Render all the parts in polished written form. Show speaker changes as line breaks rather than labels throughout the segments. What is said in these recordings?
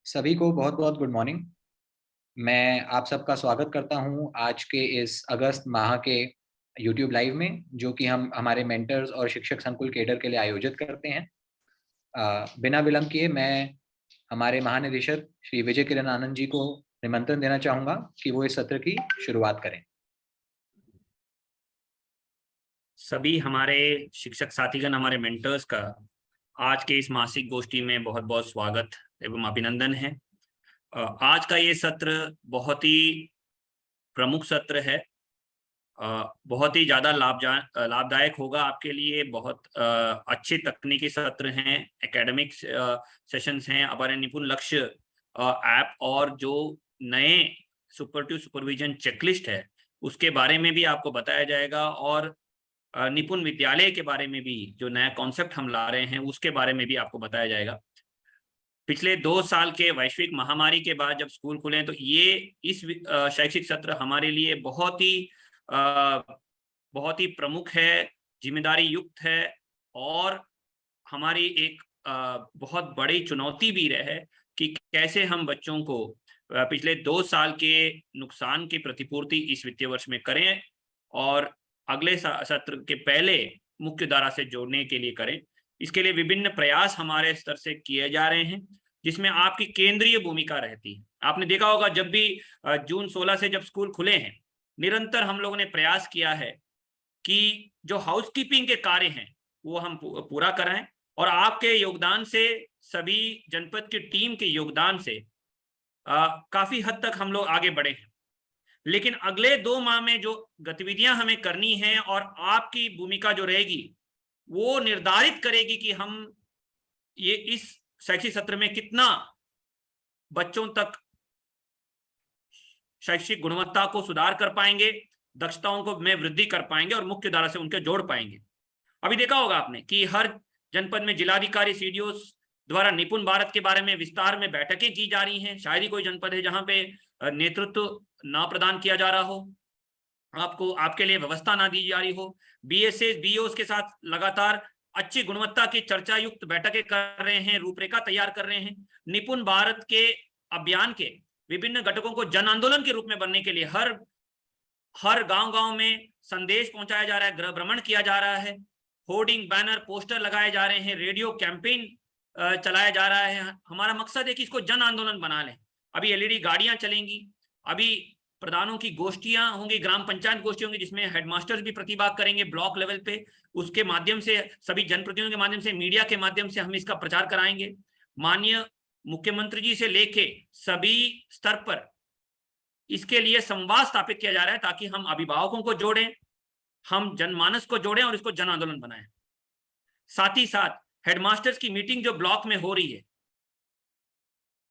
सभी को बहुत बहुत गुड मॉर्निंग। मैं आप सबका स्वागत करता हूं आज के इस अगस्त माह के यूट्यूब लाइव में, जो कि हम हमारे मेंटर्स और शिक्षक संकुल केडर के लिए आयोजित करते हैं। बिना विलंब किए मैं हमारे महानिदेशक श्री विजय किरण आनंद जी को निमंत्रण देना चाहूंगा कि वो इस सत्र की शुरुआत करें।
सभी हमारे शिक्षक साथीगण, हमारे मेंटर्स का आज के इस मासिक गोष्ठी में बहुत बहुत स्वागत एवं अभिनंदन है। आज का ये सत्र बहुत ही प्रमुख सत्र है। बहुत ही ज़्यादा लाभदायक होगा आपके लिए। बहुत अच्छे तकनीकी सत्र हैं, एकेडमिक सेशंस हैं, हमारे निपुण लक्ष्य ऐप और जो नए सुपरटिव सुपरविजन चेकलिस्ट है उसके बारे में भी आपको बताया जाएगा, और निपुण विद्यालय के बारे में भी जो नया कॉन्सेप्ट हम ला रहे हैं उसके बारे में भी आपको बताया जाएगा। पिछले 2 साल के वैश्विक महामारी के बाद जब स्कूल खुले तो ये इस शैक्षिक सत्र हमारे लिए बहुत ही प्रमुख है, जिम्मेदारी युक्त है, और हमारी एक बहुत बड़ी चुनौती भी रहे कि कैसे हम बच्चों को पिछले 2 साल के नुकसान की प्रतिपूर्ति इस वित्तीय वर्ष में करें और अगले सत्र के पहले मुख्य धारा से जोड़ने के लिए करें। इसके लिए विभिन्न प्रयास हमारे स्तर से किए जा रहे हैं, जिसमें आपकी केंद्रीय भूमिका रहती है। आपने देखा होगा जब भी जून 16 से जब स्कूल खुले हैं, निरंतर हम लोगों ने प्रयास किया है कि जो हाउसकीपिंग के कार्य हैं वो हम पूरा कराएं, और आपके योगदान से, सभी जनपद की टीम के योगदान से काफी हद तक हम लोग आगे बढ़े हैं। लेकिन अगले 2 माह में जो गतिविधियां हमें करनी है और आपकी भूमिका जो रहेगी वो निर्धारित करेगी कि हम ये इस शैक्षिक सत्र में कितना बच्चों तक शैक्षिक गुणवत्ता को सुधार कर पाएंगे, दक्षताओं को में वृद्धि कर पाएंगे और मुख्य धारा से उनके जोड़ पाएंगे। अभी देखा होगा आपने कि हर जनपद में जिलाधिकारी सीडीओ द्वारा निपुण भारत के बारे में विस्तार में बैठकें की जा रही हैं। शायद ही कोई जनपद है जहां पे नेतृत्व ना प्रदान किया जा रहा हो, आपको आपके लिए व्यवस्था ना दी जा रही हो। बीएसएस बीओस के साथ लगातार अच्छी गुणवत्ता की चर्चा युक्त बैठकें कर रहे हैं, रूपरेखा तैयार कर रहे हैं। निपुण भारत के अभियान के विभिन्न घटकों को जन आंदोलन के रूप में बनने के लिए हर गांव में संदेश पहुंचाया जा रहा है, गृह भ्रमण किया जा रहा है, होर्डिंग, बैनर, पोस्टर लगाए जा रहे हैं, रेडियो कैंपेन चलाया जा रहा है। हमारा मकसद है कि इसको जन आंदोलन बना लें। अभी एलईडी गाड़ियां चलेंगी, अभी प्रधानों की गोष्ठियां होंगी, ग्राम पंचायत गोष्ठी होंगी जिसमें हेडमास्टर्स भी प्रतिभाग करेंगे ब्लॉक लेवल पे। उसके माध्यम से सभी जनप्रतिनिधियों के माध्यम से, मीडिया के माध्यम से हम इसका प्रचार कराएंगे। माननीय मुख्यमंत्री जी से लेके सभी स्तर पर इसके लिए संवाद स्थापित किया जा रहा है ताकि हम अभिभावकों को जोड़ें, हम जनमानस को जोड़ें और इसको जन आंदोलन बनाएं। साथ ही साथ हेडमास्टर्स की मीटिंग जो ब्लॉक में हो रही है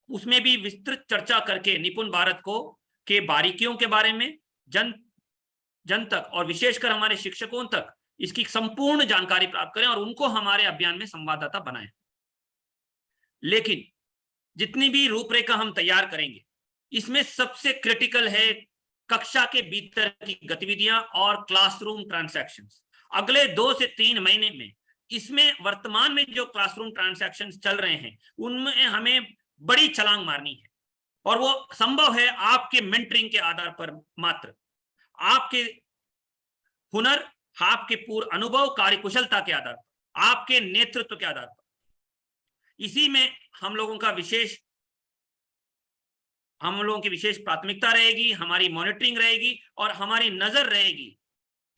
उसमें भी विस्तृत चर्चा करके निपुण भारत को के बारीकियों के बारे में जन तक और विशेषकर हमारे शिक्षकों तक इसकी संपूर्ण जानकारी प्राप्त करें और उनको हमारे अभियान में संवाददाता बनाएं। लेकिन जितनी भी रूपरेखा हम तैयार करेंगे, इसमें सबसे क्रिटिकल है कक्षा के भीतर की गतिविधियां और क्लासरूम ट्रांसैक्शंस। अगले 2 से 3 महीने में इसमें वर्तमान में जो क्लासरूम ट्रांसैक्शंस चल रहे हैं उनमें हमें बड़ी छलांग मारनी है, और वो संभव है आपके मेंटरिंग के आधार पर मात्र, आपके हुनर, आपके पूर्ण अनुभव, कार्यकुशलता के आधार पर, आपके नेतृत्व के आधार पर। इसी में हम लोगों की विशेष प्राथमिकता रहेगी, हमारी मॉनिटरिंग रहेगी और हमारी नजर रहेगी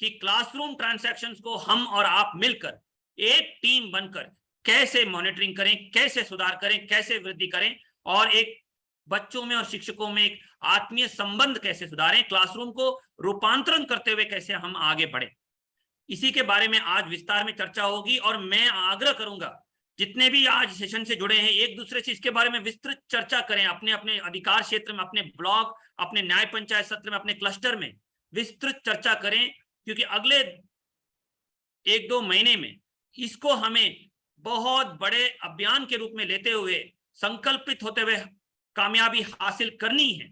कि क्लासरूम ट्रांसैक्शंस को हम और आप मिलकर एक टीम बनकर कैसे मॉनिटरिंग करें, कैसे सुधार करें, कैसे वृद्धि करें, और एक बच्चों में और शिक्षकों में एक आत्मीय संबंध कैसे सुधारें, क्लासरूम को रूपांतरण करते हुए कैसे हम आगे बढ़े। इसी के बारे में आज विस्तार में चर्चा होगी, और मैं आग्रह करूंगा जितने भी आज सेशन से जुड़े हैं एक दूसरे से इसके बारे में विस्तृत चर्चा करें, अपने अपने अधिकार क्षेत्र में, अपने ब्लॉक, अपने न्याय पंचायत सत्र में, अपने क्लस्टर में विस्तृत चर्चा करें, क्योंकि अगले 1-2 महीने में इसको हमें बहुत बड़े अभियान के रूप में लेते हुए, संकल्पित होते हुए कामयाबी हासिल करनी है।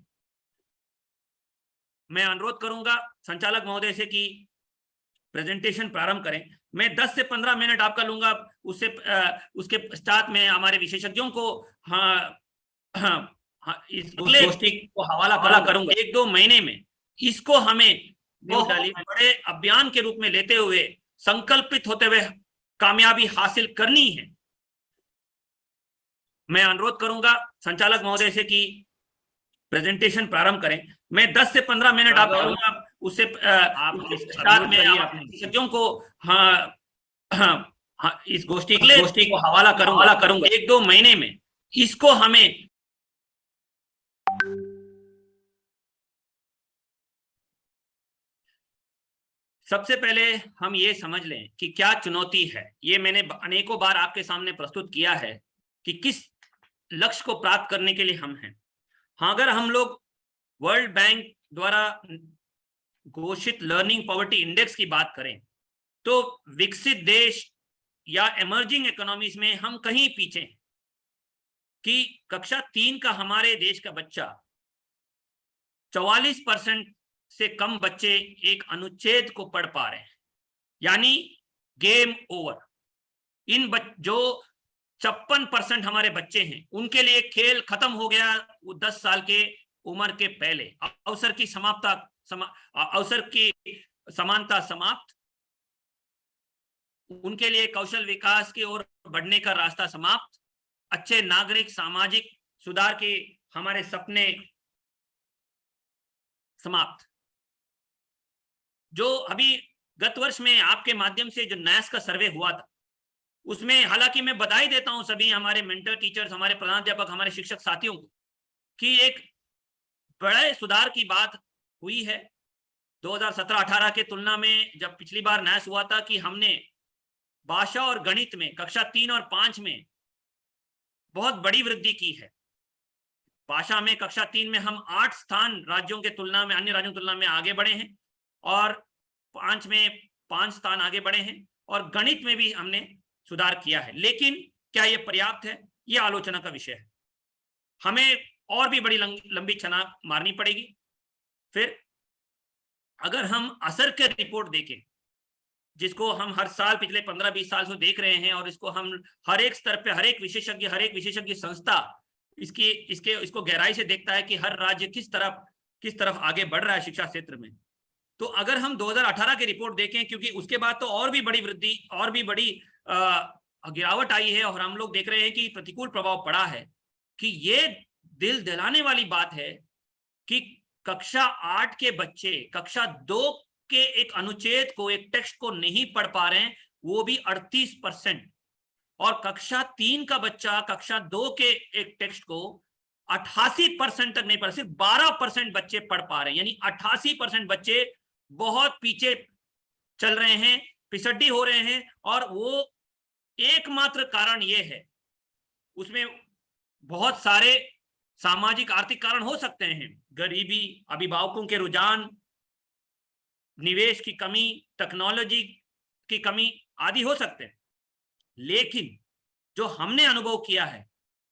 मैं अनुरोध करूंगा संचालक महोदय से कि प्रेजेंटेशन प्रारंभ करें। मैं 10 से 15 मिनट आपका लूंगा, उसके पश्चात में हमारे विशेषज्ञों को इस गोष्ठी को हवाला करूंगा 1-2 महीने में। इसको हमें बड़े अभियान के रूप में लेते हुए, संकल्पित होते हुए कामयाबी हासिल करनी है। मैं अनुरोध करूंगा संचालक महोदय से कि प्रेजेंटेशन प्रारंभ करें। मैं 10 से 15 मिनट आप करूंगा, उससे साथ में विशेषज्ञों को इस गोष्ठी को हवाला करूंगा 1-2 महीने में। इसको हमें सबसे पहले हम ये समझ लें कि क्या चुनौती है। ये मैंने अनेकों बार आपके सामने प्रस्तुत किया है कि किस लक्ष्य को प्राप्त करने के लिए हम हैं। हाँ, अगर हम लोग वर्ल्ड बैंक द्वारा घोषित लर्निंग पॉवर्टी इंडेक्स की बात करें तो विकसित देश या इमर्जिंग इकोनॉमीज में हम कहीं पीछे हैं कि कक्षा 3 का हमारे देश का बच्चा 44% से कम बच्चे एक अनुच्छेद को पढ़ पा रहे हैं, यानी गेम ओवर। इन जो 56% हमारे बच्चे हैं उनके लिए खेल खत्म हो गया, वो 10 साल के उम्र के पहले। अवसर की समानता समाप्त, उनके लिए कौशल विकास की ओर बढ़ने का रास्ता समाप्त, अच्छे नागरिक सामाजिक सुधार के हमारे सपने समाप्त। जो अभी गत वर्ष में आपके माध्यम से जो नैस का सर्वे हुआ था, उसमें हालांकि मैं बधाई देता हूं सभी हमारे मेंटर टीचर्स, हमारे प्रधानाध्यापक, हमारे शिक्षक साथियों को कि एक बड़े सुधार की बात हुई है 2017-18 के तुलना में। जब पिछली बार नैस हुआ था कि हमने भाषा और गणित में कक्षा 3 और 5 में बहुत बड़ी वृद्धि की है। भाषा में कक्षा 3 में हम 8 स्थान राज्यों के तुलना में, अन्य राज्यों की तुलना में आगे बढ़े हैं, और 5 में 5 स्थान आगे बढ़े हैं, और गणित में भी हमने सुधार किया है। लेकिन क्या यह पर्याप्त है? यह आलोचना का विषय है। हमें और भी बड़ी लंबी छलांग मारनी पड़ेगी। फिर अगर हम असर के रिपोर्ट देखें, जिसको हम हर साल पिछले 15-20 साल से देख रहे हैं, और इसको हम हर एक स्तर पे, हर एक विशेषज्ञ संस्था इसको गहराई से देखता है कि हर राज्य किस तरफ आगे बढ़ रहा है शिक्षा क्षेत्र में। तो अगर हम 2018 की रिपोर्ट देखें, क्योंकि उसके बाद तो और भी बड़ी वृद्धि, और भी बड़ी गिरावट आई है, और हम लोग देख रहे हैं कि प्रतिकूल प्रभाव पड़ा है, कि ये दिल दहलाने वाली बात है कि कक्षा 8 के बच्चे कक्षा 2 के एक अनुच्छेद को, एक टेक्स्ट को नहीं पढ़ पा रहे हैं, वो भी 38%। और कक्षा 3 का बच्चा कक्षा 2 के एक टेक्स्ट को 88% तक नहीं पढ़, सिर्फ 12% बच्चे पढ़ पा रहे हैं। यानी 88% बच्चे बहुत पीछे चल रहे हैं, पिछड़ी हो रहे हैं। और वो एकमात्र कारण ये है, उसमें बहुत सारे सामाजिक आर्थिक कारण हो सकते हैं, गरीबी, अभिभावकों के रुझान, निवेश की कमी, टेक्नोलॉजी की कमी आदि हो सकते हैं। लेकिन जो हमने अनुभव किया है,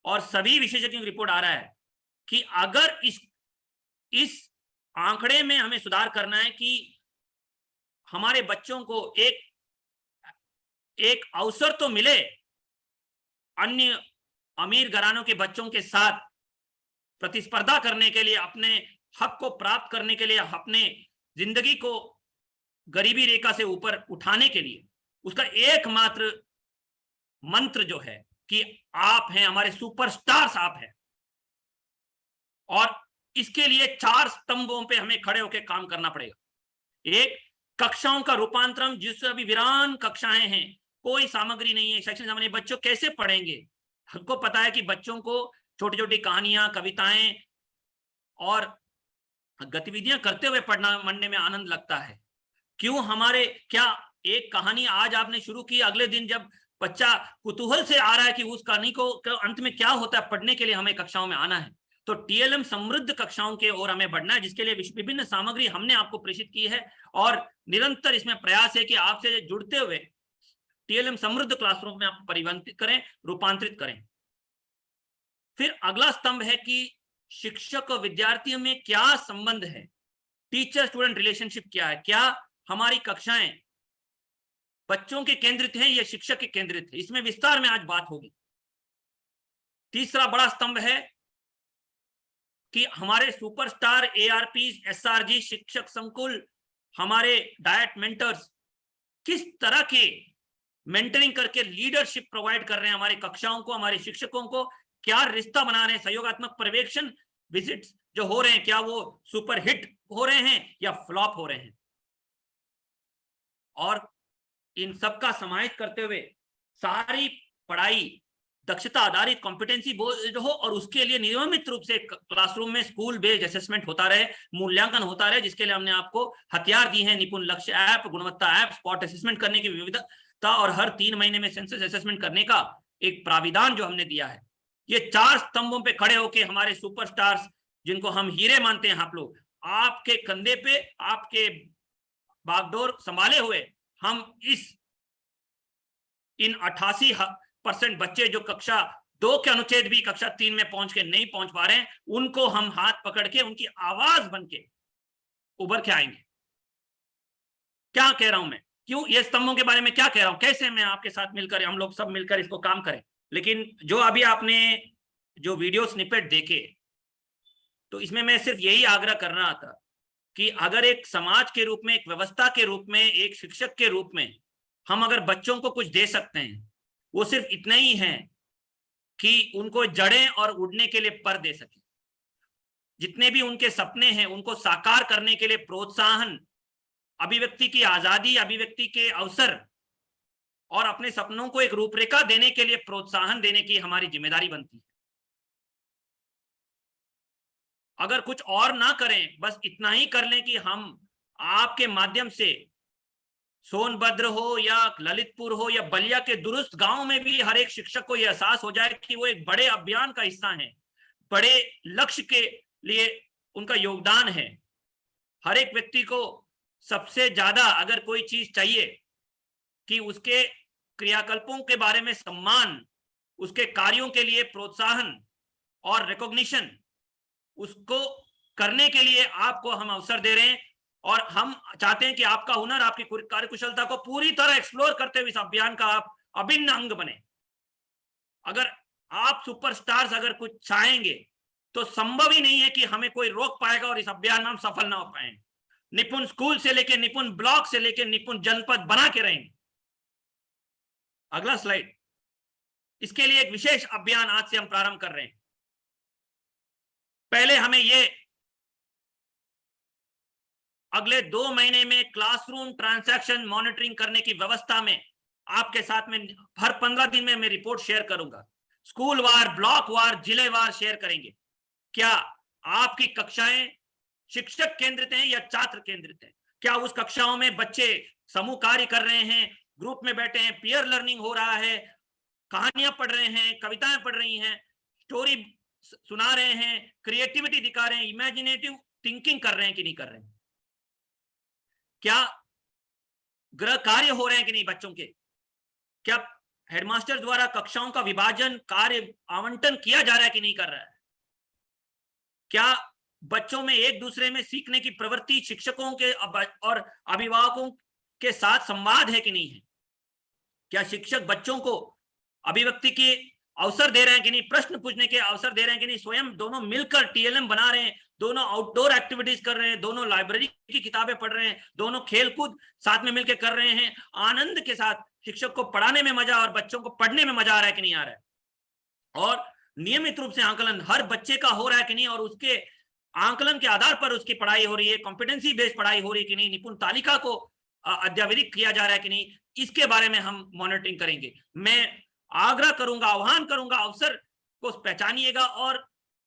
और सभी विशेषज्ञों की रिपोर्ट आ रहा है, कि अगर इस आंकड़े में हमें सुधार करना है कि हमारे बच्चों को एक अवसर तो मिले अन्य अमीर घरानों के बच्चों के साथ प्रतिस्पर्धा करने के लिए, अपने हक को प्राप्त करने के लिए, अपने जिंदगी को गरीबी रेखा से ऊपर उठाने के लिए, उसका एकमात्र मंत्र जो है कि आप हैं हमारे सुपरस्टार्स, आप हैं। और इसके लिए 4 स्तंभों पे हमें खड़े होकर काम करना पड़ेगा। एक, कक्षाओं का रूपांतरण, जिससे अभी वीरान कक्षाएं हैं, कोई सामग्री नहीं है, शैक्षणिक सामग्री, बच्चों कैसे पढ़ेंगे? हमको पता है कि बच्चों को छोटी छोटी कहानियां, कविताएं और गतिविधियां करते हुए पढ़ने में आनंद लगता है। क्या एक कहानी आज आपने शुरू की, अगले दिन जब बच्चा कुतूहल से आ रहा है कि उस कहानी को अंत में क्या होता है, पढ़ने के लिए हमें कक्षाओं में आना है। तो टीएलएम समृद्ध कक्षाओं के ओर हमें बढ़ना है, जिसके लिए विभिन्न सामग्री हमने आपको प्रेषित की है, और निरंतर इसमें प्रयास है कि आपसे जुड़ते हुए टीएलएम समृद्ध क्लासरूम में आप परिवर्तित करें, रूपांतरित करें। फिर अगला स्तंभ है कि शिक्षक और विद्यार्थियों में क्या संबंध है, टीचर स्टूडेंट रिलेशनशिप क्या है, क्या हमारी कक्षाएं बच्चों के केंद्रित हैं या शिक्षक के केंद्रित है, इसमें विस्तार में आज बात होगी। तीसरा बड़ा स्तंभ है कि हमारे सुपरस्टार ARP, SRG, शिक्षक संकुल, हमारे डायट मेंटर्स किस तरह के मेंटरिंग करके लीडरशिप प्रोवाइड कर रहे हैं हमारी कक्षाओं को, हमारे शिक्षकों को, क्या रिश्ता बना रहे हैं, सहयोगात्मक पर्यवेक्षण विजिट्स जो हो रहे हैं, क्या वो सुपर हिट हो रहे हैं या फ्लॉप हो रहे हैं। और इन सब का समाहित करते हुए सारी पढ़ाई दक्षता आधारित कॉम्पिटेंसी जो हो, और उसके लिए नियमित रूप से क्लासरूम में स्कूल बेस्ड असेसमेंट होता रहे, मूल्यांकन होता रहे, जिसके लिए हमने आपको हथियार दिए हैं, निपुण लक्ष्य ऐप, गुणवत्ता ऐप, स्पॉट असेसमेंट करने की विविधता, और हर 3 महीने में सेंसस असेसमेंट करने का एक प्राविधान जो हमने दिया है। ये 4 स्तंभों पे खड़े होकर हमारे सुपरस्टार्स, जिनको हम हीरे मानते हैं, आप लोग, आपके कंधे पे आपके बागडोर संभाले हुए हम इन 88% बच्चे जो कक्षा 2 के अनुच्छेद भी कक्षा 3 में पहुंच के नहीं पहुंच पा रहे हैं, उनको हम हाथ पकड़ के उनकी आवाज बन के उभर के आएंगे। क्या कह रहा हूं मैं, क्यों ये स्तंभों के बारे में क्या कह रहा हूं, कैसे मैं आपके साथ मिलकर, हम लोग सब मिलकर इसको काम करें। लेकिन जो अभी आपने जो वीडियो स्निपेट देखे, तो इसमें मैं सिर्फ यही आग्रह कर रहा था कि अगर एक समाज के रूप में, एक व्यवस्था के रूप में, एक शिक्षक के रूप में हम अगर बच्चों को कुछ दे सकते हैं, वो सिर्फ इतना ही है कि उनको जड़ें और उड़ने के लिए पर दे सके। जितने भी उनके सपने हैं उनको साकार करने के लिए प्रोत्साहन, अभिव्यक्ति की आजादी, अभिव्यक्ति के अवसर, और अपने सपनों को एक रूपरेखा देने के लिए प्रोत्साहन देने की हमारी जिम्मेदारी बनती है। अगर कुछ और ना करें, बस इतना ही कर लें कि हम आपके माध्यम से सोनभद्र हो या ललितपुर हो या बलिया के दुरुस्त गांव में भी हर एक शिक्षक को यह एहसास हो जाए कि वो एक बड़े अभियान का हिस्सा है, बड़े लक्ष्य के लिए उनका योगदान है। हर एक व्यक्ति को सबसे ज्यादा अगर कोई चीज चाहिए कि उसके क्रियाकल्पों के बारे में सम्मान, उसके कार्यों के लिए प्रोत्साहन और रिकॉग्निशन, उसको करने के लिए आपको हम अवसर दे रहे हैं, और हम चाहते हैं कि आपका हुनर, आपकी कार्यकुशलता को पूरी तरह एक्सप्लोर करते हुए इस अभियान का आप अभिन्न अंग बने। अगर आप सुपरस्टार्स अगर कुछ चाहेंगे तो संभव ही नहीं है कि हमें कोई रोक पाएगा और इस अभियान में हम सफल ना हो पाएंगे। निपुण स्कूल से लेकर निपुण ब्लॉक से लेकर निपुण जनपद बना के रहेंगे। अगला स्लाइड। इसके लिए एक विशेष अभियान आज से हम प्रारंभ कर रहे हैं। पहले हमें ये अगले 2 महीने में क्लासरूम ट्रांजैक्शन मॉनिटरिंग करने की व्यवस्था में आपके साथ में हर 15 दिन में मैं रिपोर्ट शेयर करूंगा। स्कूल वार, ब्लॉक वार, जिले वार शेयर करेंगे। क्या आपकी कक्षाएं शिक्षक केंद्रित हैं या छात्र केंद्रित हैं? क्या उस कक्षाओं में बच्चे समूह कार्य कर रहे हैं, ग्रुप में बैठे हैं, पीयर लर्निंग हो रहा है, कहानियां पढ़ रहे हैं, कविताएं पढ़ रही हैं, स्टोरी सुना रहे हैं, क्रिएटिविटी दिखा रहे हैं, इमेजिनेटिव थिंकिंग कर रहे हैं कि नहीं कर रहे हैं? क्या गृह कार्य हो रहे हैं कि नहीं बच्चों के? क्या हेडमास्टर द्वारा कक्षाओं का विभाजन, कार्य आवंटन किया जा रहा है कि नहीं कर रहा है? क्या बच्चों में एक दूसरे में सीखने की प्रवृत्ति, शिक्षकों के और अभिभावकों के साथ संवाद है कि नहीं है? क्या शिक्षक बच्चों को अभिव्यक्ति के अवसर दे रहे हैं कि नहीं, प्रश्न पूछने के अवसर दे रहे हैं कि नहीं, स्वयं दोनों मिलकर TLM बना रहे हैं, दोनों आउटडोर एक्टिविटीज कर रहे हैं, दोनों लाइब्रेरी की किताबें पढ़ रहे हैं, दोनों खेलकूद साथ में मिलकर कर रहे हैं, आनंद के साथ शिक्षक को पढ़ाने में मजा और बच्चों को पढ़ने में मजा आ रहा है कि नहीं आ रहा है, और नियमित रूप से आंकलन हर बच्चे का हो रहा है कि नहीं, और उसके आंकलन के आधार पर उसकी पढ़ाई हो रही है, कॉम्पिटेंसी बेस्ड पढ़ाई हो रही है कि नहीं, निपुण तालिका को अद्यावधिक किया जा रहा है कि नहीं, इसके बारे में हम मॉनिटरिंग करेंगे। मैं आग्रह करूंगा, आह्वान करूंगा, अवसर को पहचानिएगा और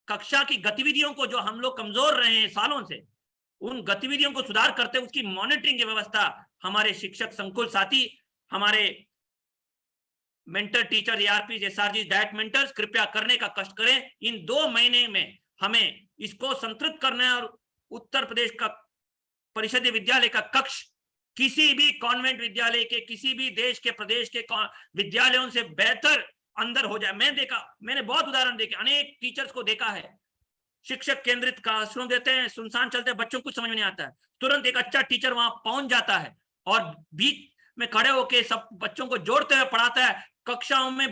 कक्षा की गतिविधियों को जो हम लोग कमजोर रहे हैं सालों से, उन गतिविधियों को सुधार करते उसकी मॉनिटरिंग की व्यवस्था हमारे शिक्षक संकुल साथी, हमारे mentor teacher, ARP, SRG, diet mentors कृपया करने का कष्ट करें। इन 2 महीने में हमें इसको संतृप्त करना है, और उत्तर प्रदेश का परिषदीय विद्यालय का कक्ष किसी भी कॉन्वेंट विद्यालय के, किसी भी देश के, प्रदेश के विद्यालयों से बेहतर अंदर हो जाए। मैंने बहुत उदाहरण देखे, अनेक टीचर्स को देखा है, शिक्षक केंद्रित क्लासरूम देते हैं, सुनसान चलते हैं, बच्चों को कुछ समझ में नहीं आता है, तुरंत एक अच्छा टीचर वहां पहुंच जाता है और बीच में खड़े होकर सब बच्चों को जोड़ते हुए पढ़ाता है। कक्षाओं में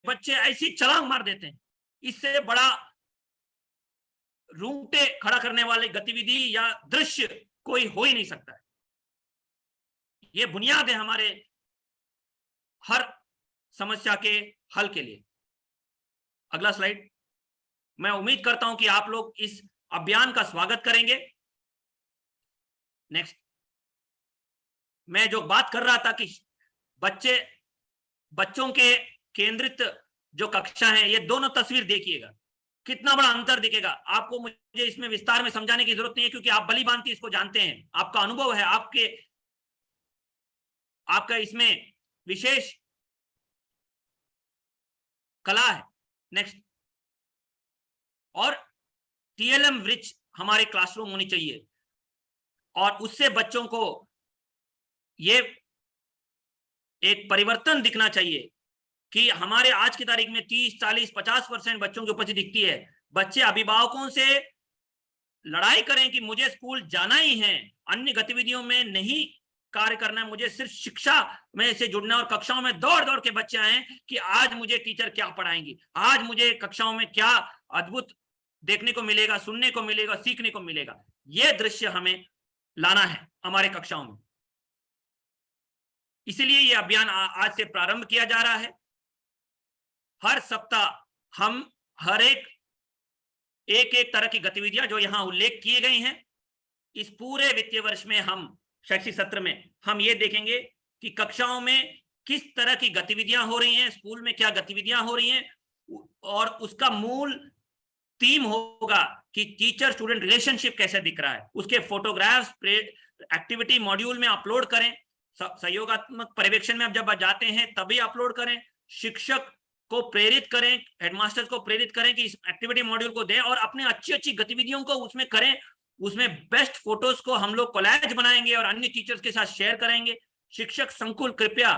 बच्चे ऐसी छलांग मार देते हैं, इससे बड़ा रूंगटे खड़ा करने वाली गतिविधि या दृश्य कोई हो ही नहीं सकता है। ये बुनियाद है हमारे हर समस्या के हल के लिए। अगला स्लाइड। मैं उम्मीद करता हूं कि आप लोग इस अभियान का स्वागत करेंगे। नेक्स्ट। मैं जो बात कर रहा था कि बच्चों के केंद्रित जो कक्षा है, ये दोनों तस्वीर देखिएगा, कितना बड़ा अंतर दिखेगा आपको। मुझे इसमें विस्तार में समझाने की जरूरत नहीं है, क्योंकि आप भली भांति इसको जानते हैं, आपका अनुभव है, आपका इसमें विशेष कला है। नेक्स्ट। और टीएलएम रिच हमारे क्लासरूम होनी चाहिए, और उससे बच्चों को ये एक परिवर्तन दिखना चाहिए कि हमारे आज की तारीख में 30, 40, 50% बच्चों की उपस्थिति दिखती है। बच्चे अभिभावकों से लड़ाई करें कि मुझे स्कूल जाना ही है, अन्य गतिविधियों में नहीं कार्य करना है, मुझे सिर्फ शिक्षा में से जुड़ना, और कक्षाओं में दौड़ दौड़ के बच्चे आए कि आज मुझे टीचर क्या पढ़ाएंगी, आज मुझे कक्षाओं में क्या अद्भुत देखने को मिलेगा, सुनने को मिलेगा, सीखने को मिलेगा। यह दृश्य हमें लाना है हमारे कक्षाओं में। इसीलिए यह अभियान आज से प्रारंभ किया जा रहा है। हर सप्ताह हम हर एक तरह की गतिविधियां जो यहां उल्लेख किए गई हैं, इस पूरे वित्तीय वर्ष में हम शैक्षिक सत्र में हम ये देखेंगे कि कक्षाओं में किस तरह की गतिविधियां हो रही हैं, स्कूल में क्या गतिविधियां हो रही हैं, और उसका मूल थीम होगा कि टीचर स्टूडेंट रिलेशनशिप कैसे दिख रहा है। उसके फोटोग्राफ्स एक्टिविटी मॉड्यूल में अपलोड करें, सहयोगात्मक पर्यवेक्षण में जब जाते हैं तभी अपलोड करें, शिक्षक को प्रेरित करें, हेडमास्टर्स को प्रेरित करें कि इस एक्टिविटी मॉड्यूल को दें और अपने अच्छी गतिविधियों को उसमें करें। उसमें बेस्ट फोटोज को हम लोग कोलैज बनाएंगे और अन्य टीचर्स के साथ शेयर करेंगे। शिक्षक संकुल कृपया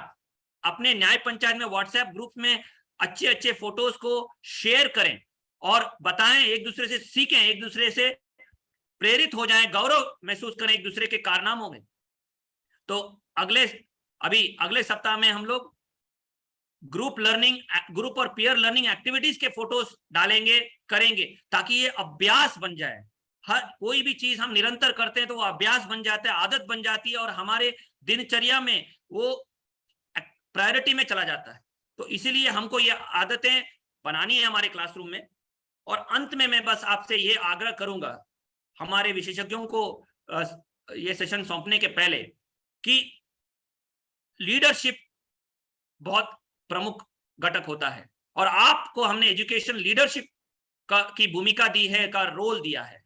अपने न्याय पंचायत में व्हाट्सएप ग्रुप में अच्छे फोटोज को शेयर करें और बताएं, एक दूसरे से सीखें, एक दूसरे से प्रेरित हो जाएं, गौरव महसूस करें एक दूसरे के कारनामों में। तो अगले सप्ताह में हम लोग ग्रुप और पीयर लर्निंग एक्टिविटीज के फोटोज डालेंगे, करेंगे, ताकि ये अभ्यास बन जाए। हर कोई भी चीज हम निरंतर करते हैं तो वो अभ्यास बन जाता है, आदत बन जाती है और हमारे दिनचर्या में वो प्रायोरिटी में चला जाता है। तो इसीलिए हमको ये आदतें बनानी है हमारे क्लासरूम में। और अंत में मैं बस आपसे ये आग्रह करूंगा हमारे विशेषज्ञों को ये सेशन सौंपने के पहले कि लीडरशिप बहुत प्रमुख घटक होता है और आपको हमने एजुकेशन लीडरशिप की भूमिका दी है, का रोल दिया है,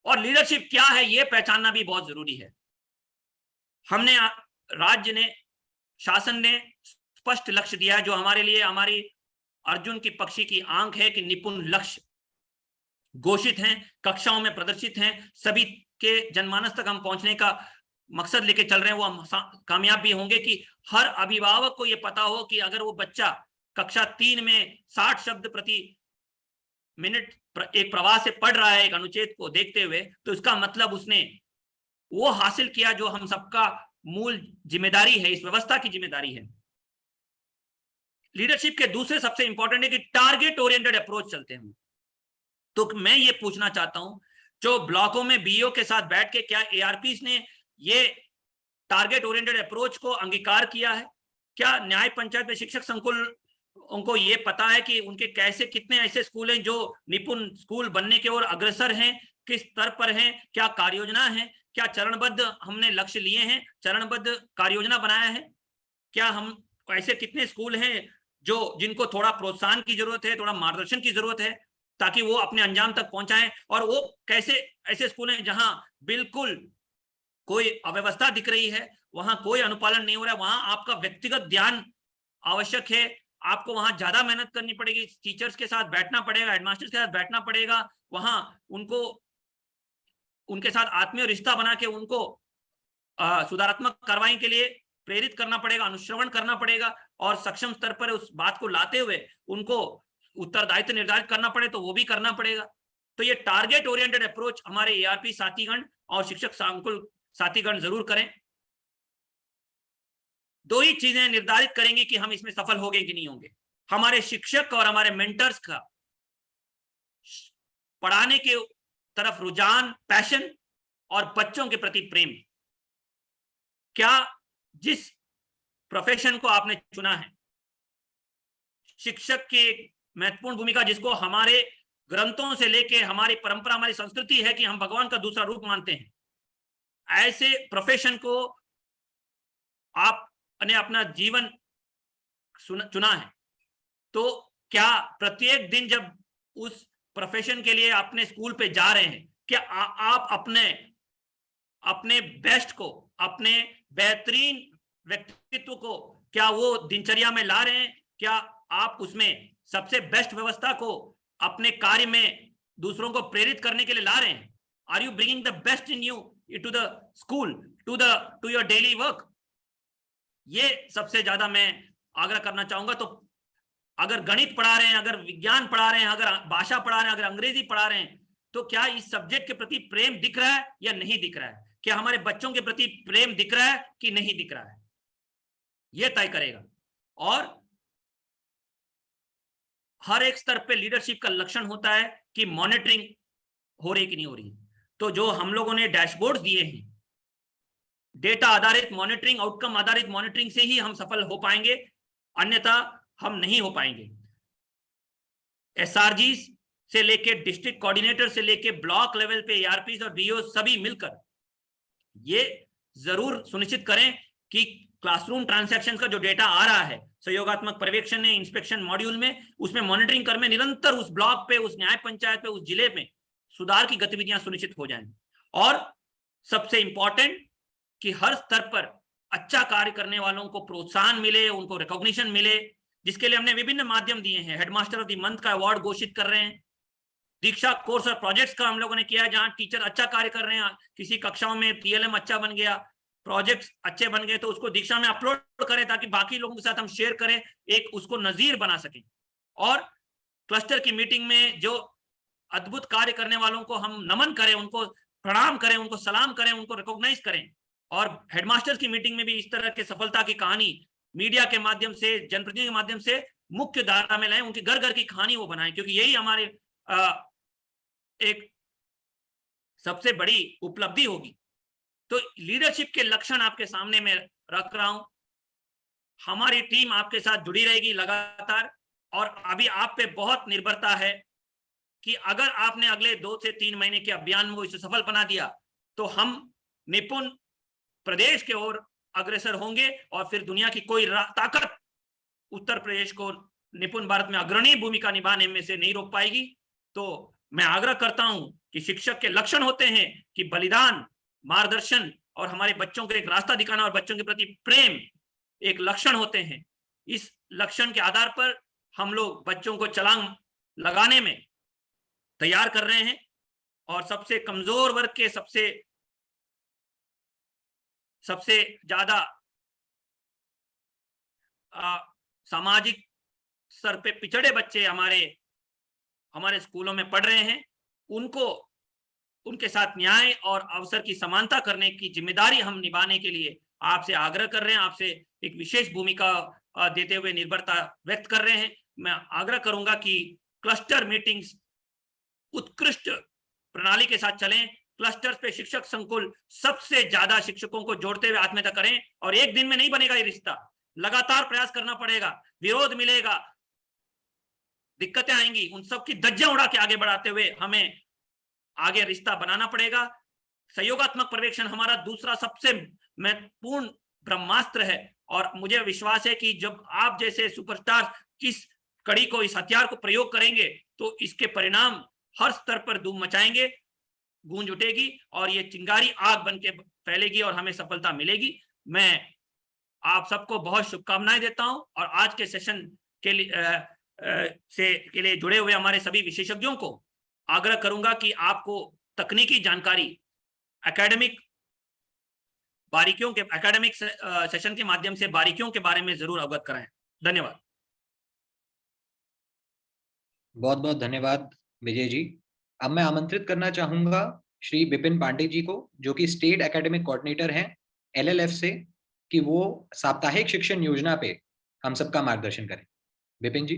और लीडरशिप क्या है ये पहचानना भी बहुत जरूरी है। हमने राज्य ने, शासन ने स्पष्ट लक्ष्य दिया है जो हमारे लिए हमारी अर्जुन की पक्षी की आंख है कि निपुण लक्ष्य घोषित हैं, कक्षाओं में प्रदर्शित हैं, सभी के जनमानस तक हम पहुंचने का मकसद लेके चल रहे हैं। वो हम कामयाब भी होंगे कि हर अभिभावक को ये पता हो कि अगर वो बच्चा कक्षा 3 में 60 शब्द प्रति मिनट एक प्रवाह से पढ़ रहा है एक अनुच्छेद को देखते हुए, तो इसका मतलब उसने वो हासिल किया जो हम सबका मूल जिम्मेदारी है, इस व्यवस्था की जिम्मेदारी है। लीडरशिप के दूसरे सबसे इंपॉर्टेंट है कि टारगेट ओरिएंटेड अप्रोच चलते हैं। तो मैं ये पूछना चाहता हूं, जो ब्लॉकों में बीईओ के साथ बैठ के क्या एआरपीस ने ये टारगेट ओरिएंटेड अप्रोच को अंगीकार किया है? क्या न्याय पंचायत में शिक्षक संकुल उनको ये पता है कि उनके कैसे कितने ऐसे स्कूल हैं जो निपुण स्कूल बनने की ओर अग्रसर हैं, किस स्तर पर हैं, क्या कार्य योजना है, क्या चरणबद्ध हमने लक्ष्य लिए हैं, चरणबद्ध कार्य योजना बनाया है? क्या हम ऐसे कितने स्कूल हैं जो जिनको थोड़ा प्रोत्साहन की जरूरत है, थोड़ा मार्गदर्शन की जरूरत है ताकि वो अपने अंजाम तक पहुंचाएं? और वो कैसे ऐसे स्कूल हैं जहां बिल्कुल कोई अव्यवस्था दिख रही है, वहां कोई अनुपालन नहीं हो रहा है, वहां आपका व्यक्तिगत ध्यान आवश्यक है, आपको वहां ज्यादा मेहनत करनी पड़ेगी, टीचर्स के साथ बैठना पड़ेगा, हेडमास्टर्स के साथ बैठना पड़ेगा, वहां उनको उनके साथ आत्मीय रिश्ता बना के उनको सुधारात्मक कार्रवाई के लिए प्रेरित करना पड़ेगा, अनुश्रवण करना पड़ेगा और सक्षम स्तर पर उस बात को लाते हुए उनको उत्तरदायित्व निर्धारित करना पड़े तो वो भी करना पड़ेगा। तो ये टारगेट ओरिएंटेड अप्रोच हमारे एआरपी साथीगण और शिक्षक संकुल साथीगण जरूर करें। दो ही चीजें निर्धारित करेंगे कि हम इसमें सफल होंगे कि नहीं होंगे। हमारे शिक्षक और हमारे मेंटर्स का पढ़ाने के तरफ रुझान, पैशन और बच्चों के प्रति प्रेम। क्या जिस प्रोफेशन को आपने चुना है, शिक्षक की एक महत्वपूर्ण भूमिका जिसको हमारे ग्रंथों से लेके हमारी परंपरा, हमारी संस्कृति है कि हम भगवान का दूसरा रूप मानते हैं, ऐसे प्रोफेशन को आपने अपना जीवन चुना है, तो क्या प्रत्येक दिन जब उस प्रोफेशन के लिए अपने स्कूल पे जा रहे हैं, क्या आप अपने बेस्ट को, अपने बेहतरीन व्यक्तित्व को क्या वो दिनचर्या में ला रहे हैं? क्या आप उसमें सबसे बेस्ट व्यवस्था को अपने कार्य में दूसरों को प्रेरित करने के लिए ला रहे हैं? Are you bringing the best in you to the school, to your daily work? ये सबसे ज्यादा मैं आग्रह करना चाहूंगा। तो अगर गणित पढ़ा रहे हैं, अगर विज्ञान पढ़ा रहे हैं, अगर भाषा पढ़ा रहे हैं, अगर अंग्रेजी पढ़ा रहे हैं, तो क्या इस सब्जेक्ट के प्रति प्रेम दिख रहा है या नहीं दिख रहा है? क्या हमारे बच्चों के प्रति प्रेम दिख रहा है कि नहीं दिख रहा है? यह तय करेगा। और हर एक स्तर पे लीडरशिप का लक्षण होता है कि मॉनिटरिंग हो रही कि नहीं हो रही। तो जो हम लोगों ने डैशबोर्ड दिए हैं, डेटा आधारित मॉनिटरिंग, आउटकम आधारित मॉनिटरिंग से ही हम सफल हो पाएंगे, अन्यथा हम नहीं हो पाएंगे। एसआरजी से लेके डिस्ट्रिक्ट कोऑर्डिनेटर से लेके ब्लॉक लेवल पे एआरपी और बीओ सभी मिलकर ये जरूर सुनिश्चित करें कि क्लासरूम ट्रांजैक्शन का जो डेटा आ रहा है सहयोगात्मक पर्यवेक्षण ने इंस्पेक्शन मॉड्यूल में, उसमें मॉनिटरिंग कर में निरंतर उस ब्लॉक पे, उस न्याय पंचायत पे, उस जिले में सुधार की गतिविधियां सुनिश्चित हो जाएं। और सबसे इंपॉर्टेंट कि हर स्तर पर अच्छा कार्य करने वालों को प्रोत्साहन मिले, उनको रिकॉग्निशन मिले, जिसके लिए हमने विभिन्न माध्यम दिए हैं। हेडमास्टर ऑफ द मंथ का अवार्ड घोषित कर रहे हैं, दीक्षा कोर्स और प्रोजेक्ट्स का हम लोगों ने किया है, जहां टीचर अच्छा कार्य कर रहे हैं, किसी कक्षाओं में पीएलएम अच्छा बन गया, प्रोजेक्ट्स अच्छे बन गए, तो उसको दीक्षा में अपलोड करें ताकि बाकी लोगों के साथ हम शेयर करें, एक उसको नजीर बना सकें। और क्लस्टर की मीटिंग में जो अद्भुत कार्य करने वालों को हम नमन करें, उनको प्रणाम करें, उनको सलाम करें, उनको रिकॉग्नाइज करें। और हेडमास्टर्स की मीटिंग में भी इस तरह के सफलता की कहानी मीडिया के माध्यम से, जनप्रतिनिधियों के माध्यम से मुख्य धारा में लाएं, उनकी घर घर की कहानी वो बनाएं, क्योंकि यही हमारे एक सबसे बड़ी उपलब्धि होगी। तो लीडरशिप के लक्षण आपके सामने मैं रख रहा हूं। हमारी टीम आपके साथ जुड़ी रहेगी लगातार, और अभी आप पे बहुत निर्भरता है कि अगर आपने अगले 2 से 3 महीने के अभियान में इसे सफल बना दिया, तो हम निपुण प्रदेश के ओर अग्रसर होंगे, और फिर दुनिया की कोई ताकत उत्तर प्रदेश को निपुण भारत में अग्रणी भूमिका निभाने में से नहीं रोक पाएगी। तो मैं आग्रह करता हूं कि शिक्षक के लक्षण होते हैं कि बलिदान, मार्गदर्शन और हमारे बच्चों को एक रास्ता दिखाना और बच्चों के प्रति प्रेम एक लक्षण होते हैं। इस लक्षण के आधार पर हम लोग बच्चों को छलांग लगाने में तैयार कर रहे हैं, और सबसे कमजोर वर्ग के, सबसे ज्यादा सामाजिक स्तर पे पिछड़े बच्चे हमारे स्कूलों में पढ़ रहे हैं, उनको उनके साथ न्याय और अवसर की समानता करने की जिम्मेदारी हम निभाने के लिए आपसे आग्रह कर रहे हैं, आपसे एक विशेष भूमिका देते हुए निर्भरता व्यक्त कर रहे हैं। मैं आग्रह करूंगा कि क्लस्टर मीटिंग्स उत्कृष्ट प्रणाली के साथ चलें, क्लस्टर्स पे शिक्षक संकुल सबसे ज्यादा शिक्षकों को जोड़ते हुए आत्मीयता करें, और एक दिन में नहीं बनेगा ये रिश्ता, लगातार प्रयास करना पड़ेगा, विरोध मिलेगा, दिक्कतें आएंगी, उन सब की धज्जियां उड़ा के आगे बढ़ाते हुए हमें आगे रिश्ता बनाना पड़ेगा। सहयोगात्मक पर्यवेक्षण हमारा दूसरा सबसे महत्वपूर्ण ब्रह्मास्त्र है, और मुझे विश्वास है कि जब आप जैसे सुपरस्टार इस कड़ी को, इस हथियार को प्रयोग करेंगे, तो इसके परिणाम हर स्तर पर धूम मचाएंगे, गूंज उठेगी, और ये चिंगारी आग बन के फैलेगी और हमें सफलता मिलेगी। मैं आप सबको बहुत शुभकामनाएं देता हूं, और आज के सेशन के लिए जुड़े हुए हमारे सभी विशेषज्ञों को आग्रह करूंगा कि आपको तकनीकी जानकारी एकेडमिक सेशन के माध्यम से बारीकियों के बारे में जरूर अवगत कराएं। धन्यवाद।
बहुत बहुत धन्यवाद विजय जी। अब मैं आमंत्रित करना चाहूंगा श्री विपिन पांडे जी को, जो कि स्टेट एकेडमिक कोऑर्डिनेटर हैं LLF से, कि वो साप्ताहिक शिक्षण योजना पे हम सबका मार्गदर्शन करें। विपिन जी।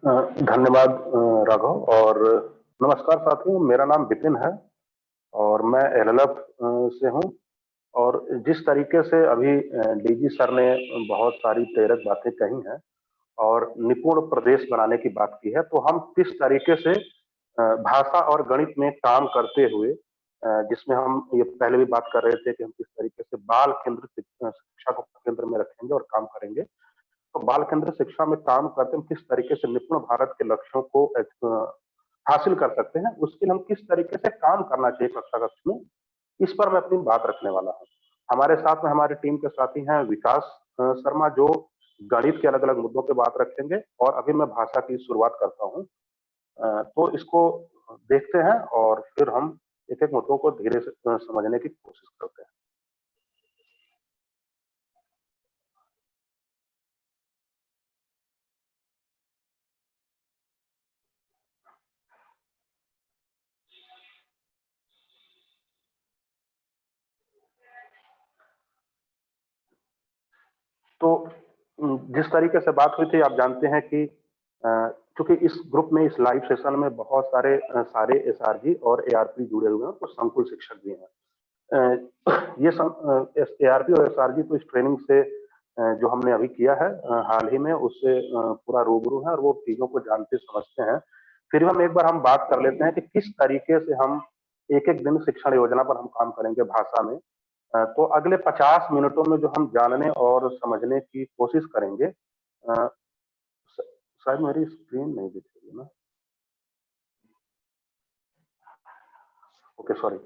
धन्यवाद राघव, और नमस्कार साथियों। मेरा नाम विपिन है और मैं एलएलएफ से हूँ। और जिस तरीके से अभी डीजी सर ने बहुत सारी प्रेरक बातें कही हैं और निपुण प्रदेश बनाने की बात की है, तो हम किस तरीके से भाषा और गणित में काम करते हुए, जिसमें हम ये पहले भी बात कर रहे थे कि हम किस तरीके से बाल केंद्रित शिक्षा को केंद्र में रखेंगे और काम करेंगे। तो बाल केंद्रित शिक्षा में काम करते हम किस तरीके से निपुण भारत के लक्ष्यों को हासिल कर सकते हैं, उसके लिए हम किस तरीके से काम करना चाहिए कक्षा कक्ष में, इस पर मैं अपनी बात रखने वाला हूँ। हमारे साथ में हमारी टीम के साथी हैं विकास शर्मा, जो गणित के अलग अलग मुद्दों पे बात रखेंगे, और अभी मैं भाषा की शुरुआत करता हूँ। तो इसको देखते हैं और फिर हम एक एक मुद्दों को धीरे से समझने की कोशिश करते हैं। तो जिस तरीके से बात हुई थी, आप जानते हैं कि चूंकि इस ग्रुप में, इस लाइव सेशन में बहुत सारे एसआरजी और एआरपी जुड़े हुए हैं, कुछ संकुल शिक्षक भी हैं। ये एआरपी और एसआरजी तो इस ट्रेनिंग से जो हमने अभी किया है हाल ही में, उससे पूरा रूबरू है और वो चीजों को जानते समझते हैं। फिर हम एक बार बात कर लेते हैं कि किस तरीके से हम एक एक दिन शिक्षण योजना पर हम काम करेंगे भाषा में। तो अगले 50 मिनटों में जो हम जानने और समझने की कोशिश करेंगे, शायद मेरी स्क्रीन नहीं दिख रही है ना, ओके सॉरी।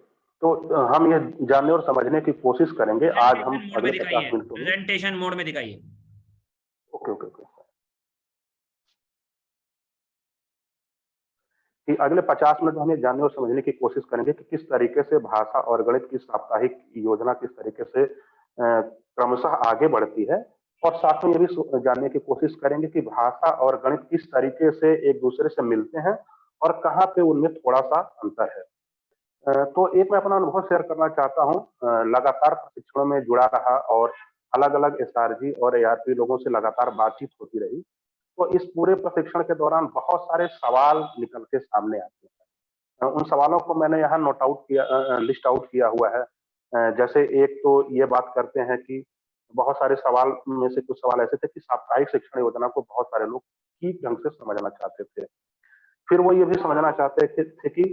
तो हम ये जानने और समझने की कोशिश करेंगे आज हम अगले 50 मिनटों में।
प्रेजेंटेशन मोड में दिखाइए।
Okay okay okay. कि अगले 50 मिनट में हम ये जानने और समझने की कोशिश करेंगे कि किस तरीके से भाषा और गणित की साप्ताहिक योजना किस तरीके से क्रमशः आगे बढ़ती है, और साथ में ये भी जानने की कोशिश करेंगे कि भाषा और गणित किस तरीके से एक दूसरे से मिलते हैं और कहाँ पे उनमें थोड़ा सा अंतर है। तो एक मैं अपना अनुभव शेयर करना चाहता हूँ। लगातार प्रशिक्षणों में जुड़ा रहा और अलग अलग एसआरजी और एआरपी लोगों से लगातार बातचीत होती रही। तो इस पूरे प्रशिक्षण के दौरान बहुत सारे सवाल निकल के सामने आते हैं। उन सवालों को मैंने यहाँ नोट आउट किया, लिस्ट आउट किया हुआ है। जैसे एक तो ये बात करते हैं कि बहुत सारे सवाल में से कुछ सवाल ऐसे थे कि साप्ताहिक शिक्षण योजना को बहुत सारे लोग ठीक ढंग से समझना चाहते थे। फिर वो ये भी समझना चाहते थे कि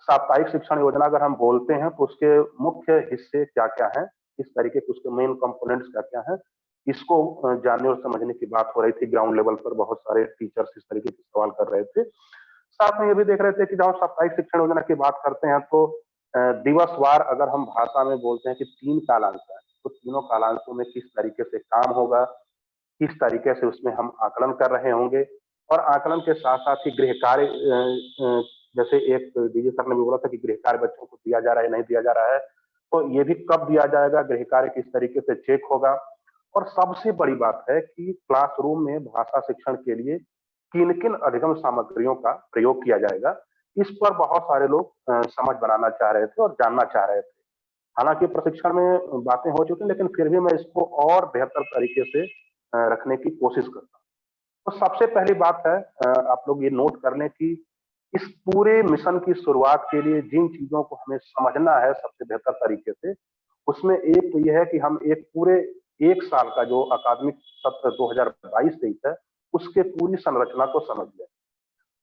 साप्ताहिक शिक्षण योजना अगर हम बोलते हैं तो उसके मुख्य हिस्से क्या-क्या हैं, किस तरीके के उसके मेन कंपोनेंट्स क्या-क्या हैं, इसको जानने और समझने की बात हो रही थी। ग्राउंड लेवल पर बहुत सारे टीचर्स इस तरीके के सवाल कर रहे थे। साथ में ये भी देख रहे थे कि जब हम साप्ताहिक शिक्षण योजना की बात करते हैं तो दिवसवार अगर हम भाषा में बोलते हैं कि 3 कालांश हैं, तो तीनों कालांशों में किस तरीके से काम होगा, किस तरीके से उसमें हम आकलन कर रहे होंगे, और आकलन के साथ-साथ ही गृह कार्य, जैसे एक डीजी सर ने भी बोला था कि गृह कार्य बच्चों को दिया जा रहा है, नहीं दिया जा रहा है, तो ये भी कब दिया जाएगा, गृह कार्य किस तरीके से चेक होगा। और सबसे बड़ी बात है कि क्लासरूम में भाषा शिक्षण के लिए किन-किन अधिगम सामग्रियों का प्रयोग किया जाएगा, इस पर बहुत सारे लोग समझ बनाना चाह रहे थे और जानना चाह रहे थे। हालाँकि प्रशिक्षण में बातें हो चुकी हैं, लेकिन फिर भी मैं इसको और बेहतर तरीके से रखने की कोशिश करता हूँ। तो सबसे पहली बात है, आप लोग ये नोट कर लें कि इस पूरे मिशन की शुरुआत के लिए जिन चीज़ों को हमें समझना है सबसे बेहतर तरीके से, उसमें एक तो ये है कि हम एक पूरे 1 साल का जो अकादमिक सत्र 2022-23 है, उसके पूरी संरचना को समझ लें।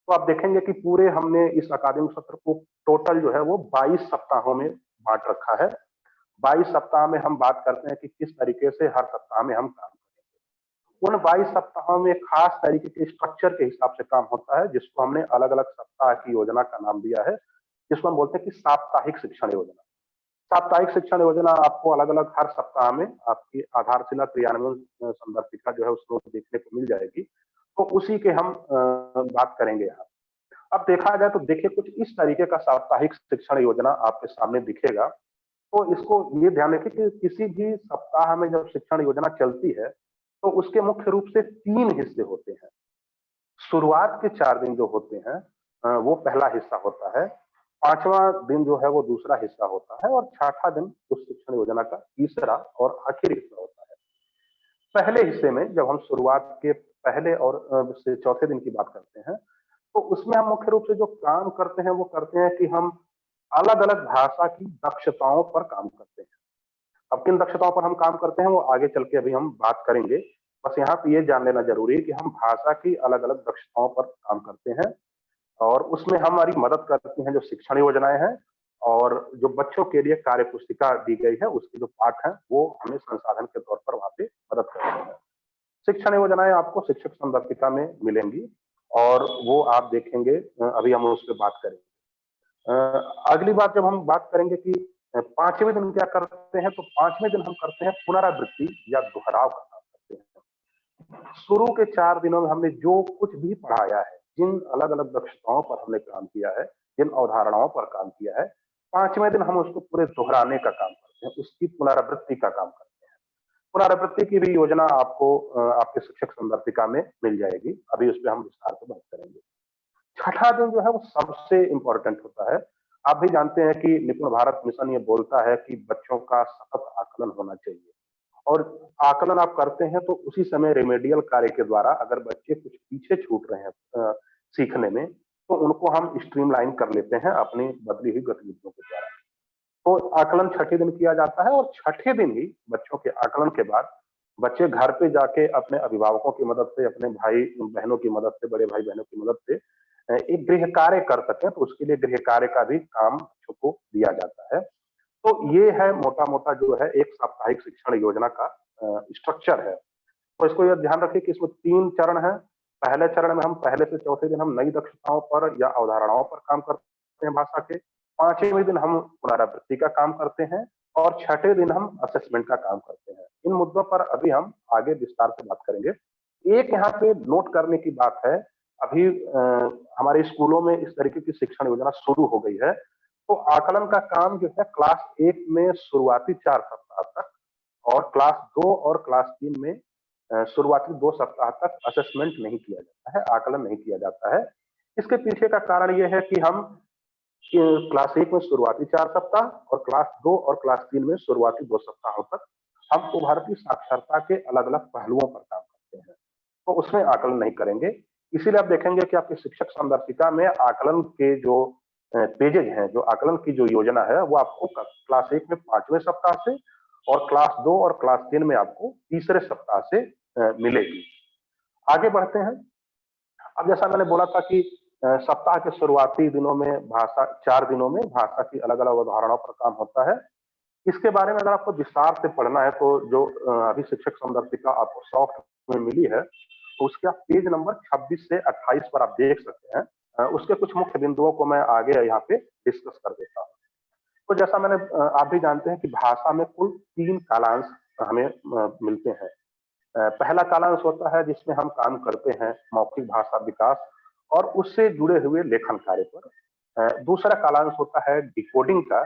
तो आप देखेंगे कि पूरे हमने इस अकादमिक सत्र को टोटल जो है वो 22 सप्ताहों में बाँट रखा है। 22 सप्ताह में हम बात करते हैं कि किस तरीके से हर सप्ताह में हम काम करेंगे। उन 22 सप्ताहों में खास तरीके के स्ट्रक्चर के हिसाब से काम होता है, जिसको हमने अलग-अलग सप्ताह की योजना का नाम दिया है, जिसको हम बोलते हैं कि साप्ताहिक शिक्षण योजना। साप्ताहिक शिक्षण योजना आपको अलग-अलग हर सप्ताह में आपकी आधारशिला क्रियान्वयन संदर्भिका जो है उसको देखने को मिल जाएगी। तो उसी के हम बात करेंगे यहाँ। अब देखा जाए तो देखिए कुछ इस तरीके का साप्ताहिक शिक्षण योजना आपके सामने दिखेगा। तो इसको ये ध्यान रखें कि किसी भी सप्ताह में जब शिक्षण योजना चलती है, तो उसके मुख्य रूप से 3 हिस्से होते हैं। शुरुआत के 4 दिन जो होते हैं वो पहला हिस्सा होता है। 5वां दिन जो है वो दूसरा हिस्सा होता है और छठा दिन उस शिक्षण योजना का तीसरा और आखिरी हिस्सा होता है। पहले हिस्से में जब हम शुरुआत के पहले और से चौथे दिन की बात करते हैं, तो उसमें हम मुख्य रूप से जो काम करते हैं वो करते हैं कि हम अलग-अलग भाषा की दक्षताओं पर काम करते हैं। अब किन दक्षताओं पर हम काम करते हैं वो आगे चल के अभी हम बात करेंगे। बस यहाँ पे ये जान लेना ज़रूरी है कि हम भाषा की अलग-अलग दक्षताओं पर काम करते हैं और उसमें हमारी मदद करती हैं जो शिक्षण योजनाएँ हैं और जो बच्चों के लिए कार्य पुस्तिका दी गई है, उसके जो पाठ हैं, वो हमें संसाधन के तौर पर वहाँ पे मदद करते हैं। शिक्षण योजनाएँ आपको शिक्षक संदर्भिका में मिलेंगी और वो आप देखेंगे अभी हम उस पे बात करेंगे। अगली बात जब हम बात करेंगे कि 5वें दिन क्या करते हैं, तो 5वें दिन हम करते हैं पुनरावृत्ति या दोहराव का काम करते हैं। शुरू के 4 दिनों में हमने जो कुछ भी पढ़ाया है, जिन अलग-अलग दक्षताओं पर हमने काम किया है, जिन अवधारणाओं पर काम किया है, 5वें दिन हम उसको पूरे दोहराने का काम करते हैं, उसकी पुनरावृत्ति का काम करते हैं। पुनरावृत्ति की भी योजना आपको आपके शिक्षक संदर्भिका में मिल जाएगी। अभी उस पे हम विस्तार से बात करेंगे। छठा दिन जो है वो सबसे इम्पोर्टेंट होता है। आप भी जानते हैं कि निपुण भारत मिशन ये बोलता है कि बच्चों का सतत आकलन होना चाहिए और आकलन आप करते हैं तो उसी समय रेमेडियल कार्य के द्वारा अगर बच्चे कुछ पीछे छूट रहे हैं सीखने में, तो उनको हम स्ट्रीमलाइन कर लेते हैं अपनी बदली हुई गतिविधियों के द्वारा। तो आकलन छठे दिन किया जाता है और छठे दिन ही बच्चों के आकलन के बाद बच्चे घर पे जाके अपने अभिभावकों की मदद से, अपने भाई बहनों की मदद से, बड़े भाई बहनों की मदद से एक गृह कार्य कर सकें, तो उसके लिए गृह कार्य का भी काम बच्चों को दिया जाता है। तो ये है मोटा-मोटा जो है एक साप्ताहिक शिक्षण योजना का स्ट्रक्चर है। तो इसको ये ध्यान रखिए कि इसमें 3 चरण हैं। पहले चरण में हम पहले से चौथे दिन हम नई दक्षताओं पर या अवधारणाओं पर काम करते हैं भाषा के। 5वें दिन हम पुनरावृत्ति का काम करते हैं और छठे दिन हम असेसमेंट का काम करते हैं। इन मुद्दों पर अभी हम आगे विस्तार से बात करेंगे। एक यहाँ पे नोट करने की बात है, अभी हमारे स्कूलों में इस तरीके की शिक्षण योजना शुरू हो गई है, तो आकलन का काम जो है क्लास 1 में शुरुआती 4 सप्ताह तक और क्लास 2 और क्लास 3 में शुरुआती 2 सप्ताह तक असेसमेंट नहीं किया जाता है, आकलन नहीं किया जाता है। इसके पीछे का कारण ये है कि हम क्लास 1 में शुरुआती 4 सप्ताह और क्लास 2 और क्लास 3 में शुरुआती 2 सप्ताहों तक हम उभरती साक्षरता के अलग-अलग पहलुओं पर काम करते हैं, तो उसमें आकलन नहीं करेंगे। इसीलिए आप देखेंगे कि आपकी शिक्षक संदर्भिका में आकलन के जो पेजेज हैं, जो आकलन की जो योजना है, वो आपको क्लास 1 में 5वें सप्ताह से और क्लास 2 और क्लास 3 में आपको तीसरे सप्ताह से मिलेगी। आगे बढ़ते हैं। अब जैसा मैंने बोला था कि सप्ताह के शुरुआती दिनों में भाषा 4 दिनों में भाषा की अलग-अलग अवधारणाओं पर काम होता है। इसके बारे में अगर आपको विस्तार से पढ़ना है तो जो अभी शिक्षक संदर्भिका आपको सॉफ्ट में मिली है, तो उसके आप पेज नंबर 26 से 28 पर आप देख सकते हैं। उसके कुछ मुख्य बिंदुओं को मैं आगे यहाँ पे डिस्कस कर देता हूँ। तो जैसा मैंने आप भी जानते हैं कि भाषा में कुल 3 कालांश हमें मिलते हैं। पहला कालांश होता है जिसमें हम काम करते हैं मौखिक भाषा विकास और उससे जुड़े हुए लेखन कार्य पर। दूसरा कालांश होता है डिकोडिंग का।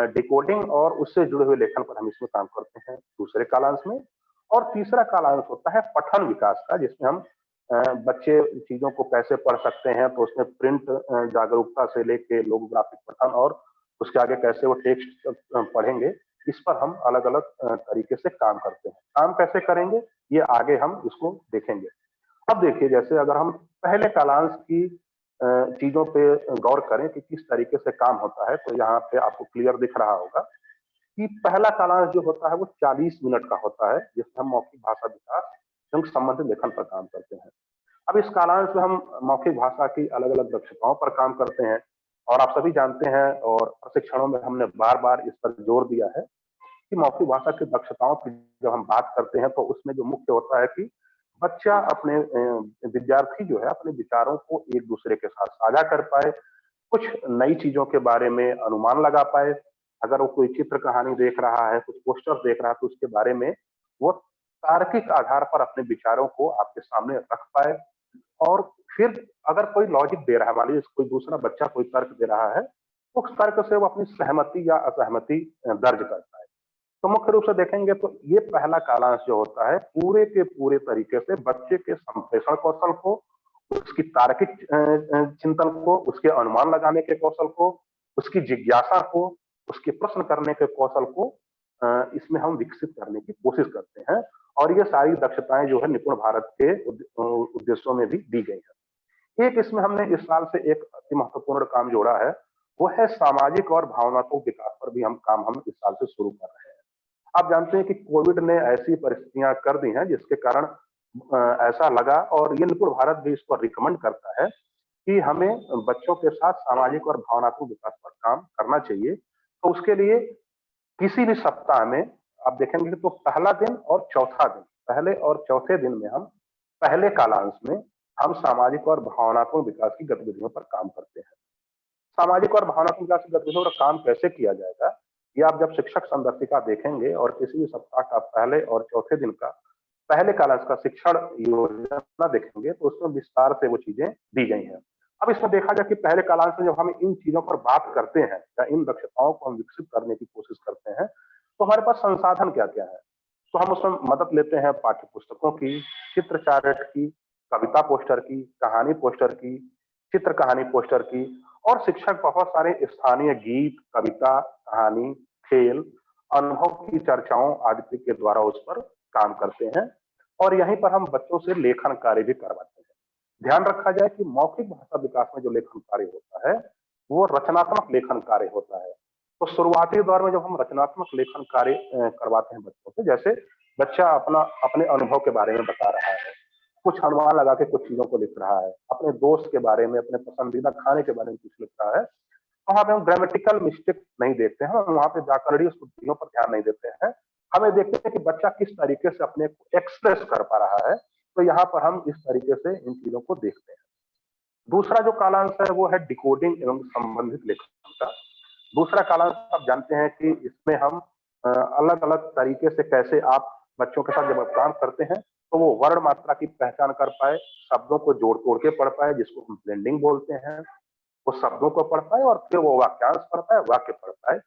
डिकोडिंग और उससे जुड़े हुए लेखन पर हम इसमें काम करते हैं दूसरे कालांश में। और तीसरा कालांश होता है पठन विकास का, जिसमें हम बच्चे चीजों को कैसे पढ़ सकते हैं, तो उसमें प्रिंट जागरूकता से लेके लोगोग्राफिक पठन और उसके आगे कैसे वो टेक्स्ट पढ़ेंगे, इस पर हम अलग-अलग तरीके से काम करते हैं। काम कैसे करेंगे, ये आगे हम इसको देखेंगे। अब देखिए, जैसे अगर हम पहले कालांश की चीजों पे गौर करें कि किस तरीके से काम होता है, तो यहाँ पे आपको क्लियर दिख रहा होगा कि पहला कालांश जो होता है वो 40 मिनट का होता है, जिसमें हम मौखिक भाषा विकास एवं संबंधित लेखन पर काम करते हैं। अब इस कालांश में हम मौखिक भाषा की अलग-अलग दक्षताओं पर काम करते हैं और आप सभी जानते हैं और प्रशिक्षणों में हमने बार-बार इस पर जोर दिया है कि मौखिक भाषा की दक्षताओं की जब हम बात करते हैं तो उसमें जो मुख्य होता है कि बच्चा अपने विद्यार्थी जो है अपने विचारों को एक दूसरे के साथ साझा कर पाए, कुछ नई चीजों के बारे में अनुमान लगा पाए। अगर वो कोई चित्र कहानी देख रहा है, कुछ पोस्टर देख रहा है, तो उसके बारे में वो तार्किक आधार पर अपने विचारों को आपके सामने रख पाए और फिर अगर कोई लॉजिक दे रहा है, मान लीजिए कोई दूसरा बच्चा कोई तर्क दे रहा है, तो उस तर्क से वो अपनी सहमति या असहमति दर्ज करता है। तो मुख्य रूप से देखेंगे तो ये पहला कालांश जो होता है पूरे के पूरे तरीके से बच्चे के संप्रेषण कौशल को, उसकी तार्किक चिंतन को, उसके अनुमान लगाने के कौशल को, उसकी जिज्ञासा को, उसके प्रश्न करने के कौशल को इसमें हम विकसित करने की कोशिश करते हैं और ये सारी दक्षताएं जो है निपुण भारत के उद्देश्यों में भी दी गई है। एक इसमें हमने इस साल से एक अति महत्वपूर्ण काम जोड़ा है, वो है सामाजिक और भावनात्मक विकास पर भी हम इस साल से शुरू कर रहे हैं। आप जानते हैं कि कोविड ने ऐसी परिस्थितियां कर दी हैं जिसके कारण ऐसा लगा, और ये निपुण भारत भी इसको रिकमेंड करता है कि हमें बच्चों के साथ सामाजिक और भावनात्मक विकास पर काम करना चाहिए। तो उसके लिए किसी भी सप्ताह में आप देखेंगे तो पहला दिन और चौथा दिन, पहले और चौथे दिन में हम पहले कालांश में हम सामाजिक और भावनात्मक विकास की गतिविधियों पर काम करते हैं। सामाजिक और भावनात्मक विकास की गतिविधियों पर काम कैसे किया जाएगा, ये आप जब शिक्षक संदर्शिका देखेंगे और किसी भी सप्ताह का पहले और चौथे दिन का पहले कालांश का शिक्षण योजना देखेंगे तो उसमें विस्तार से वो चीजें दी गई हैं। अब इसमें देखा जाए कि पहले कालांश में जब हम इन चीजों पर बात करते हैं या इन दक्षताओं को हम विकसित करने की कोशिश करते हैं, तो हमारे पास संसाधन क्या क्या है। तो हम उसमें मदद लेते हैं पाठ्य पुस्तकों की, चित्र चार्ट की, कविता पोस्टर की, कहानी पोस्टर की, चित्र कहानी पोस्टर की, और शिक्षक बहुत सारे स्थानीय गीत, कविता, कहानी, खेल, अनुभव की चर्चाओं आदि के द्वारा उस पर काम करते हैं। और यहीं पर हम बच्चों से लेखन कार्य भी करवाते हैं। ध्यान रखा जाए कि मौखिक भाषा विकास में जो लेखन कार्य होता है वो रचनात्मक लेखन कार्य होता है। तो शुरुआती दौर में जब हम रचनात्मक लेखन कार्य करवाते हैं बच्चों से, जैसे बच्चा अपने अनुभव के बारे में बता रहा है, कुछ अनुमान लगा के कुछ चीजों को लिख रहा है, अपने दोस्त के बारे में, अपने पसंदीदा खाने के बारे में कुछ लिख रहा है, वहां पे हम ग्रामेटिकल मिस्टेक नहीं देखते हैं, वहां पे व्याकरणीय त्रुटियों पर ध्यान नहीं देते हैं। हमें देखते हैं कि बच्चा किस तरीके से अपने को एक्सप्रेस कर पा रहा है, तो यहाँ पर हम इस तरीके से इन चीजों को देखते हैं। दूसरा जो कालांश है वो है डिकोडिंग एवं संबंधित लेखन का। दूसरा कालांश आप जानते हैं कि इसमें हम अलग अलग तरीके से कैसे आप बच्चों के साथ जब आप काम करते हैं तो वो वर्ण मात्रा की पहचान कर पाए, शब्दों को जोड़ तोड़ के पढ़ पाए, जिसको हम ब्लेंडिंग बोलते हैं, वो शब्दों को पढ़ पाए और फिर वो वाक्यांश पढ़ पाए, वाक्य पढ़ पाए।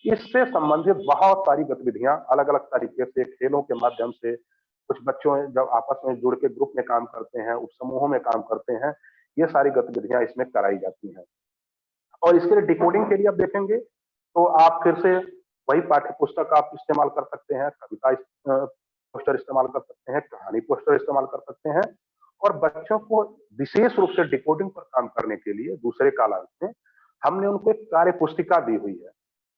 इससे संबंधित बहुत सारी गतिविधियां अलग अलग तरीके से खेलों के माध्यम से, कुछ बच्चों जब आपस में जुड़ के ग्रुप में काम करते हैं, उपसमूहों में काम करते हैं, ये सारी गतिविधियां इसमें कराई जाती हैं। और इसके लिए डिकोडिंग के लिए आप देखेंगे तो आप फिर से वही पाठ्य पुस्तक आप इस्तेमाल कर सकते हैं, कविता पोस्टर इस्तेमाल कर सकते हैं, कहानी पोस्टर इस्तेमाल कर सकते हैं। और बच्चों को विशेष रूप से डिकोडिंग पर काम करने के लिए दूसरे कालांश में हमने उनको एक कार्य पुस्तिका दी हुई है।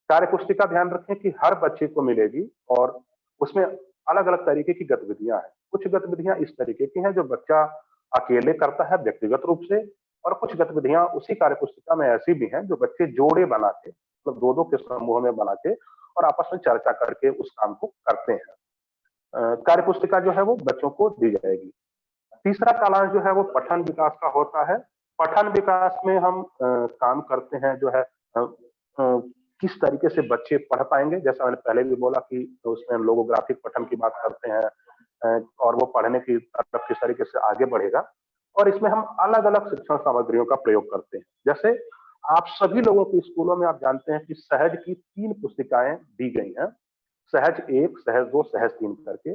कार्य पुस्तिका ध्यान रखें कि हर बच्चे को मिलेगी और उसमें अलग अलग तरीके की गतिविधियां हैं। कुछ गतिविधियां इस तरीके की हैं जो बच्चा अकेले करता है व्यक्तिगत रूप से, और कुछ गतिविधियां उसी कार्य पुस्तिका में ऐसी भी हैं जो बच्चे जोड़े बना के, मतलब दो दो के समूह में बना के और आपस में चर्चा करके उस काम को करते हैं। कार्य पुस्तिका जो है वो बच्चों को दी जाएगी। तीसरा कालांश जो है वो पठन विकास का होता है। पठन विकास में हम काम करते हैं जो है किस तरीके से बच्चे पढ़ पाएंगे। जैसा मैंने पहले भी बोला कि उसमें हम लोगोग्राफिक पठन की बात करते हैं और वो पढ़ने की तरफ किस तरीके से आगे बढ़ेगा। और इसमें हम अलग अलग शिक्षण सामग्रियों का प्रयोग करते हैं। जैसे आप सभी लोगों के स्कूलों में आप जानते हैं कि सहज की 3 पुस्तिकाएं दी गई हैं, सहज 1, सहज 2, सहज 3 करके।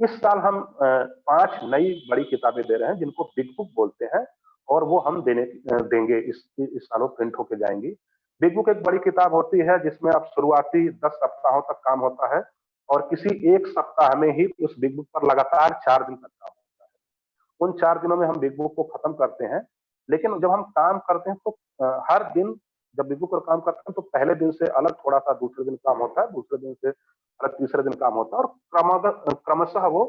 इस साल हम 5 नई बड़ी किताबें दे रहे हैं जिनको बिग बुक बोलते हैं, और वो हम देंगे इस साल वो प्रिंट होके जाएंगी। बिग बुक एक बड़ी किताब होती है जिसमें आप शुरुआती 10 सप्ताहों तक काम होता है और किसी एक सप्ताह में ही उस बिग बुक पर लगातार 4 दिन तक काम होता है। उन 4 दिनों में हम बिग बुक को खत्म करते हैं। लेकिन जब हम काम करते हैं तो हर दिन जब बिग बुक पर काम करते हैं तो पहले दिन से अलग थोड़ा सा दूसरे दिन काम होता है, दूसरे दिन से अलग तीसरे दिन काम होता है, और क्रमशः वो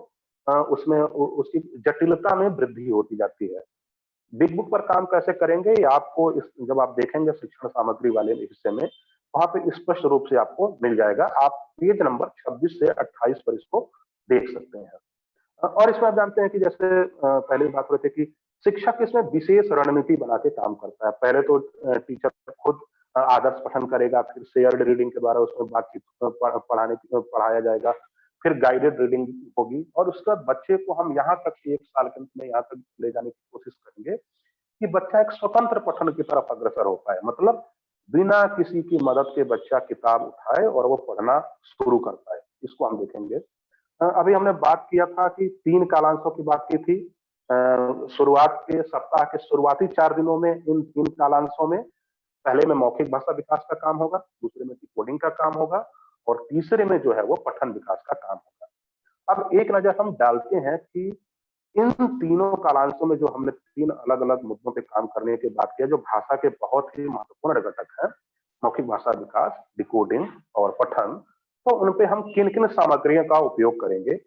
उसमें उसकी जटिलता में वृद्धि होती जाती है। बिग बुक पर काम कैसे करेंगे ये आपको जब आप देखेंगे शिक्षण सामग्री वाले हिस्से में, वहां पे स्पष्ट रूप से आपको मिल जाएगा। आप पेज नंबर 26 से 28 पर इसको देख सकते हैं। और इसमें आप जानते हैं कि जैसे पहले बात हो रही थी कि शिक्षक इसमें विशेष रणनीति बना के काम करता है। पहले तो टीचर खुद आदर्श पठन करेगा, फिर शेयर्ड रीडिंग के द्वारा उसमें बातचीत पढ़ाया जाएगा, फिर गाइडेड रीडिंग होगी, और उसके बाद बच्चे को हम यहाँ तक 1 साल के अंत में यहाँ तक ले जाने की कोशिश करेंगे कि बच्चा एक स्वतंत्र पठन की तरफ अग्रसर हो पाए। मतलब बिना किसी की मदद के बच्चा किताब उठाए और वो पढ़ना शुरू कर पाए, इसको हम देखेंगे। अभी हमने बात किया था कि 3 कालांशों की बात की थी। शुरुआत के सप्ताह के शुरुआती 4 दिनों में इन 3 कालांशों में पहले में मौखिक भाषा विकास का काम होगा, दूसरे में डिकोडिंग का काम होगा, और तीसरे में जो है वो पठन विकास का काम होगा। अब एक नजर हम डालते हैं कि इन तीनों कालांशों में जो हमने 3 अलग-अलग मुद्दों पे काम करने की बात की है, जो भाषा के बहुत ही महत्वपूर्ण घटक हैं, मौखिक भाषा विकास, डिकोडिंग और पठन, तो उन पे हम किन-किन सामग्रियों का उपयोग करेंगे।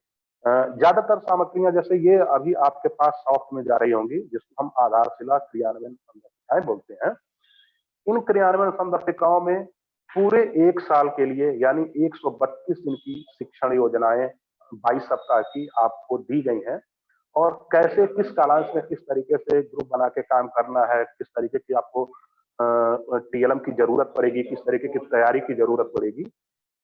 ज्यादातर सामग्रियां जैसे ये अभी आपके पास सॉफ्ट में जा रही होंगी, जिसको हम आधारशिला क्रियान्वयन संदर्भिकाएं बोलते हैं। इन क्रियान्वयन संदर्भिकाओं में पूरे 1 साल के लिए यानी 132 दिन की शिक्षण योजनाएं 22 सप्ताह की आपको दी गई हैं और कैसे किस कालांश में किस तरीके से ग्रुप बना के काम करना है, किस तरीके की आपको टीएलएम की जरूरत पड़ेगी, किस तरीके की तैयारी की जरूरत पड़ेगी,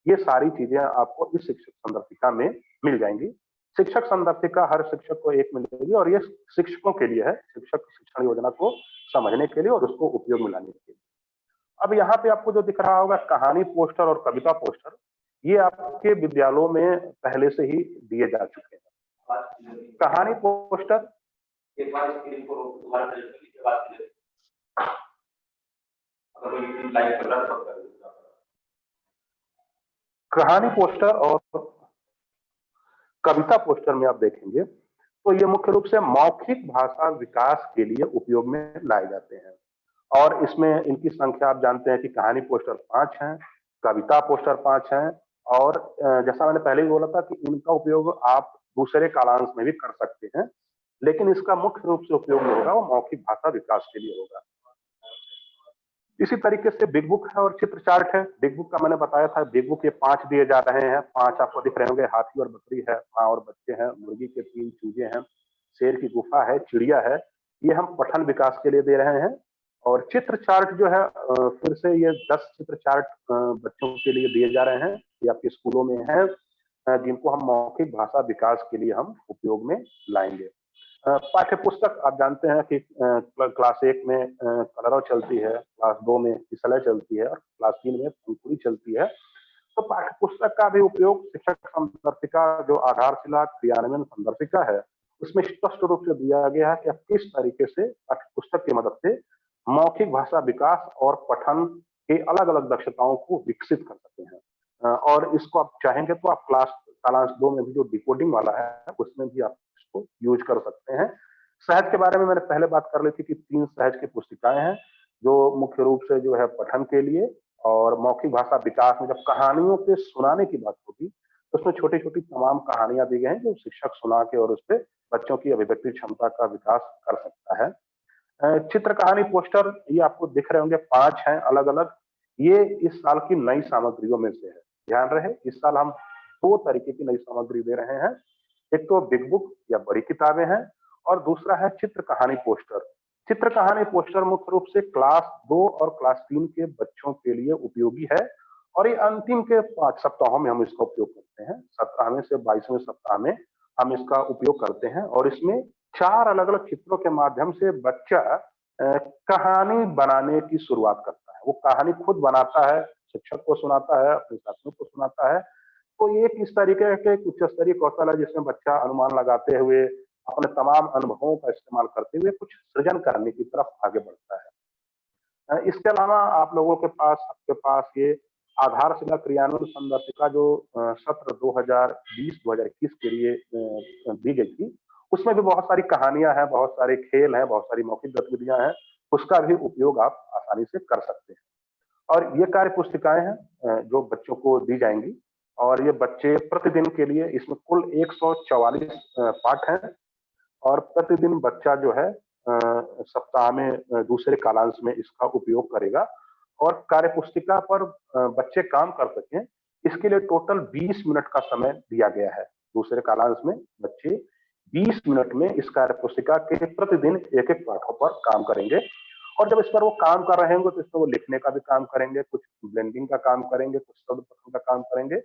ये सारी चीजें आपको इस शिक्षक संदर्भिका में मिल जाएंगी। शिक्षक संदर्भिका हर शिक्षक को एक मिलेगी और ये शिक्षकों के लिए है, शिक्षक शिक्षण योजना को समझने के लिए और उसको उपयोग में लाने के लिए। अब यहाँ पे आपको जो दिख रहा होगा कहानी पोस्टर और कविता पोस्टर, ये आपके विद्यालयों में पहले से ही दिए जा चुके हैं। कहानी पोस्टर कहानी पोस्टर और कविता पोस्टर में आप देखेंगे तो ये मुख्य रूप से मौखिक भाषा विकास के लिए उपयोग में लाए जाते हैं और इसमें इनकी संख्या आप जानते हैं कि कहानी पोस्टर 5 हैं, कविता पोस्टर 5 हैं और जैसा मैंने पहले भी बोला था कि इनका उपयोग आप दूसरे कालांश में भी कर सकते हैं, लेकिन इसका मुख्य रूप से उपयोग जो होगा वो मौखिक भाषा विकास के लिए होगा। इसी तरीके से बिग बुक है और चित्र चार्ट है। बिग बुक का मैंने बताया था, बिग बुक ये 5 दिए जा रहे हैं, 5 आपको दिख रहे होंगे, हाथी और बकरी है, माँ और बच्चे हैं, मुर्गी के 3 चूजे हैं, शेर की गुफा है, चिड़िया है, ये हम पठन विकास के लिए दे रहे हैं। और चित्र चार्ट जो है फिर से ये 10 चित्र चार्ट बच्चों के लिए दिए जा रहे हैं, ये आपके स्कूलों में है, जिनको हम मौखिक भाषा विकास के लिए हम उपयोग में लाएंगे। पाठ्य पुस्तक आप जानते हैं कि क्लास 1 में कलरव चलती है, क्लास 2 में फिसलय चलती है और क्लास 3 में पंखुड़ी चलती है। तो पाठ्य पुस्तक का भी उपयोग शिक्षक संदर्भिका जो आधारशिला क्रियान्वयन संदर्भिका है, उसमें स्पष्ट रूप से दिया गया है कि आप किस तरीके से पाठ्य पुस्तक की मदद से मौखिक भाषा विकास और पठन के अलग-अलग दक्षताओं को विकसित कर सकते हैं। और इसको आप चाहेंगे तो आप कालांश 2 में भी जो डिकोडिंग वाला है, उसमें भी आप इसको यूज कर सकते हैं। सहज के बारे में मैंने पहले बात कर ली थी कि 3 सहज की पुस्तिकाएं हैं, जो मुख्य रूप से जो है पठन के लिए और मौखिक भाषा विकास में जब कहानियों के सुनाने की बात होगी, तो उसमें छोटी-छोटी तमाम कहानियां दी गई हैं जो शिक्षक सुना के और उसपे बच्चों की अभिव्यक्ति क्षमता का विकास कर सकता है। चित्र कहानी पोस्टर ये आपको दिख रहे होंगे 5 हैं अलग-अलग, ये इस साल की नई सामग्रियों में से है। ध्यान रहे इस साल हम 2 तरीके की नई सामग्री दे रहे हैं, एक तो बिग बुक या बड़ी किताबें हैं और दूसरा है चित्र कहानी पोस्टर। चित्र कहानी पोस्टर मुख्य रूप से क्लास 2 और क्लास 3 के बच्चों के लिए उपयोगी है और ये अंतिम के 5 सप्ताहों में हम इसका उपयोग करते हैं। 17वें से 22वें सप्ताह में हम इसका उपयोग करते हैं और इसमें 4 अलग-अलग चित्रों के माध्यम से बच्चा कहानी बनाने की शुरुआत करता है। वो कहानी खुद बनाता है, शिक्षक को सुनाता है, अपने साथियों को सुनाता है। तो ये इस तरीके के उच्च स्तरीय कौशल है जिसमें बच्चा अनुमान लगाते हुए अपने तमाम अनुभवों का इस्तेमाल करते हुए कुछ सृजन करने की तरफ आगे बढ़ता है। इसके अलावा आप लोगों के पास आपके पास ये आधारशिला क्रियान्वयन संदर्भिका जो सत्र 2020-2021 के लिए दी गई थी, उसमें भी बहुत सारी कहानियां हैं, बहुत सारे खेल हैं, बहुत सारी मौखिक गतिविधियां हैं, उसका भी उपयोग आप आसानी से कर सकते हैं। और ये कार्य पुस्तिकाएं हैं जो बच्चों को दी जाएंगी और ये बच्चे प्रतिदिन के लिए इसमें कुल 144 पाठ हैं और प्रतिदिन बच्चा जो है सप्ताह में दूसरे कालांश में इसका उपयोग करेगा और कार्य पुस्तिका पर बच्चे काम कर सकें, इसके लिए टोटल 20 मिनट का समय दिया गया है। दूसरे कालांश में बच्चे 20 मिनट में इस कार्य पुस्तिका के प्रतिदिन एक-एक पाठों पर काम करेंगे और जब इस पर वो काम कर रहे होंगे तो इस पर वो लिखने का भी काम करेंगे, कुछ ब्लेंडिंग का काम करेंगे, कुछ शब्द पठन का काम करेंगे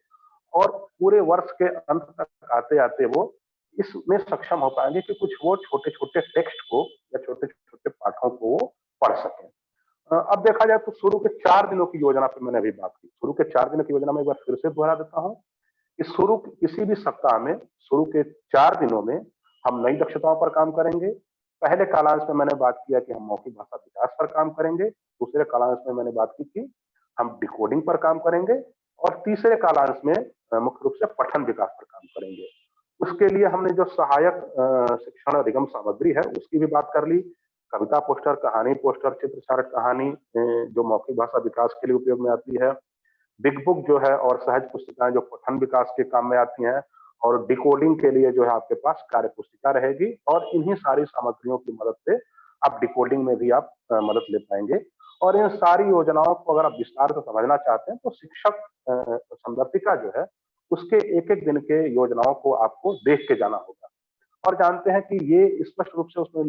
और पूरे वर्ष के अंत तक आते-आते वो इसमें सक्षम हो पाएंगे कि कुछ वो छोटे-छोटे टेक्स्ट को या छोटे-छोटे पाठों को वो पढ़ सकें। अब देखा जाए तो शुरू के 4 दिनों की योजना पे मैंने अभी बात की। शुरू के 4 दिनों की योजना में एक बार फिर से दोहरा देता हूँ कि शुरू किसी भी सप्ताह में शुरू के 4 दिनों में हम नई दक्षताओं पर काम करेंगे। पहले कालांश में मैंने बात किया कि हम मौखिक भाषा विकास पर काम करेंगे। दूसरे कालांश में मैंने बात की थी हम डिकोडिंग पर काम करेंगे और तीसरे कालांश में मुख्य रूप से पठन विकास पर काम करेंगे। उसके लिए हमने जो सहायक शिक्षण अधिगम सामग्री है उसकी भी बात कर ली। कविता पोस्टर, कहानी पोस्टर, चित्र चार्ट, कहानी जो मौखिक भाषा विकास के लिए उपयोग में आती है, बिग बुक जो है और सहज पुस्तिकाएं जो पठन विकास के काम में आती हैं, और डिकोडिंग के लिए जो है आपके पास कार्य पुस्तिका रहेगी। और इन्हीं सारी सामग्रियों की मदद से आप डिकोडिंग में भी आप मदद ले पाएंगे। और इन सारी योजनाओं को अगर आप विस्तार से समझना चाहते हैं तो शिक्षक संदर्शिका जो है उसके एक एक दिन के योजनाओं को आपको देख के जाना होगा। और जानते हैं कि ये स्पष्ट रूप से उसमें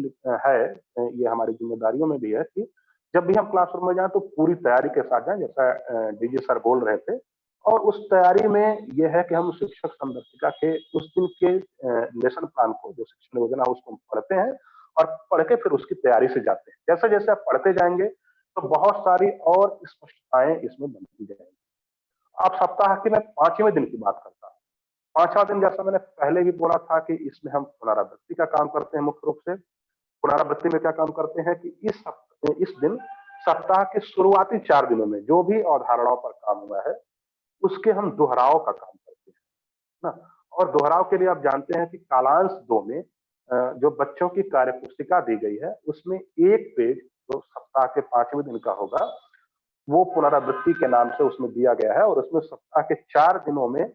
है, ये हमारी जिम्मेदारियों में भी है कि जब भी हम क्लासरूम में जाएं तो पूरी तैयारी के साथ जाएं, जैसा डीजी सर बोल रहे थे। और उस तैयारी में यह है कि हम शिक्षक संदर्शिका के उस दिन के लेसन प्लान को, जो शिक्षण योजना है उसको पढ़ते हैं और पढ़ के फिर उसकी तैयारी से जाते हैं। जैसे जैसे आप पढ़ते जाएंगे तो बहुत सारी और स्पष्टताएं इसमें बनती जाएंगी। आप सप्ताह की मैं 5वें दिन की बात करता हूँ। 5वां दिन जैसा मैंने पहले भी बोला था कि इसमें हम पुनरावृत्ति का काम करते हैं। मुख्य रूप से पुनरावृत्ति में क्या काम करते हैं कि इस दिन सप्ताह के शुरुआती 4 दिनों में जो भी अवधारणाओं पर काम हुआ है उसके हम दोहराव का काम करते हैं ना। और दोहराव के लिए आप जानते हैं कि कालांश 2 में जो बच्चों की कार्य पुस्तिका दी गई है उसमें एक पेज जो सप्ताह के 5वें दिन का होगा वो पुनरावृत्ति के नाम से उसमें दिया गया है। और उसमें सप्ताह के 4 दिनों में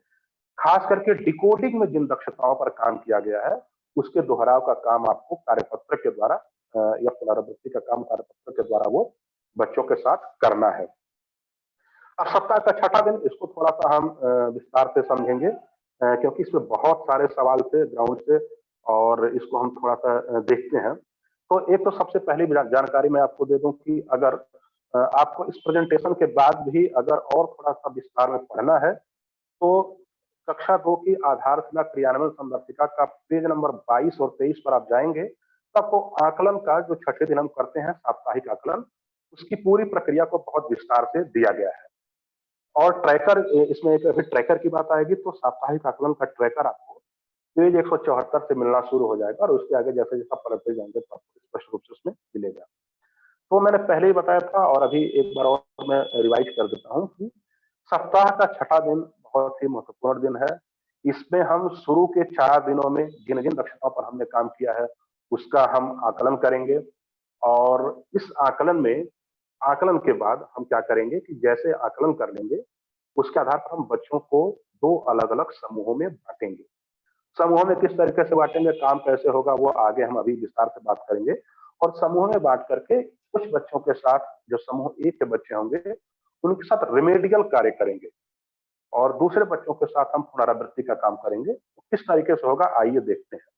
खास करके डिकोडिंग में जिन दक्षताओं पर काम किया गया है उसके दोहराव का काम आपको कार्यपत्र के द्वारा या पुनरावृत्ति का काम कार्यपत्र के द्वारा वो बच्चों के साथ करना है। अब सप्ताह का 6वां दिन, इसको थोड़ा सा हम विस्तार से समझेंगे क्योंकि इसमें बहुत सारे सवाल थे ग्राउंड से और इसको हम थोड़ा सा देखते हैं। तो एक तो सबसे पहली जानकारी मैं आपको दे दूं कि अगर आपको इस प्रेजेंटेशन के बाद भी अगर और थोड़ा सा विस्तार में पढ़ना है तो कक्षा 2 की आधारशिला क्रियान्वयन संदर्शिका का पेज नंबर 22 और 23 पर आप जाएंगे तो आपको आकलन का जो 6ठे दिन हम करते हैं साप्ताहिक आकलन, उसकी पूरी प्रक्रिया को बहुत विस्तार से दिया गया है। और ट्रैकर, इसमें एक अभी ट्रैकर की बात आएगी तो साप्ताहिक आकलन का ट्रैकर आपको पेज 174 से मिलना शुरू हो जाएगा और उसके आगे जैसे जैसे पढ़ते जाएंगे तो आपको स्पष्ट रूप से उसमें मिलेगा। तो मैंने पहले ही बताया था और अभी एक बार और मैं रिवाइज कर देता हूँ कि सप्ताह का 6वां दिन बहुत ही महत्वपूर्ण दिन है। इसमें हम शुरू के 4 दिनों में जिन जिन दक्षताओं पर हमने काम किया है उसका हम आकलन करेंगे। और इस आकलन के बाद हम क्या करेंगे कि जैसे आकलन कर लेंगे उसके आधार पर हम बच्चों को 2 अलग अलग समूहों में बांटेंगे। समूहों में किस तरीके से बांटेंगे, काम कैसे होगा, वो आगे हम अभी विस्तार से बात करेंगे। और समूह में बांट करके कुछ बच्चों के साथ, जो समूह 1 के बच्चे होंगे उनके साथ रिमेडियल कार्य करेंगे और दूसरे बच्चों के साथ हम पुनरावृत्ति का काम करेंगे। तो किस तरीके से होगा आइए देखते हैं।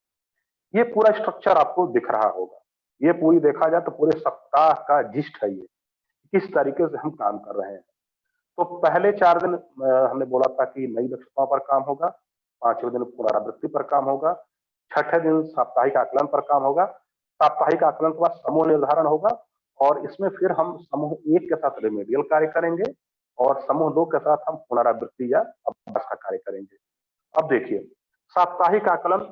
ये पूरा स्ट्रक्चर आपको दिख रहा होगा। ये पूरी देखा जाए तो पूरे सप्ताह का जिस्ट है ये, किस तरीके से हम काम कर रहे हैं। तो पहले 4 दिन हमने बोला था कि नई दक्षताओं पर काम होगा, 5वें दिन पुनरावृत्ति पर काम होगा, 6ठे दिन साप्ताहिक आकलन पर काम होगा। साप्ताहिक आकलन के बाद समूह निर्धारण होगा और इसमें फिर हम समूह 1 के साथ रिमेडियल कार्य करेंगे और समूह 2 के साथ हम पुनरावृत्ति या अभ्यास का कार्य करेंगे। अब देखिए साप्ताहिक आकलन,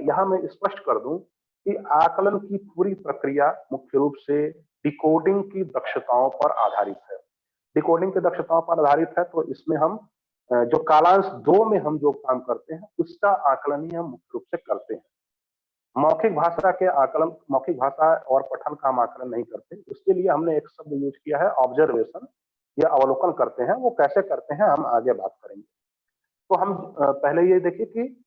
यहाँ मैं स्पष्ट कर दूं कि आकलन की पूरी प्रक्रिया मुख्य रूप से डिकोडिंग की दक्षताओं पर आधारित है। डिकोडिंग की दक्षताओं पर आधारित है तो इसमें हम जो कालांश 2 में हम जो काम करते हैं उसका आकलन ही हम मुख्य रूप से करते हैं। मौखिक भाषा के आकलन, मौखिक भाषा और पठन का हम आकलन नहीं करते। उसके लिए हमने एक शब्द यूज किया है ऑब्जर्वेशन, या अवलोकन करते हैं। वो कैसे करते हैं हम आगे बात करेंगे। तो हम पहले ये देखिए कि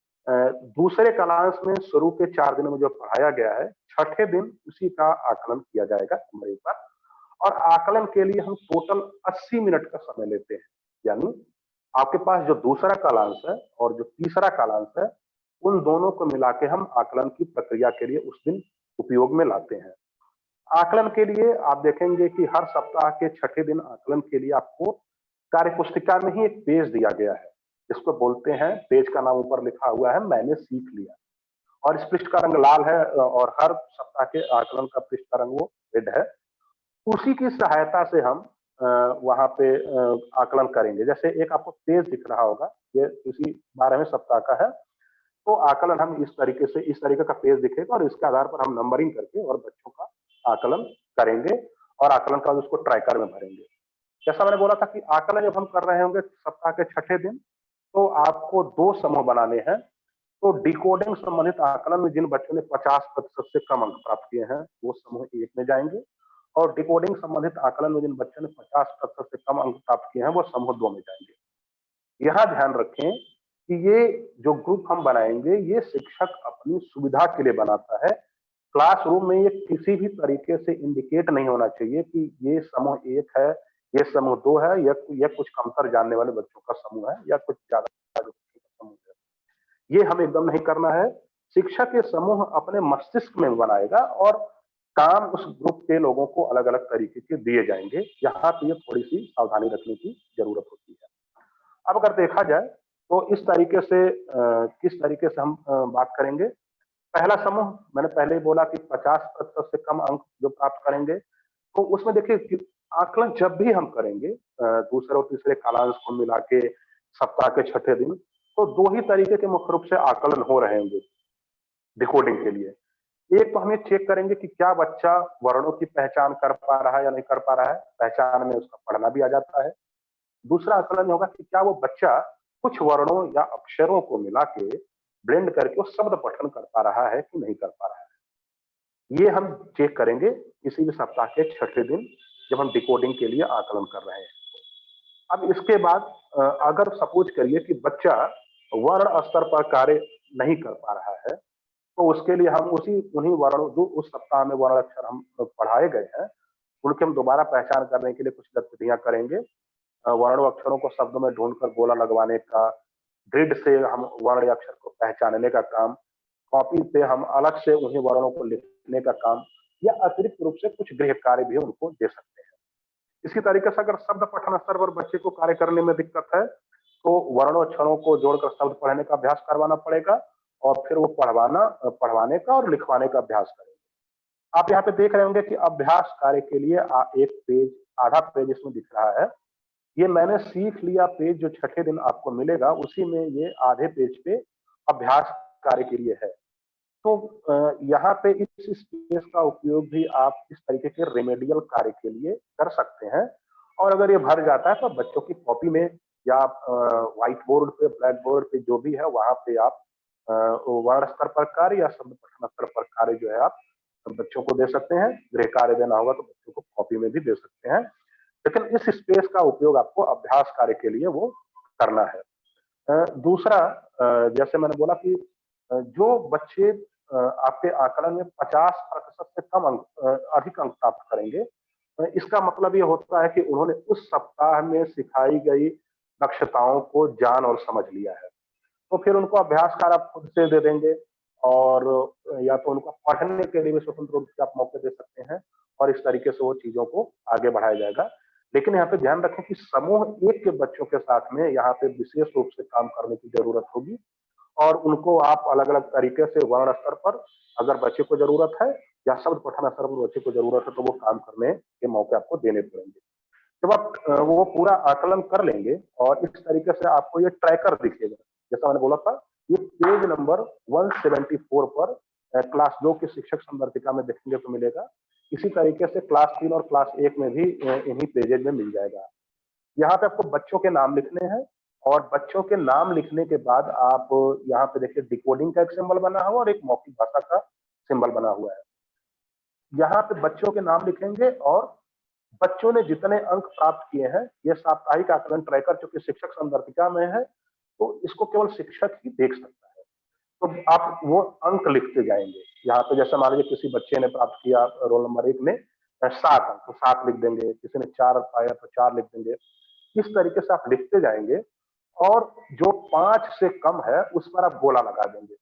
दूसरे कालांश में शुरू के 4 दिनों में जो पढ़ाया गया है 6ठे दिन उसी का आकलन किया जाएगा हमारे पास। और आकलन के लिए हम टोटल 80 मिनट का समय लेते हैं। यानी आपके पास जो दूसरा कालांश है और जो तीसरा कालांश है उन दोनों को मिला के हम आकलन की प्रक्रिया के लिए उस दिन उपयोग में लाते हैं। आकलन के लिए आप देखेंगे कि हर सप्ताह के 6ठे दिन आकलन के लिए आपको कार्यपुस्तिका में ही एक पेज दिया गया है, जिसको बोलते हैं, पेज का नाम ऊपर लिखा हुआ है मैंने सीख लिया। और इस पृष्ठ का रंग लाल है और हर सप्ताह के आकलन का पृष्ठ का रंग वो रेड है। उसी की सहायता से हम वहां पे आकलन करेंगे। जैसे एक आपको पेज दिख रहा होगा, ये इसी 12वें सप्ताह का है। तो आकलन हम इस तरीके का पेज दिखेगा और इसके आधार पर हम नंबरिंग करके और बच्चों का आकलन करेंगे और आकलन का उसको ट्रैकर में भरेंगे। जैसा मैंने बोला था कि आकलन जब हम कर रहे होंगे सप्ताह के छठे दिन, तो आपको 2 समूह बनाने हैं। तो डिकोडिंग संबंधित आकलन में जिन बच्चों ने 50% से कम अंक प्राप्त किए हैं, वो समूह 1 में जाएँगे, और डिकोडिंग संबंधित आकलन में जिन बच्चों ने 50% से कम अंक प्राप्त किए हैं, वो समूह 2 में जाएँगे। यहाँ ध्यान रखें कि ये जो ग्रुप हम बनाएँगे, ये शिक्षक अपनी सुविधा के लिए बनाता है। क्लासरूम में ये किसी भी तरीके से इंडिकेट नहीं होना चाहिए कि ये समूह 1 है, ये समूह 2 है, या कुछ कमतर जानने वाले बच्चों का समूह है, या कुछ ज़्यादा बच्चों का समूह है। ये हमें एकदम नहीं करना है। शिक्षक ये समूह अपने मस्तिष्क में बनाएगा, और काम उस ग्रुप के लोगों को अलग-अलग तरीके के दिए जाएँगे। यहाँ पे ये थोड़ी-सी सावधानी रखने की ज़रूरत होती है। अब अगर देखा जाए, तो इस तरीके से किस तरीके से हम बात करेंगे। पहला समूह मैंने पहले ही बोला कि 50% से कम अंक जो प्राप्त करेंगे, तो उसमें देखिए कि आकलन जब भी हम करेंगे दूसरे और तीसरे कालांश को मिला के सप्ताह के छठे दिन, तो 2 ही तरीके के मुख्य रूप से आकलन हो रहे होंगे डिकोडिंग के लिए। एक तो हम ये चेक करेंगे कि क्या बच्चा वर्णों की पहचान कर पा रहा है या नहीं कर पा रहा है, पहचान में उसका पढ़ना भी आ जाता है। दूसरा आकलन होगा कि क्या वो बच्चा कुछ वर्णों या अक्षरों को मिला के ब्लेंड करके वो शब्द पठन कर पा रहा है कि नहीं कर पा रहा है। ये हम चेक करेंगे किसी भी सप्ताह के छठे दिन, जब हम डिकोडिंग के लिए आकलन कर रहे हैं। अब इसके बाद अगर सपोज करिए कि बच्चा वर्ण स्तर पर कार्य नहीं कर पा रहा है, तो उसके लिए हम उन्हीं वर्णों जो उस सप्ताह में वर्ण अक्षर हम पढ़ाए गए हैं, उनकी हम दोबारा पहचान करने के लिए कुछ गतिविधियां करेंगे। वर्ण अक्षरों को शब्दों में ढूंढकर गोला लगवाने का, ग्रिड से हम वर्ण या अक्षर को पहचानने का काम, कॉपी पे हम अलग से उन्हीं वर्णों को लिखने का काम, या अतिरिक्त रूप से कुछ गृह कार्य भी उनको दे सकते हैं। इसी तरीके से अगर शब्द पठन स्तर पर बच्चे को कार्य करने में दिक्कत है, तो वर्ण अक्षरों को जोड़कर शब्द पढ़ने का अभ्यास करवाना पड़ेगा, और फिर वो पढ़वाने का और लिखवाने का अभ्यास करेंगे। आप यहाँ पे देख रहे होंगे कि अभ्यास कार्य के लिए एक पेज, आधा पेज इसमें दिख रहा है। ये मैंने सीख लिया पेज जो छठे दिन आपको मिलेगा, उसी में ये आधे पेज पे अभ्यास कार्य के लिए है। तो यहाँ पे इस स्पेस का उपयोग भी आप इस तरीके के रेमेडियल कार्य के लिए कर सकते हैं। और अगर ये भर जाता है, तो बच्चों की कॉपी में या व्हाइट बोर्ड पे, ब्लैक बोर्ड पे जो भी है, वहां पे आप वर्ण स्तर पर कार्य या शब्द पठन स्तर पर कार्य जो है आप बच्चों को दे सकते हैं। गृह कार्य देना होगा तो बच्चों को कॉपी में भी दे सकते हैं, लेकिन इस स्पेस का उपयोग आपको अभ्यास कार्य के लिए वो करना है। दूसरा, जैसे मैंने बोला कि जो बच्चे आपके आकलन में 50% से कम अंक, अधिक अंक प्राप्त करेंगे, इसका मतलब ये होता है कि उन्होंने उस सप्ताह में सिखाई गई दक्षताओं को जान और समझ लिया है। तो फिर उनको अभ्यास कार्य आप खुद से दे देंगे, और या तो उनको पढ़ने के लिए भी स्वतंत्र रूप से आप मौके दे सकते हैं, और इस तरीके से वो चीजों को आगे बढ़ाया जाएगा। लेकिन यहाँ पे ध्यान रखें कि समूह 1 के बच्चों के साथ में यहाँ पे विशेष रूप से काम करने की जरूरत होगी, और उनको आप अलग-अलग तरीके से वर्ण स्तर पर अगर बच्चे को जरूरत है, या शब्द पठन स्तर पर बच्चे को जरूरत है, तो वो काम करने के मौके आपको देने पड़ेंगे। जब आप वो पूरा आकलन कर लेंगे, और इस तरीके से आपको ये ट्रैकर दिखेगा, जैसा मैंने बोला था, ये पेज नंबर 174 पर क्लास 2 की शिक्षक संदर्भिका में देखेंगे तो मिलेगा। इसी तरीके से क्लास 3 और क्लास 1 में भी इन्हीं पेजेज में मिल जाएगा। यहाँ पे आपको बच्चों के नाम लिखने हैं, और बच्चों के नाम लिखने के बाद आप यहाँ पे देखिए डिकोडिंग का एक सिंबल बना हुआ और एक मौखिक भाषा का सिंबल बना हुआ है। यहाँ पे बच्चों के नाम लिखेंगे, और बच्चों ने जितने अंक प्राप्त किए हैं, ये साप्ताहिक आकलन ट्रैकर चूंकि शिक्षक संदर्भिका में है, तो इसको केवल शिक्षक ही देख सकता है। तो आप वो अंक लिखते जाएंगे। यहाँ पे जैसे मान लीजिए किसी बच्चे ने प्राप्त किया रोल नंबर 1 में 7 अंक, तो 7 लिख देंगे। किसी ने 4 पाया तो 4 लिख देंगे। इस तरीके से आप लिखते जाएंगे, और जो 5 से कम है उस पर आप गोला लगा देंगे।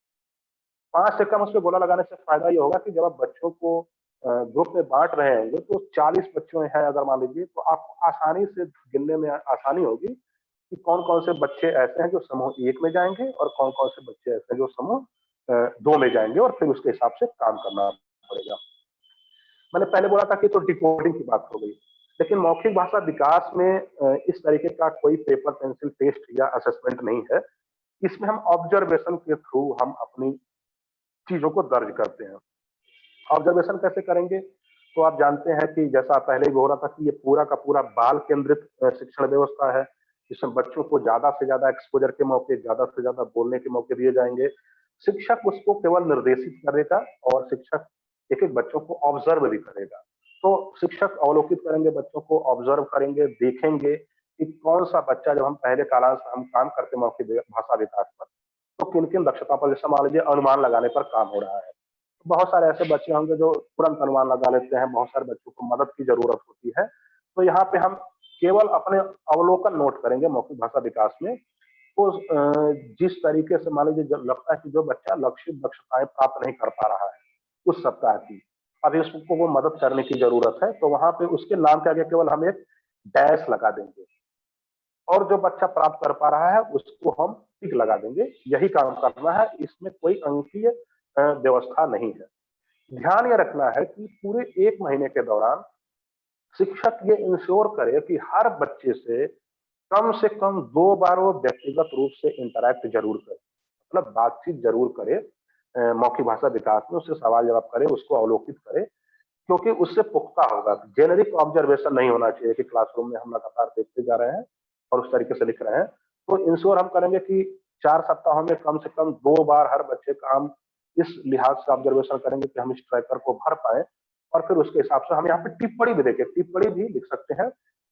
5 से कम उस पर गोला लगाने से फायदा ये होगा कि जब आप बच्चों को ग्रुप में बांट रहे होंगे, तो 40 बच्चे हैं अगर मान लीजिए, तो आपको आसानी से गिनने में आसानी होगी कि कौन-कौन से बच्चे ऐसे हैं जो समूह 1 में जाएँगे, और कौन-कौन से बच्चे ऐसे हैं जो समूह 2 में जाएँगे, और फिर उसके हिसाब से काम करना पड़ेगा। मैंने पहले बोला था कि तो डिकोडिंग की बात हो गई, लेकिन मौखिक भाषा विकास में इस तरीके का कोई पेपर पेंसिल टेस्ट या असेसमेंट नहीं है। इसमें हम ऑब्जर्वेशन के थ्रू हम अपनी चीजों को दर्ज करते हैं। ऑब्जर्वेशन कैसे करेंगे? तो आप जानते हैं कि जैसा पहले भी हो रहा था कि ये पूरा का पूरा बाल केंद्रित शिक्षण व्यवस्था है, जिसमें बच्चों को ज्यादा से ज्यादा एक्सपोजर के मौके, ज्यादा से ज्यादा बोलने के मौके दिए जाएंगे। शिक्षक उसको केवल निर्देशित करेगा और शिक्षक एक एक बच्चों को ऑब्जर्व भी करेगा। तो शिक्षक अवलोकित करेंगे, बच्चों को ऑब्जर्व करेंगे, देखेंगे कि कौन सा बच्चा, जब हम पहले कालांश हम काम करते मौखिक भाषा विकास पर, तो किन किन दक्षता पर, जैसे मान लीजिए अनुमान लगाने पर काम हो रहा है, बहुत सारे ऐसे बच्चे होंगे जो तुरंत अनुमान लगा लेते हैं, बहुत सारे बच्चों को मदद की जरूरत होती है। तो यहाँ पे हम केवल अपने अवलोकन नोट करेंगे मौखिक भाषा विकास में। तो जिस तरीके से मान लीजिए लगता है कि जो बच्चा लक्षित दक्षताएं प्राप्त नहीं कर पा रहा है उस सप्ताह की, अभी उसको वो मदद करने की जरूरत है, तो वहां पे उसके नाम के आगे केवल हम एक डैश लगा देंगे और जो बच्चा प्राप्त कर पा रहा है उसको हम टिक लगा देंगे। यही काम करना है, इसमें कोई अंकीय व्यवस्था नहीं है। ध्यान ये रखना है कि पूरे 1 महीने के दौरान शिक्षक ये इंश्योर करे कि हर बच्चे से कम 2 बार वो व्यक्तिगत रूप से इंटरैक्ट जरूर करे, मतलब बातचीत जरूर करे, मौखिक भाषा विकास में उससे सवाल जवाब करे, उसको अवलोकित करे, क्योंकि उससे पुख्ता होगा। जेनेरिक ऑब्जर्वेशन नहीं होना चाहिए कि क्लासरूम में हम लगातार देखते जा रहे हैं और उस तरीके से लिख रहे हैं। तो इंश्योर हम करेंगे कि 4 सप्ताहों में कम से कम 2 बार हर बच्चे का हम इस लिहाज से ऑब्जर्वेशन करेंगे कि हम इस ट्रैकर को भर पाए, और फिर उसके हिसाब से हम यहाँ पे टिप्पणी भी देखें, टिप्पणी भी लिख सकते हैं।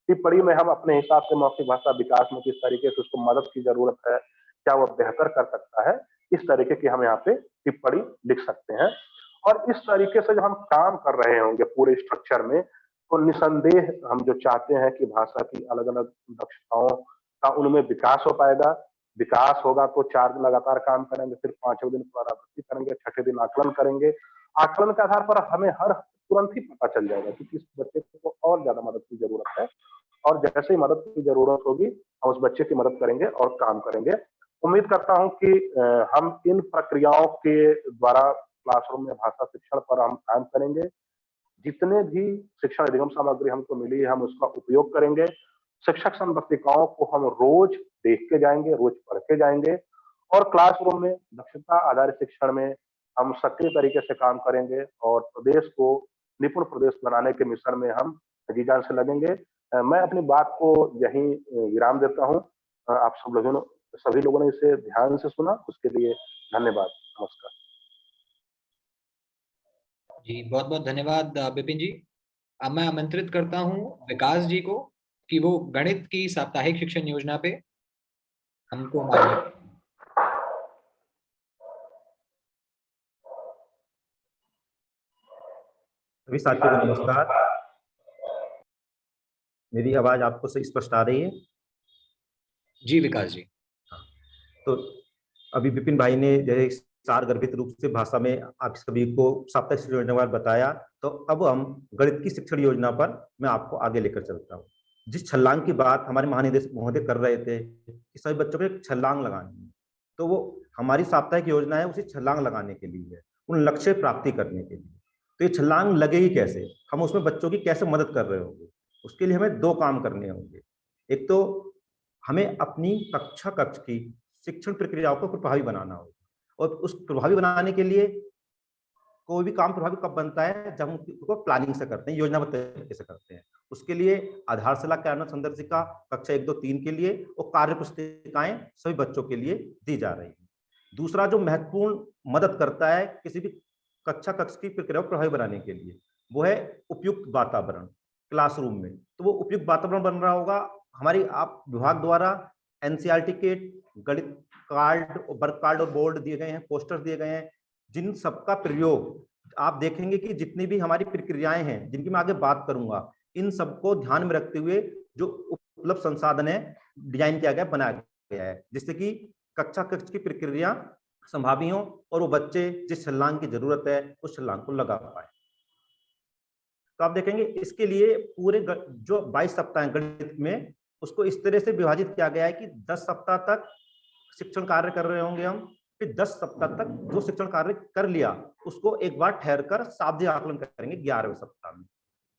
टिप्पणी में हम अपने हिसाब से मौखिक भाषा विकास में किस तरीके से उसको मदद की जरूरत है, क्या वो बेहतर कर सकता है, इस तरीके की हम यहाँ पे टिप्पणी लिख सकते हैं। और इस तरीके से जब हम काम कर रहे होंगे पूरे स्ट्रक्चर में, तो निसंदेह हम जो चाहते हैं कि भाषा की अलग अलग दक्षताओं का उनमें विकास हो पाएगा। विकास होगा तो 4 दिन लगातार काम करेंगे, फिर 5वें दिन पुनरावृत्ति करेंगे, 6ठे दिन आकलन करेंगे। आकलन के आधार पर हमें हर तुरंत ही पता चल जाएगा कि किस बच्चे को और ज्यादा मदद की जरूरत है, और जैसे ही मदद की जरूरत होगी हम उस बच्चे की मदद करेंगे और काम करेंगे। उम्मीद करता हूं कि हम इन प्रक्रियाओं के द्वारा क्लासरूम में भाषा शिक्षण पर हम काम करेंगे। जितने भी शिक्षण अधिगम सामग्री हमको मिली है हम उसका उपयोग करेंगे। शिक्षक संपत्तिकाओं को हम रोज देख के जाएंगे, रोज पढ़ के जाएंगे, और क्लासरूम में दक्षता आधारित शिक्षण में हम सक्रिय तरीके से काम करेंगे और प्रदेश को निपुण प्रदेश बनाने के मिशन में हम जी जान से लगेंगे। मैं अपनी बात को यहीं विराम देता हूँ। आप सभी लोगों ने इसे ध्यान से सुना, उसके लिए धन्यवाद। नमस्कार
जी, बहुत बहुत धन्यवाद विपिन जी। अब मैं आमंत्रित करता हूँ विकास जी को कि वो गणित की साप्ताहिक शिक्षण योजना पे हमको मार्गदर्शन।
सभी साथियों को नमस्कार। मेरी आवाज आपको सही स्पष्ट आ रही है?
जी विकास जी।
तो अभी विपिन भाई ने जैसे सारगर्भित रूप से भाषा में आप सभी को साप्ताहिक शिक्षण योजना पर बताया, तो अब हम गणित की शिक्षण योजना पर मैं आपको आगे लेकर चलता हूँ। जिस छलांग की बात हमारे महानिदेशक महोदय कर रहे थे कि सभी बच्चों को एक छलांग लगानी है, तो वो हमारी साप्ताहिक योजना है उसी छलांग लगाने के लिए है, उन लक्ष्य प्राप्ति करने के लिए। तो ये छलांग लगेगी कैसे, हम उसमें बच्चों की कैसे मदद कर रहे होंगे, उसके लिए हमें 2 काम करने होंगे। एक तो हमें अपनी कक्ष की शिक्षण प्रक्रियाओं को प्रभावी बनाना होगा, और उस प्रभावी बनाने के लिए कोई भी काम प्रभावी कब बनता है, जब हम उसको प्लानिंग से करते हैं, योजनाबद्ध तरीके से करते हैं। उसके लिए आधारशिला कार्यान्वयन संदर्शिका कक्षा 1, 2, 3 के लिए और कार्य पुस्तिकाएं सभी बच्चों के लिए दी जा रही है। दूसरा जो महत्वपूर्ण मदद करता है किसी भी कक्ष की प्रक्रिया को प्रभावी बनाने के लिए, वो है उपयुक्त वातावरण क्लासरूम में। तो वो उपयुक्त वातावरण बन रहा होगा हमारी आप विभाग द्वारा एनसीईआरटी के गणित कार्ड, वर्क कार्ड और बोर्ड दिए गए हैं, पोस्टर दिए गए हैं, जिन सबका प्रयोग आप देखेंगे कि जितनी भी हमारी प्रक्रियाएं हैं जिनकी मैं आगे बात करूंगा, इन सबको ध्यान में रखते हुए जो उपलब्ध संसाधन है डिजाइन किया गया, बनाया गया है, जिससे कि कक्षा की प्रक्रिया संभावी हो और वो बच्चे जिस छलांग की जरूरत है उस छलांग को लगा पाए। तो आप देखेंगे इसके लिए पूरे जो 22 सप्ताह गणित में, उसको इस तरह से विभाजित किया गया है कि 10 सप्ताह तक शिक्षण कार्य कर रहे होंगे हम, फिर 10 सप्ताह तक जो शिक्षण कार्य कर लिया उसको एक बार ठहर कर शाब्दिक आकलन करेंगे 11वें सप्ताह में।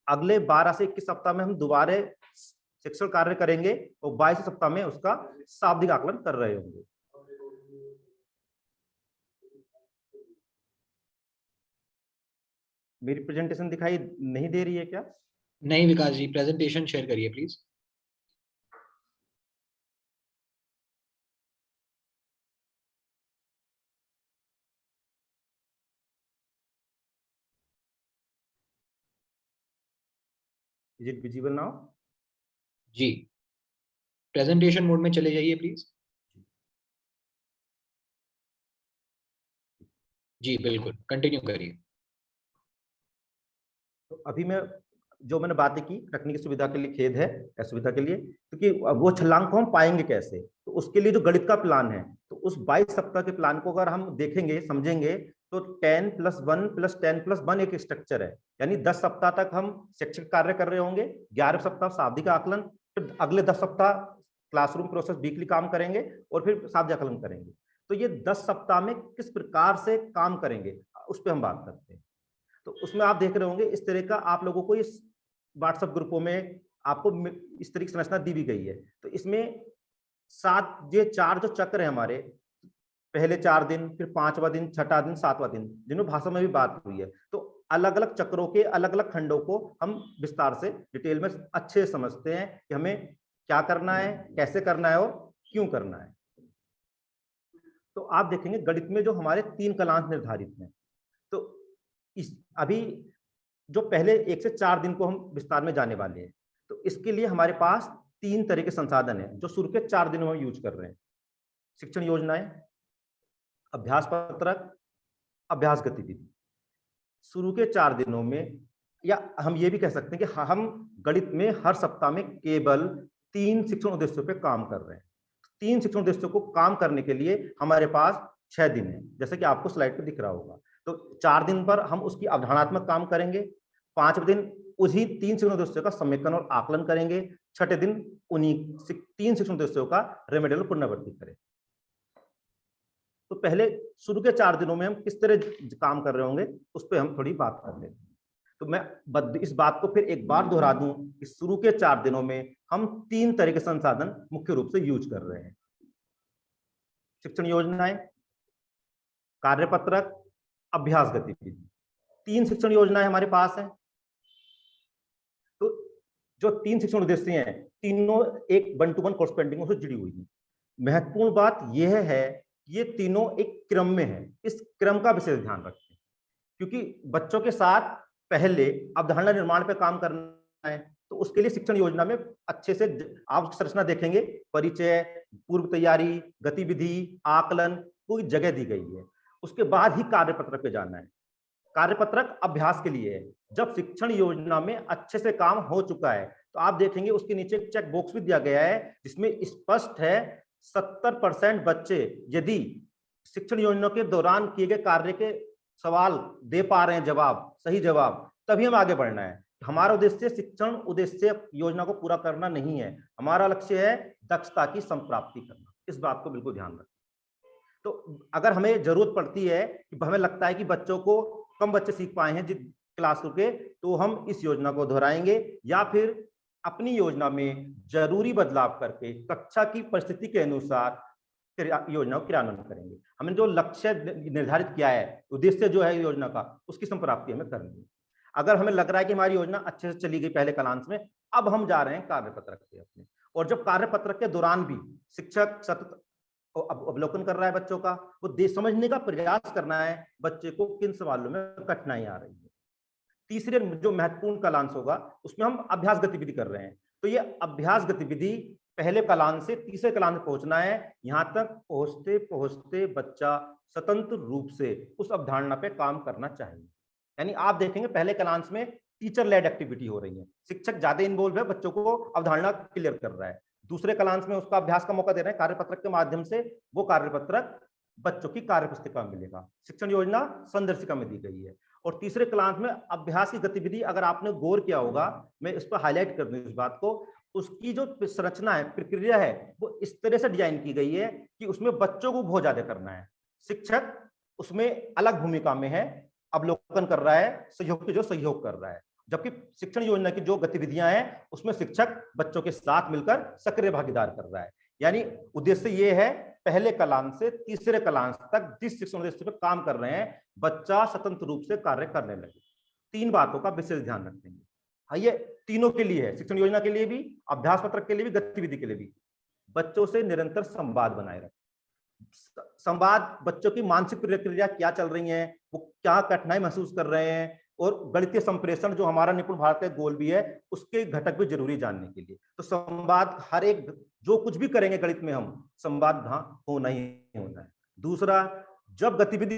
अगले 12 से 21 सप्ताह में हम दोबारा शिक्षण कार्य करेंगे और 22 सप्ताह में उसका शाब्दिक आकलन कर रहे होंगे। मेरी प्रेजेंटेशन दिखाई नहीं दे रही है क्या?
नहीं विकास जी, प्रेजेंटेशन शेयर करिए please.
Is it visible now?
जी, प्रेजेंटेशन मोड में चले जाइए प्लीज। जी बिल्कुल, कंटिन्यू करिए।
तो अभी मैं जो मैंने बातें की तकनीकी सुविधा के लिए खेद है, असुविधा के लिए, क्योंकि वो छलांग को हम पाएंगे कैसे? तो उसके लिए जो गणित का प्लान है, तो उस 22 सप्ताह के प्लान को अगर हम देखेंगे समझेंगे तो 10 + 1 + 10 + 1 एक स्ट्रक्चर है। यानी 10 सप्ताह तक हम शैक्षिक कार्य कर रहे होंगे, 11वें सप्ताह शाब्दिक आकलन, फिर अगले 10 सप्ताह क्लासरूम प्रोसेस वीकली काम करेंगे और फिर शाब्दिक आकलन करेंगे। तो ये 10 सप्ताह में किस प्रकार से काम करेंगे उस पर हम बात करते हैं। तो उसमें आप देख रहे होंगे इस तरह का आप लोगों को इस व्हाट्सएप ग्रुपों में आपको इस तरह की संरचना दी भी गई है। तो इसमें 7 ये 4 जो चक्र है हमारे, पहले 4 दिन, फिर 5वां दिन, 6वां दिन, 7वां दिन, जिन्हों भाषा में भी बात हुई है। तो अलग अलग चक्रों के अलग अलग खंडों को हम विस्तार से डिटेल में अच्छे से समझते हैं कि हमें क्या करना है, कैसे करना है और क्यों करना है। तो आप देखेंगे गणित में जो हमारे 3 कलांश निर्धारित हैं, तो इस अभी जो पहले 1 से 4 दिन को हम विस्तार में जाने वाले हैं। तो इसके लिए हमारे पास 3 तरह के संसाधन हैं जो शुरू के 4 दिनों में यूज कर रहे हैं। शिक्षण योजनाएं, अभ्यास पत्रक, अभ्यास गतिविधि। शुरू के 4 दिनों में, या हम ये भी कह सकते हैं कि हम गणित में हर सप्ताह में केवल 3 शिक्षण उद्देश्यों पे काम कर रहे हैं। 3 शिक्षण उद्देश्यों को काम करने के लिए हमारे पास 6 दिन है, जैसे कि आपको स्लाइड पे दिख रहा होगा। तो 4 दिन पर हम उसकी अवधारणात्मक काम करेंगे, 5वें दिन उसी 3 शिक्षण उद्देश्यों का समेकन और आकलन करेंगे, 6ठे दिन उन्हीं 3 शिक्षण उद्देश्यों का रेमेडियल पुनरावृत्ति करें। तो पहले शुरू के 4 दिनों में हम किस तरह काम कर रहे होंगे उस पर हम थोड़ी बात कर लेते हैं। तो मैं इस बात को फिर एक बार दोहरा दूं कि शुरू के 4 दिनों में हम 3 तरह के संसाधन मुख्य रूप से यूज कर रहे हैं। शिक्षण योजनाएं, कार्यपत्रक, अभ्यास गतिविधि। 3 शिक्षण योजनाएं हमारे पास हैं। तो जो 3 शिक्षण उद्देश्य हैं, तीनों एक 1-to-1 कोर्सपेंडिंग से जुड़ी हुई है। महत्वपूर्ण बात यह है ये तीनों एक क्रम में है। इस क्रम का विशेष ध्यान रखें, क्योंकि बच्चों के साथ पहले अवधारणा निर्माण पे काम करना है। तो उसके लिए शिक्षण योजना में अच्छे से आप संरचना देखेंगे, परिचय, पूर्व तैयारी, गतिविधि, आकलन, पूरी जगह दी गई है। उसके बाद ही कार्यपत्रक पे जाना है। कार्यपत्रक अभ्यास के लिए है। जब शिक्षण योजना में अच्छे से काम हो चुका है तो आप देखेंगे उसके नीचे एक चेक बॉक्स भी दिया गया है जिसमें स्पष्ट है 70% बच्चे यदि शिक्षण योजना के दौरान किए गए कार्य के सवाल दे पा रहे हैं, जवाब, सही जवाब, तभी हम आगे बढ़ना है। हमारा उद्देश्य शिक्षण उद्देश्य योजना को पूरा करना नहीं है, हमारा लक्ष्य है दक्षता की संप्राप्ति करना। इस बात को बिल्कुल ध्यान रखें। तो अगर हमें जरूरत पड़ती है कि हमें लगता है कि बच्चों को कम बच्चे सीख पाए हैं क्लासरूम के, तो हम इस योजना को दोहराएंगे या फिर अपनी योजना में जरूरी बदलाव करके कक्षा की परिस्थिति के अनुसार योजना को क्रियान्वयन करेंगे। हमने जो लक्ष्य निर्धारित किया है, उद्देश्य जो है योजना का, उसकी संप्राप्ति हमें करनी है। अगर हमें लग रहा है कि हमारी योजना अच्छे से चली गई पहले कालांश में, अब हम जा रहे हैं कार्यपत्रक पे अपने। और जब कार्यपत्रक के दौरान भी शिक्षक सतत अवलोकन कर रहा है बच्चों का, वो समझने का प्रयास करना है बच्चे को किन सवालों में कठिनाई आ रही है। तीसरे जो महत्वपूर्ण कालांश होगा उसमें हम अभ्यास गतिविधि कर रहे हैं। तो ये अभ्यास गतिविधि पहले कालांश से तीसरे कालांश में पहुंचना है। यहां तक पहुंचते पहुंचते बच्चा स्वतंत्र रूप से उस अवधारणा पे काम करना चाहिए। यानी आप देखेंगे पहले कालांश में टीचर लेड एक्टिविटी हो रही है, शिक्षक ज्यादा इन्वॉल्व है, बच्चों को अवधारणा क्लियर कर रहा है। दूसरे कालांश में उसका अभ्यास का मौका दे रहे हैं कार्यपत्रक के माध्यम से, वो कार्यपत्रक बच्चों की कार्यपुस्तिका में मिलेगा, शिक्षण योजना संदर्शिका में दी गई है। और तीसरे क्लास में अभ्यास की गतिविधि, अगर आपने गौर किया होगा, मैं इस पर हाईलाइट कर दूं इस बात को, उसकी जो संरचना है, प्रक्रिया है, वो इस तरह से डिजाइन की गई है कि उसमें बच्चों को बहुत ज्यादा करना है। शिक्षक उसमें अलग भूमिका में है, अवलोकन कर रहा है, सहयोग के जो सहयोग कर रहा है। जबकि शिक्षण योजना की जो गतिविधियां हैं उसमें शिक्षक बच्चों के साथ मिलकर सक्रिय भागीदार कर रहा है। यानी उद्देश्य ये है पहले कालांश से तीसरे कालांश तक जिस शिक्षण उद्देश्य पर काम कर रहे हैं, बच्चा स्वतंत्र रूप से कार्य करने लगे। 3 बातों का विशेष ध्यान रखेंगे। हाँ, ये तीनों के लिए है, शिक्षण योजना के लिए भी, अभ्यास पत्रक के लिए भी, गतिविधि के लिए भी। बच्चों से निरंतर संवाद बनाए रखें। संवाद, बच्चों की मानसिक प्रक्रिया क्या चल रही है, वो क्या कठिनाई महसूस कर रहे हैं, और गणितीय संप्रेषण जो हमारा निपुण भारत का गोल भी है, उसके घटक भी जरूरी जानने के लिए। तो संवाद, हर एक जो कुछ भी करेंगे गणित में हम, संवाद होना ही होना है। दूसरा, जब गतिविधि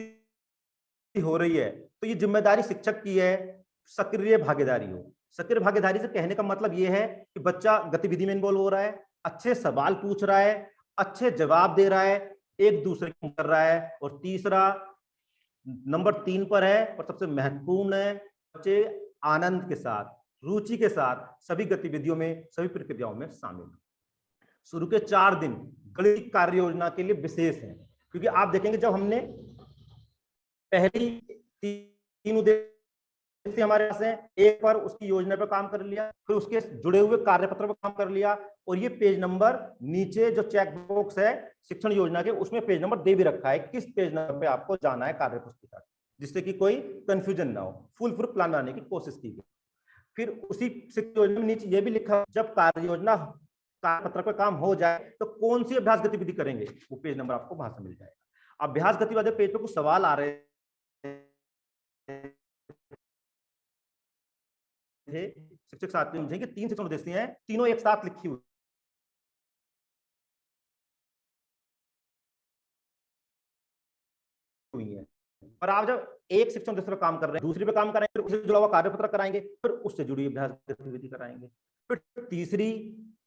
हो रही है तो ये जिम्मेदारी शिक्षक की है, सक्रिय भागीदारी हो। सक्रिय भागीदारी से कहने का मतलब ये है कि बच्चा गतिविधि में इन्वॉल्व हो रहा है, अच्छे सवाल पूछ रहा है, अच्छे जवाब दे रहा है, एक दूसरे को कर रहा है। और तीसरा, नंबर 3 पर है और सबसे महत्वपूर्ण है, बच्चे आनंद के साथ, रुचि के साथ सभी गतिविधियों में, सभी प्रक्रियाओं में शामिल हो। शुरू के 4 दिन गणित कार्य योजना के लिए विशेष है, क्योंकि आप देखेंगे जब हमने पहली 3 उद्देश्य हमारे पास है, एक पर उसकी योजना पर काम कर लिया, फिर उसके जुड़े हुए कार्यपत्र पर काम कर लिया, और ये पेज नंबर नीचे जो चेक बॉक्स है शिक्षण योजना के, उसमें पेज नंबर दे भी रखा है, किस पेज नंबर पे आपको जाना है कार्य पुस्तिका, जिससे कि कोई कंफ्यूजन ना हो। फुल प्लान बनाने की कोशिश की गई। फिर उसी शिक्षण योजना में नीचे ये भी लिखा, जब कार्य योजना कार्यपत्र पर काम हो जाए तो कौन सी अभ्यास गतिविधि करेंगे, वो पेज नंबर आपको वहां से मिल जाएगा। अभ्यास गतिविधि पेज पे कुछ सवाल आ रहे थे, शिक्षक साथी समझेंगे 3 शिक्षण उद्देश्य हैं, तीनों एक साथ लिखी हुई है। और आप जब एक शिक्षण उद्देश्य पर काम कर रहे हैं, दूसरी पे काम कराएंगे, फिर उससे जुड़ा हुआ कार्यपत्र कराएंगे, फिर उससे जुड़ी अभ्यास गतिविधि कराएंगे, फिर तीसरी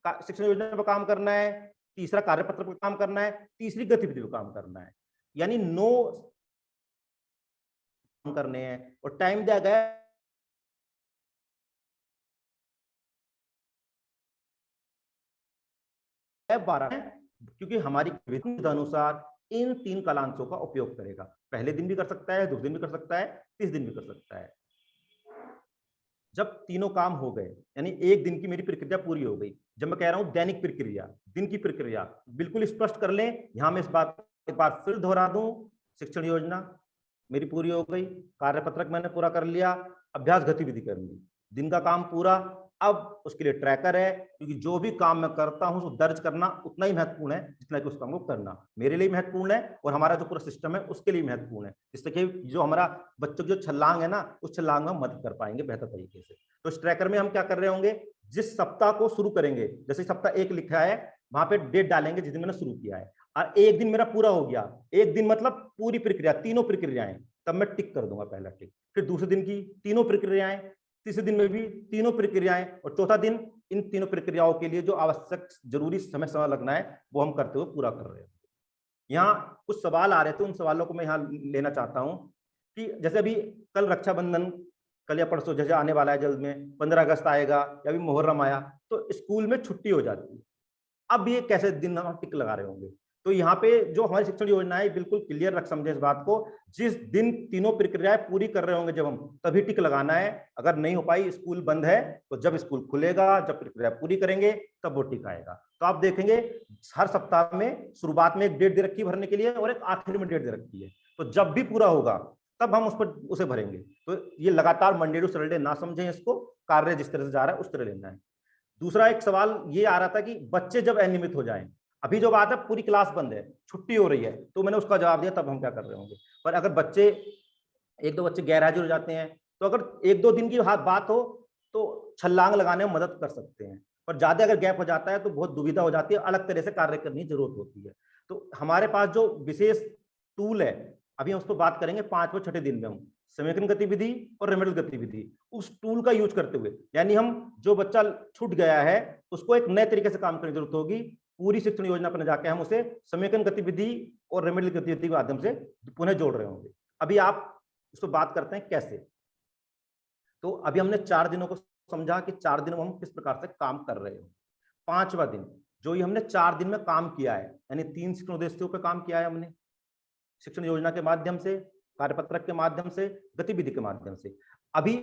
शिक्षण योजना पर काम करना है, तीसरा कार्यपत्र पर काम करना है, तीसरी गतिविधि पर काम करना है। यानी 9 करने हैं, और टाइम दिया गया 12, क्योंकि हमारी अनुसार इन 3 कालांशों का उपयोग करेगा। पहले दिन भी कर सकता है, दूसरे दिन भी कर सकता है, 30 दिन भी कर सकता है। जब तीनों काम हो गए, यानी एक दिन की मेरी प्रक्रिया पूरी हो गई। जब मैं कह रहा हूं दैनिक प्रक्रिया, दिन की प्रक्रिया, बिल्कुल स्पष्ट कर लें। यहां मैं इस बात एक बार फिर दोहरा दूं, शिक्षण योजना मेरी पूरी हो गई, कार्यपत्रक मैंने पूरा कर लिया, अभ्यास गतिविधि कर ली, दिन का काम पूरा। अब उसके लिए ट्रैकर है, क्योंकि जो भी काम मैं करता हूं उसको दर्ज करना उतना ही महत्वपूर्ण है जितना कि उस काम को करना मेरे लिए महत्वपूर्ण है, और हमारा जो पूरा सिस्टम है उसके लिए महत्वपूर्ण है, जिससे कि जो हमारा बच्चों की जो छलांग है ना, उस छलांग में हम मदद कर पाएंगे बेहतर तरीके से। तो इस ट्रैकर में हम क्या कर रहे होंगे, जिस सप्ताह को शुरू करेंगे, जैसे सप्ताह 1 लिखा है, वहां पे डेट डालेंगे जिस दिन मैंने शुरू किया है, और एक दिन मेरा पूरा हो गया, एक दिन मतलब पूरी प्रक्रिया, तीनों प्रक्रियाएं, तब मैं टिक कर दूंगा, पहला टिक। फिर दूसरे दिन की तीनों प्रक्रियाएं, तीसरे दिन में भी तीनों प्रक्रियाएं, और चौथा दिन इन तीनों प्रक्रियाओं के लिए जो आवश्यक जरूरी समय लगना है वो हम करते हुए पूरा कर रहे हैं। यहाँ कुछ सवाल आ रहे थे, उन सवालों को मैं यहाँ लेना चाहता हूँ कि जैसे अभी कल रक्षाबंधन, कल या परसों जैसे आने वाला है जल्द में, 15 अगस्त आएगा, या अभी मुहर्रम आया, तो स्कूल में छुट्टी हो जाती है। अब ये कैसे दिन हम टिक लगा रहे होंगे, तो यहाँ पे जो हमारी शिक्षण योजना है बिल्कुल क्लियर रख समझे इस बात को, जिस दिन तीनों प्रक्रियाएं पूरी कर रहे होंगे जब हम, तभी टिक लगाना है। अगर नहीं हो पाई, स्कूल बंद है, तो जब स्कूल खुलेगा, जब प्रक्रिया पूरी करेंगे, तब वो टिक आएगा। तो आप देखेंगे हर सप्ताह में शुरुआत में एक डेट दे रखी है भरने के लिए, और एक आखिर में डेट दे रखी है, तो जब भी पूरा होगा तब हम उसे भरेंगे। तो ये लगातार मंडे टू सैटरडे ना समझें इसको, कार्य जिस तरह से जा रहा है उस तरह लेना है। दूसरा एक सवाल ये आ रहा था कि बच्चे जब अनियमित हो जाएं, अभी जो बात है पूरी क्लास बंद है, छुट्टी हो रही है, तो मैंने उसका जवाब दिया, तब हम क्या कर रहे होंगे। पर अगर बच्चे, 1-2 बच्चे गैर हाजिर हो जाते हैं, तो अगर 1-2 दिन की बात हो तो छलांग लगाने में मदद कर सकते हैं, पर ज्यादा अगर गैप हो जाता है तो बहुत दुविधा हो जाती है, अलग तरह से कार्य करने की जरूरत होती है। तो हमारे पास जो विशेष टूल है, अभी हम उस पर बात करेंगे 5 व 6 दिन में, हम समेकन गतिविधि और रेमेडियल गतिविधि, उस टूल का यूज करते हुए, यानी हम जो बच्चा छूट गया है उसको एक नए तरीके से काम करने की जरूरत होगी। पूरी शिक्षण योजना पर जाके हम उसे समेकन गतिविधि और रेमेडियल गतिविधि के माध्यम से पुनः जोड़ रहे होंगे। अभी आप उसको बात करते हैं कैसे। तो अभी हमने 4 दिनों को समझा कि 4 दिनों में हम किस प्रकार से काम कर रहे हो। 5वां दिन जो ये हमने 4 दिन में काम किया है, यानी 3 शिक्षण उद्देश्यों पर काम किया है हमने, शिक्षण योजना के माध्यम से, कार्यपत्रक के माध्यम से, गतिविधि के माध्यम से। अभी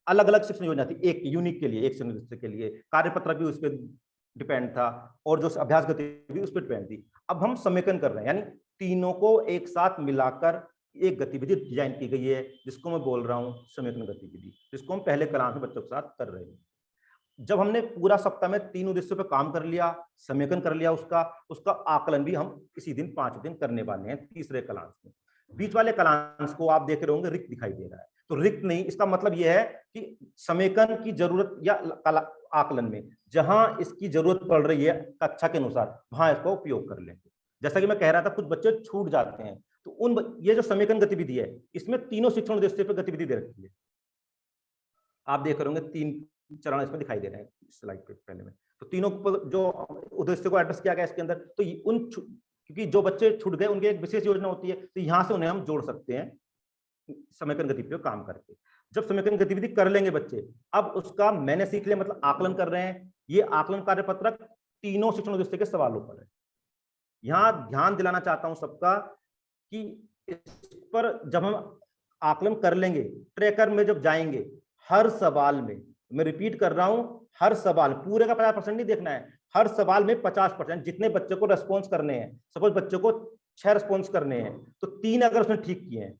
अलग अलग शिक्षण योजना थी, एक यूनिक के लिए, एक शिक्षण उद्देश्य के लिए, कार्यपत्रक भी उस पर डिपेंड था, और जो अभ्यास गतिविधि उस पर डिपेंड थी। अब हम समेकन कर रहे हैं, यानी तीनों को एक साथ मिलाकर एक गतिविधि डिजाइन की गई है जिसको मैं बोल रहा हूँ समेकन गतिविधि, जिसको हम पहले क्लास में बच्चों के साथ कर रहे हैं। जब हमने पूरा सप्ताह में 3 उद्देश्यों पे काम कर लिया, समेकन कर लिया, उसका आकलन भी हम इसी दिन 5 दिन करने वाले हैं तीसरे क्लास में। बीच वाले क्लास को आप देख रहे होंगे रिक्त दिखाई दे रहा है, तो रिक्त नहीं, इसका मतलब यह है कि समेकन की जरूरत या आकलन में जहां इसकी जरूरत पड़ रही है कक्षा के अनुसार वहां इसका उपयोग कर लेंगे। जैसा कि मैं कह रहा था कुछ बच्चे छूट जाते हैं, तो ये जो समेकन गतिविधि है इसमें तीनों शिक्षण उद्देश्य पर गतिविधि दे रखी है। आप देख रहे होंगे 3 चरण इसमें दिखाई दे रहे हैं स्लाइड पे पहले में। तो तीनों जो उद्देश्य को एड्रेस किया गया इसके अंदर, तो क्योंकि जो बच्चे छूट गए उनकी एक विशेष योजना होती है, तो यहाँ से उन्हें हम जोड़ सकते हैं समेकन गतिविधि को काम करके। जब समेकन गतिविधि कर लेंगे बच्चे, अब उसका मैंने सीख लिया मतलब आकलन कर रहे हैं। ये आकलन कार्यपत्रक तीनों शिक्षण उद्देश्य के सवालों पर है। यहाँ ध्यान दिलाना चाहता हूं सबका कि इस पर जब हम आकलन कर लेंगे, ट्रैकर में जब जाएंगे, हर सवाल में, मैं रिपीट कर रहा हूं, हर सवाल पूरे का 50% नहीं देखना है, हर सवाल में 50%, जितने बच्चे को रेस्पॉन्स करने हैं, सपोज बच्चे को 6 रेस्पॉन्स करने हैं, तो 3 अगर उसने ठीक किए हैं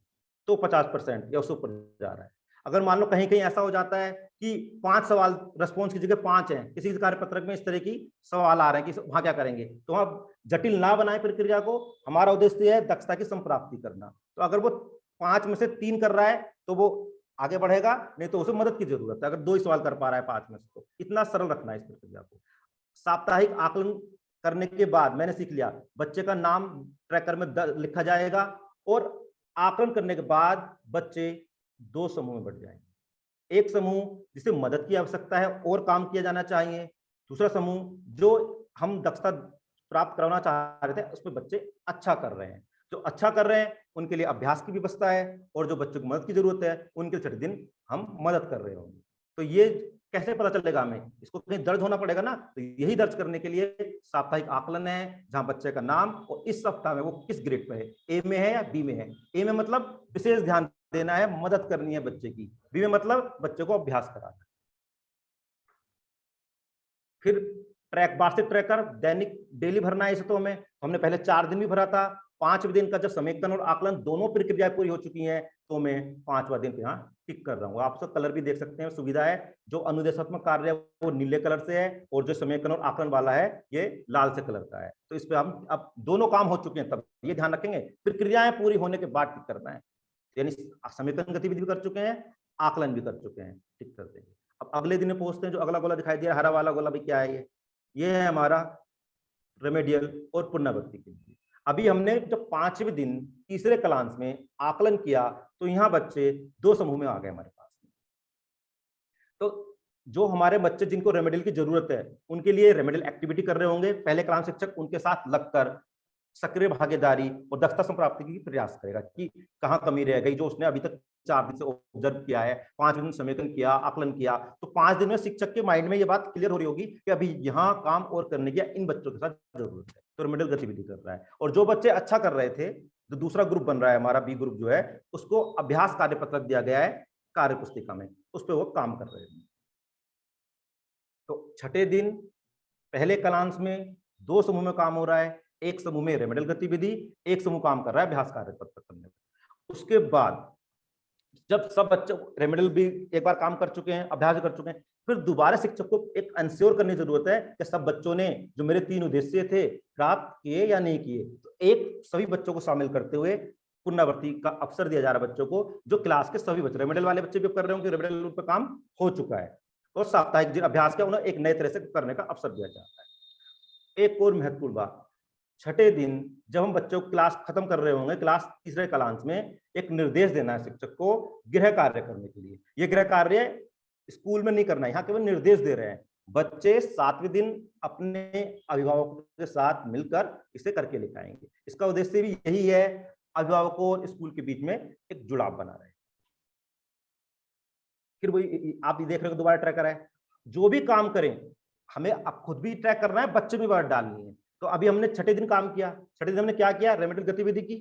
तो 50% या उससे ऊपर जा रहा है। अगर मान लो कहीं कहीं ऐसा हो जाता है कि 5 सवाल रेस्पॉन्स की जगह 5 हैं, किसी कार्यपत्रक में इस तरह की सवाल आ रहे हैं कि वहां क्या करेंगे, तो हम जटिल ना बनाए प्रक्रिया को। हमारा उद्देश्य है दक्षता की संप्राप्ति करना। तो अगर वो 5 में से 3 कर रहा है तो वो आगे बढ़ेगा, नहीं तो उसे मदद की जरूरत है। अगर 2 ही सवाल कर पा रहा है 5 में से, तो इतना सरल रखना है इस प्रक्रिया को। साप्ताहिक आकलन करने के बाद मैंने सीख लिया, बच्चे का नाम ट्रैकर में लिखा जाएगा और आकलन करने के बाद बच्चे 2 समूह में बढ़ जाएंगे। एक समूह जिसे मदद की आवश्यकता है और काम किया जाना चाहिए, दूसरा समूह जो हम दक्षता प्राप्त करवाना चाह रहे थे उसमें बच्चे अच्छा कर रहे हैं। जो अच्छा कर रहे हैं उनके लिए अभ्यास की व्यवस्था है, और जो बच्चों को मदद की जरूरत है उनके छठे दिन हम मदद कर रहे होंगे। तो ये कैसे पता चलेगा हमें, इसको कहीं दर्ज होना पड़ेगा ना, तो यही दर्ज करने के लिए साप्ताहिक आकलन है, जहां बच्चे का नाम और इस सप्ताह में वो किस ग्रेड पे है, ए में है या बी में है। ए में मतलब विशेष ध्यान देना है, मदद करनी है बच्चे की, बी में मतलब बच्चे को अभ्यास कराना है। फिर वार्षिक ट्रैकर दैनिक डेली भरना है इसे, तो हमने पहले 4 दिन भी भरा था। 5वें दिन का जब समेकन और आकलन दोनों प्रक्रियाएं पूरी हो चुकी हैं तो मैं 5वां दिन यहाँ टिक कर रहा हूँ। आप सब कलर भी देख सकते हैं, सुविधा है। जो अनुदेशात्मक कार्य है वो नीले कलर से है और जो समेकन और आकलन वाला है ये लाल से कलर का है। तो इस पे हम अब दोनों काम हो चुके हैं, तब ये ध्यान रखेंगे प्रक्रियाएं पूरी होने के बाद टिक करना है। यानी समेकन गतिविधि भी कर चुके हैं, आकलन भी कर चुके हैं, टिक कर देंगे। अब अगले दिन पहुंचते हैं। जो अगला गोला दिखाई दिया हरा वाला गोला भी क्या है, ये है हमारा रेमेडियल और पुनरावृत्ति के लिए। अभी हमने जब 5वें दिन तीसरे क्लास में आकलन किया तो यहाँ बच्चे 2 समूह में आ गए हमारे पास। तो जो हमारे बच्चे जिनको रेमेडियल की जरूरत है उनके लिए रेमेडियल एक्टिविटी कर रहे होंगे, पहले क्लास शिक्षक उनके साथ लगकर सक्रिय भागीदारी और दक्षता संप्राप्ति की प्रयास करेगा कि कहाँ कमी रह गई, जो उसने अभी तक 4 दिन से ऑब्जर्व किया है, 5 दिन समेकन किया, आकलन किया, तो 5 दिन में शिक्षक के माइंड में ये बात क्लियर हो रही होगी कि अभी यहाँ काम और करने की इन बच्चों के साथ जरूरत है, तो रेमेडियल गतिविधि कर रहा है। और जो बच्चे अच्छा कर रहे थे, जो दूसरा ग्रुप बन रहा है हमारा बी ग्रुप जो है, उसको अभ्यास कार्यपत्रक दिया गया है कार्य पुस्तिका में, उस पर वो काम कर रहे हैं। तो छठे दिन पहले क्लास में 2 समूह में काम हो रहा है, एक समूह में रेमेडियल गतिविधि, एक समूह काम कर रहा है अभ्यास कार्यपत्रक करने में। उसके बाद जब सब बच्चे रेमेडियल भी एक बार काम कर चुके हैं, अभ्यास कर चुके हैं, फिर दोबारा शिक्षक को एक इंश्योर करने की जरूरत है कि सब बच्चों ने जो मेरे 3 उद्देश्य थे प्राप्त किए या नहीं किए। तो एक सभी बच्चों को शामिल करते हुए पुनरावृत्ति का अवसर दिया जा रहा है बच्चों को, जो क्लास के सभी बच्चे, रेमेडियल वाले बच्चे भी कर रहे होंगे, रेमेडियल पर काम हो चुका है, और साप्ताहिक अभ्यास का उन्हें एक नए तरह से करने का अवसर दिया जाता है। एक और महत्वपूर्ण बात, छठे दिन जब हम बच्चों को क्लास खत्म कर रहे होंगे, क्लास तीसरे क्लास में एक निर्देश देना है शिक्षक को गृह कार्य करने के लिए। ये गृह कार्य स्कूल में नहीं करना है, यहाँ केवल निर्देश दे रहे हैं। बच्चे 7वें दिन अपने अभिभावकों के साथ मिलकर इसे करके लेकर इसका उद्देश्य भी यही है, अभिभावकों और स्कूल के बीच में एक जुड़ाव बना रहे। फिर वही आप देख रहे हो दोबारा ट्रैकर है, जो भी काम करें हमें अब खुद भी ट्रैक करना है, बच्चे भी बात डालनी है। तो अभी हमने छठे दिन काम किया, छठे दिन हमने क्या किया, रेमेडियल गतिविधि की,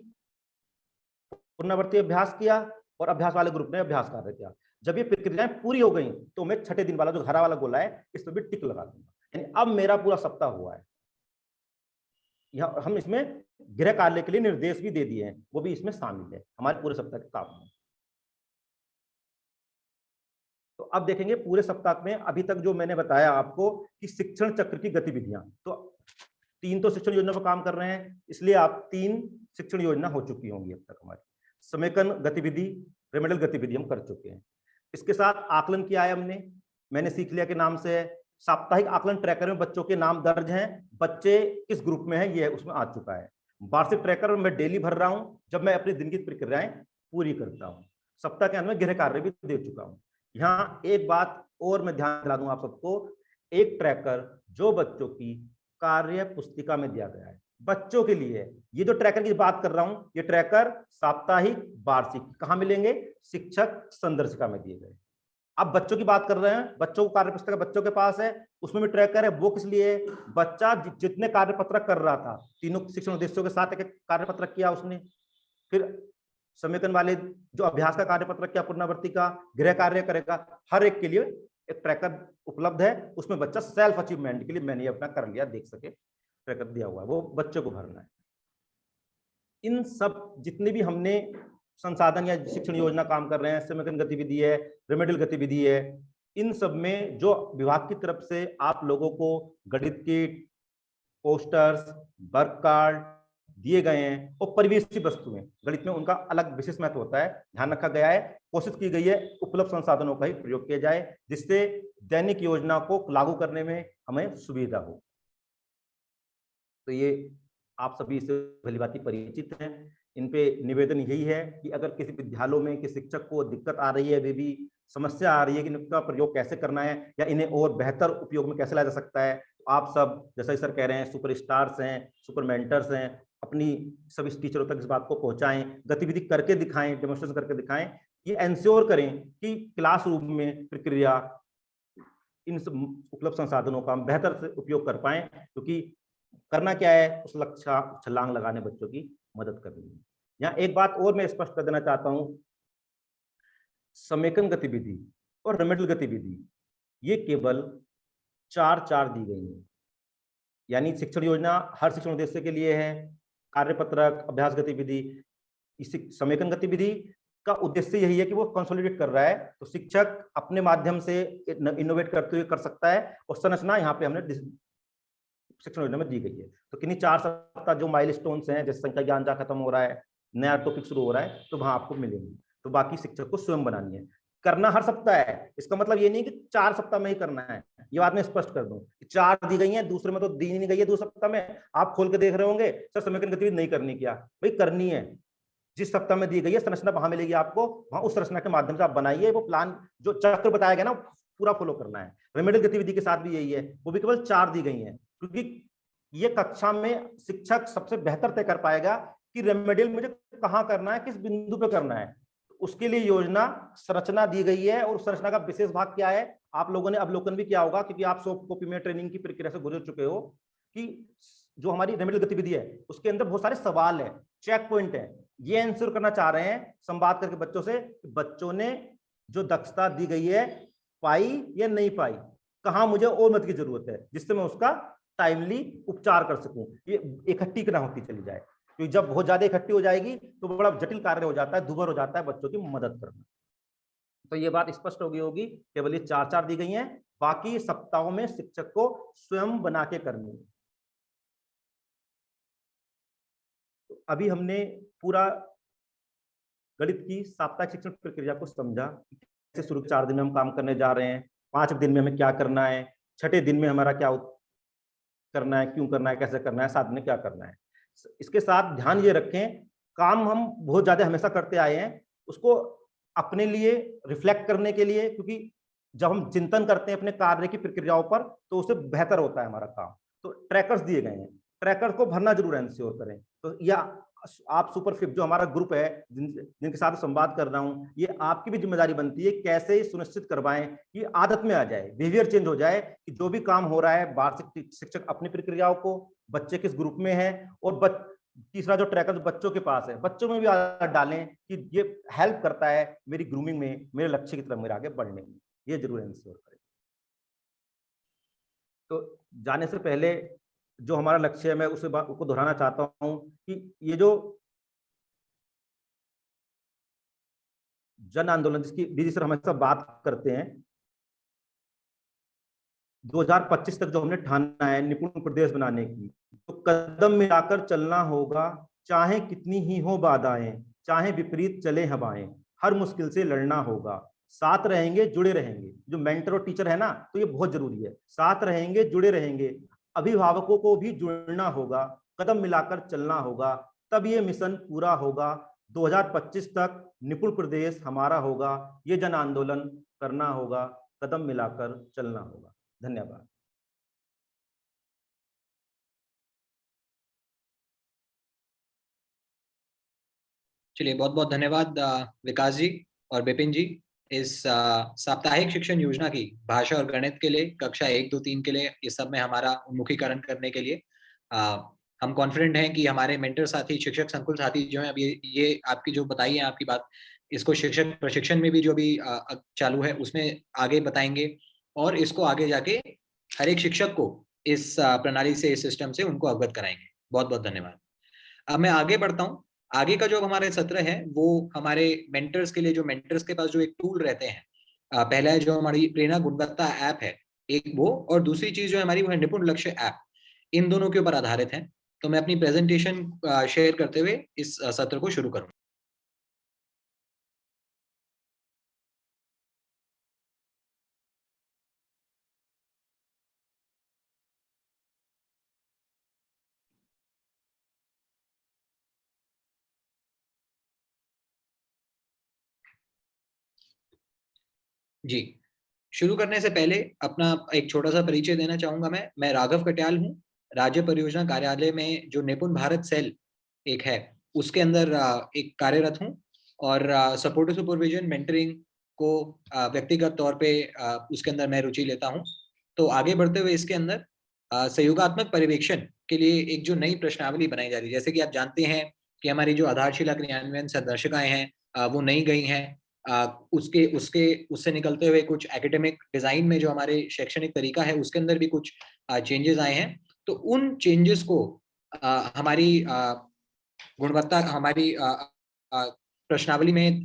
पुनरावृत्ति अभ्यास किया, और अभ्यास वाले ग्रुप ने अभ्यास कार्य किया। जब ये प्रक्रियाएं पूरी हो गई तो मैं छठे दिन वाला जो हरा वाला गोला है इस पर भी टिक लगा दूंगा, यानी अब मेरा पूरा सप्ताह हुआ है। यहाँ हम इसमें गृह कार्य के लिए निर्देश भी दे दिए हैं, वो भी इसमें शामिल है हमारे पूरे सप्ताह के काम में। तो अब देखेंगे पूरे सप्ताह में अभी तक जो मैंने बताया आपको कि शिक्षण चक्र की गतिविधियां, तो 3 तो शिक्षण योजना पर काम कर रहे हैं, इसलिए आप 3 शिक्षण योजना हो चुकी होंगी अब तक हमारी। समेकन गतिविधि, रेमेडियल गतिविधि हम कर चुके हैं। इसके साथ आकलन किया है हमने, मैंने सीख लिया के नाम से है। साप्ताहिक आकलन ट्रैकर में बच्चों के नाम दर्ज हैं, बच्चे किस ग्रुप में है ये उसमें आ चुका है। वार्षिक ट्रैकर में मैं डेली भर रहा हूं जब मैं अपनी दिन की प्रक्रियाएं पूरी करता हूं। सप्ताह के अंत में गृह कार्य भी दे चुका हूं। यहाँ एक बात और मैं ध्यान दिला दूं आप सबको, एक ट्रैकर जो बच्चों की कार्य पुस्तिका में दिया गया है, बच्चों के लिए। ये जो ट्रैकर की बात कर रहा हूं, ये ट्रैकर साप्ताहिक, वार्षिक कहाँ मिलेंगे? शिक्षक संदर्शिका में दिए गए। अब बच्चों की बात कर रहे हैं, बच्चों को कार्य पुस्तिका बच्चों के पास है, उसमें भी ट्रैकर है। वो किस लिए? बच्चा जितने कार्यपत्रक कर रहा था, तीनों शिक्षण उद्देश्यों के साथ एक कार्यपत्रक किया उसने, फिर समेकन वाले जो अभ्यास का कार्यपत्रक किया, पुनरावृत्ति का, गृह कार्य करेगा, हर एक के लिए एक ट्रैकर उपलब्ध है। उसमें बच्चा सेल्फ अचीवमेंट के लिए मैंने अपना कर लिया, देख सके ट्रैकर दिया हुआ है, वो बच्चों को भरना है। इन सब जितने भी हमने संसाधन या शिक्षण योजना काम कर रहे हैं, समेकन गतिविधि है, रेमेडियल गतिविधि है, इन सब में जो विभाग की तरफ से आप लोगों को गणित किट, पोस्टर्स, वर्क कार्ड दिए गए हैं और परिवेशी वस्तुएं, गणित में उनका अलग विशेष महत्व होता है, ध्यान रखा गया है। कोशिश की गई है उपलब्ध संसाधनों का ही प्रयोग किया जाए, जिससे दैनिक योजना को लागू करने में हमें सुविधा हो। तो ये आप सभी इससे भलीभांति परिचित हैं। इन पे निवेदन यही है कि अगर किसी विद्यालयों में किसी शिक्षक को दिक्कत आ रही है, वे भी समस्या आ रही है कि इनका प्रयोग कैसे करना है या इन्हें और बेहतर उपयोग में कैसे लाया जा सकता है, तो आप सब जैसा सर कह रहे हैं, सुपर स्टार्स हैं, सुपर मेंटर्स हैं, अपनी सभी टीचरों तक इस बात को पहुंचाएं, गतिविधि करके दिखाएं, डेमोन्स्ट्रेशन करके दिखाएं। ये एंश्योर करें कि क्लासरूम में प्रक्रिया इन उपलब्ध संसाधनों का हम बेहतर से उपयोग कर पाएं, क्योंकि करना क्या है, उस लक्ष्य छलांग लगाने बच्चों की मदद करनी है। यहाँ एक बात और मैं स्पष्ट कर देना चाहता हूं, समेकन गतिविधि और रेमेडियल गतिविधि ये केवल 4 दी गई है, यानी शिक्षण योजना हर शिक्षण उद्देश्य के लिए है, कार्यपत्रक, अभ्यास गतिविधि। इस समेकन गतिविधि का उद्देश्य यही है कि वो कंसोलिडेट कर रहा है, तो शिक्षक अपने माध्यम से इनोवेट करते हुए कर सकता है, और संरचना यहाँ पे हमने शिक्षण योजना में दी गई है। तो किन्हीं 4 सप्ताह जो माइलस्टोन्स हैं, जैसे संख्या ज्ञान खत्म हो रहा है, नया टॉपिक शुरू हो रहा है, तो वहां आपको मिलेंगे। तो बाकी शिक्षक को स्वयं बनानी है, करना हर सप्ताह है। इसका मतलब ये नहीं कि 4 सप्ताह में ही करना है, ये बात मैं स्पष्ट कर दूं। 4 दी गई है, दूसरे में तो दी नहीं गई है। 2 सप्ताह में आप खोल के देख रहे होंगे, सर समेकन गतिविधि नहीं करनी, क्या भाई करनी है। जिस सप्ताह में दी गई है संरचना वहां मिलेगी आपको, वहां उस संरचना के माध्यम से आप बनाइए। वो प्लान जो चक्र बताया गया ना, पूरा फॉलो करना है। रेमेडियल गतिविधि के साथ भी यही है, वो भी केवल 4 दी गई है, क्योंकि ये कक्षा में शिक्षक सबसे बेहतर तय कर पाएगा कि रेमेडियल मुझे कहाँ करना है, किस बिंदु पे करना है। उसके लिए योजना संरचना दी गई है, और संरचना का विशेष भाग क्या है आप लोगों ने अवलोकन भी किया होगा, क्योंकि आप सॉफ्ट कॉपी में ट्रेनिंग की प्रक्रिया से गुजर चुके हो, कि जो हमारी रेमेडियल गतिविधि है उसके अंदर बहुत सारे सवाल है, चेक पॉइंट है। ये आंसर करना चाह रहे हैं संवाद करके बच्चों से, बच्चों ने जो दक्षता दी गई है पाई या नहीं पाई, कहाँ मुझे और मदद की जरूरत है, जिससे मैं उसका टाइमली उपचार कर सकूं, ये इकट्ठी ना होती चली जाए। क्योंकि जब बहुत ज्यादा इकट्ठी हो जाएगी तो बड़ा जटिल कार्य हो जाता है, दुभर हो जाता है बच्चों की मदद करना। तो ये बात स्पष्ट हो गई होगी, केवल ये 4 दी गई हैं, बाकी सप्ताहों में शिक्षक को स्वयं बना के करनी है। तो अभी हमने पूरा गणित की साप्ताहिक शिक्षण प्रक्रिया को समझा, कैसे शुरू 4 दिन में हम काम करने जा रहे हैं, 5 दिन में हमें क्या करना है, 6ठे दिन में हमारा क्या करना है, क्यों करना है, कैसे करना है, 7 दिन में क्या करना है। इसके साथ ध्यान ये रखें, काम हम बहुत ज्यादा हमेशा करते आए हैं, उसको अपने लिए रिफ्लेक्ट करने के लिए, क्योंकि जब हम चिंतन करते हैं अपने कार्य की प्रक्रियाओं पर तो उससे बेहतर होता है हमारा काम। तो ट्रैकर्स दिए गए हैं, ट्रैकर को भरना जरूर एंश्योर करें। तो या आप सुपर फिफ्थ जो हमारा ग्रुप है, जिनके साथ संवाद कर रहा हूं, ये आपकी भी जिम्मेदारी बनती है, कैसे सुनिश्चित करवाएं कि आदत में आ जाए, बिहेवियर चेंज हो जाए, कि जो भी काम हो रहा है वार्षिक शिक्षक अपनी प्रक्रियाओं को, बच्चे किस ग्रुप में है, और तीसरा जो ट्रैकर जो बच्चों के पास है, बच्चों में भी आदत डालें कि ये हेल्प करता है मेरी ग्रूमिंग में, मेरे लक्ष्य की तरफ मेरे आगे बढ़ने में, ये जरूर एंश्योर करें। तो जाने से पहले जो हमारा लक्ष्य है, मैं उस बात को दोहराना चाहता हूं कि ये जो जन आंदोलन जिसकी डीजी सर हमेशा बात करते हैं, 2025 तक जो हमने ठाना है निपुण प्रदेश बनाने की, तो कदम मिलाकर चलना होगा, चाहे कितनी ही हो बाधाएं, चाहे विपरीत चले हवाएं, हर मुश्किल से लड़ना होगा, साथ रहेंगे जुड़े रहेंगे। जो मेंटर और टीचर है ना, तो ये बहुत जरूरी है, साथ रहेंगे जुड़े रहेंगे, अभिभावकों को भी जुड़ना होगा, कदम मिलाकर चलना होगा, तब ये मिशन पूरा होगा। 2025 तक निपुण प्रदेश हमारा होगा, ये जन आंदोलन करना होगा, कदम मिलाकर चलना होगा। धन्यवाद।
चलिए, बहुत बहुत धन्यवाद विकास जी और विपिन जी। इस साप्ताहिक शिक्षण योजना की भाषा और गणित के लिए, कक्षा 1, 2, 3 के लिए, इस सब में हमारा उन्मुखीकरण करने के लिए हम कॉन्फिडेंट हैं कि हमारे मेंटर साथी, शिक्षक संकुल साथी जो है, अभी ये आपकी जो बताई है आपकी बात, इसको शिक्षक प्रशिक्षण में भी जो भी चालू है उसमें आगे बताएंगे, और इसको आगे जाके हर एक शिक्षक को इस प्रणाली से, इस सिस्टम से उनको अवगत कराएंगे। बहुत बहुत धन्यवाद। अब मैं आगे बढ़ता हूँ। आगे का जो हमारे सत्र है वो हमारे मेंटर्स के लिए, जो मेंटर्स के पास जो एक टूल रहते हैं, पहला है जो हमारी प्रेरणा गुणवत्ता ऐप है एक वो, और दूसरी चीज जो हमारी वो है निपुण लक्ष्य ऐप। इन दोनों के ऊपर आधारित है। तो मैं अपनी प्रेजेंटेशन शेयर करते हुए इस सत्र को शुरू करूंगा। जी, शुरू करने से पहले अपना एक छोटा सा परिचय देना चाहूंगा। मैं राघव कट्याल हूँ। राज्य परियोजना कार्यालय में जो निपुण भारत सेल एक है, उसके अंदर एक कार्यरत हूँ, और सपोर्टिव सुपरविजन, मेंटरिंग को व्यक्तिगत तौर पे उसके अंदर मैं रुचि लेता हूँ। तो आगे बढ़ते हुए इसके अंदर सहयोगात्मक पर्यवेक्षण के लिए एक जो नई प्रश्नावली बनाई जा रही है। जैसे कि आप जानते हैं कि हमारी जो आधारशिला क्रियान्वयन संदर्शिकाएं हैं वो नई गई हैं। उसके उसके उससे निकलते हुए कुछ एकेडमिक डिजाइन में जो हमारे शैक्षणिक तरीका है उसके अंदर भी कुछ चेंजेस आए हैं। तो उन चेंजेस को हमारी गुणवत्ता, हमारी प्रश्नावली में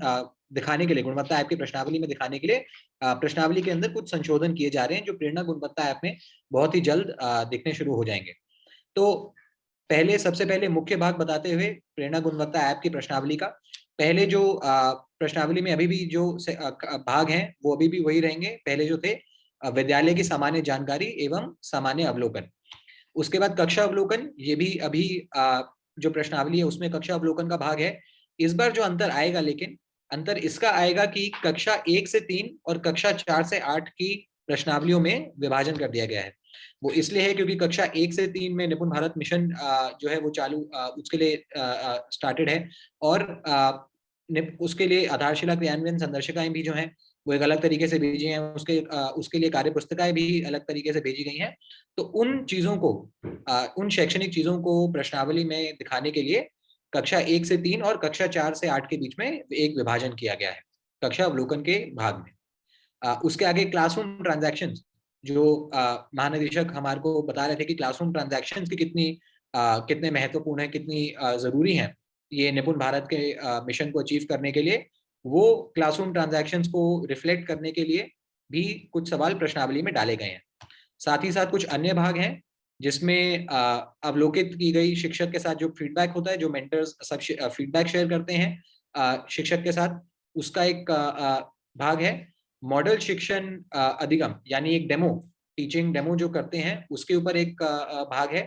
दिखाने के लिए, गुणवत्ता ऐप की प्रश्नावली में दिखाने के लिए प्रश्नावली के अंदर कुछ संशोधन किए जा रहे हैं, जो प्रेरणा गुणवत्ता ऐप में बहुत ही जल्द दिखने शुरू हो जाएंगे। तो सबसे पहले मुख्य भाग बताते हुए प्रेरणा गुणवत्ता ऐप की प्रश्नावली का, पहले जो प्रश्नावली में अभी भी जो भाग हैं वो अभी भी वही रहेंगे, पहले जो थे विद्यालय की सामान्य जानकारी एवं सामान्य अवलोकन। उसके बाद कक्षा अवलोकन, ये भी अभी जो प्रश्नावली है उसमें कक्षा अवलोकन का भाग है। इस बार जो अंतर आएगा, लेकिन अंतर इसका आएगा कि कक्षा 1 से 3 और कक्षा 4 से 8 की प्रश्नावलियों में विभाजन कर दिया गया है। वो इसलिए है क्योंकि कक्षा 1 से 3 में निपुण भारत मिशन जो है वो चालू उसके लिए स्टार्टेड है, और उसके लिए आधारशिला क्रियान्वयन संदर्शिकाएं भी जो हैं वो एक अलग तरीके से भेजी हैं, उसके लिए कार्य पुस्तिकाएं भी अलग तरीके से भेजी गई हैं। तो उन चीजों को, उन शैक्षणिक चीजों को प्रश्नावली में दिखाने के लिए कक्षा 1 से 3 और कक्षा 4 से 8 के बीच में एक विभाजन किया गया है कक्षा अवलोकन के भाग में। उसके आगे क्लासरूम ट्रांजैक्शंस, जो महानिदेशक हमारे को बता रहे थे कि क्लासरूम ट्रांजैक्शंस की कितने महत्वपूर्ण है, कितनी जरूरी है ये निपुण भारत के मिशन को अचीव करने के लिए, वो क्लासरूम ट्रांजैक्शंस को रिफ्लेक्ट करने के लिए भी कुछ सवाल प्रश्नावली में डाले गए हैं। साथ ही साथ कुछ अन्य भाग हैं जिसमें अवलोकित की गई शिक्षक के साथ जो फीडबैक होता है, जो मेंटर्स सब फीडबैक शेयर करते हैं शिक्षक के साथ, उसका एक भाग है। मॉडल शिक्षण अधिगम, यानी एक डेमो, टीचिंग डेमो जो करते हैं उसके ऊपर एक भाग है।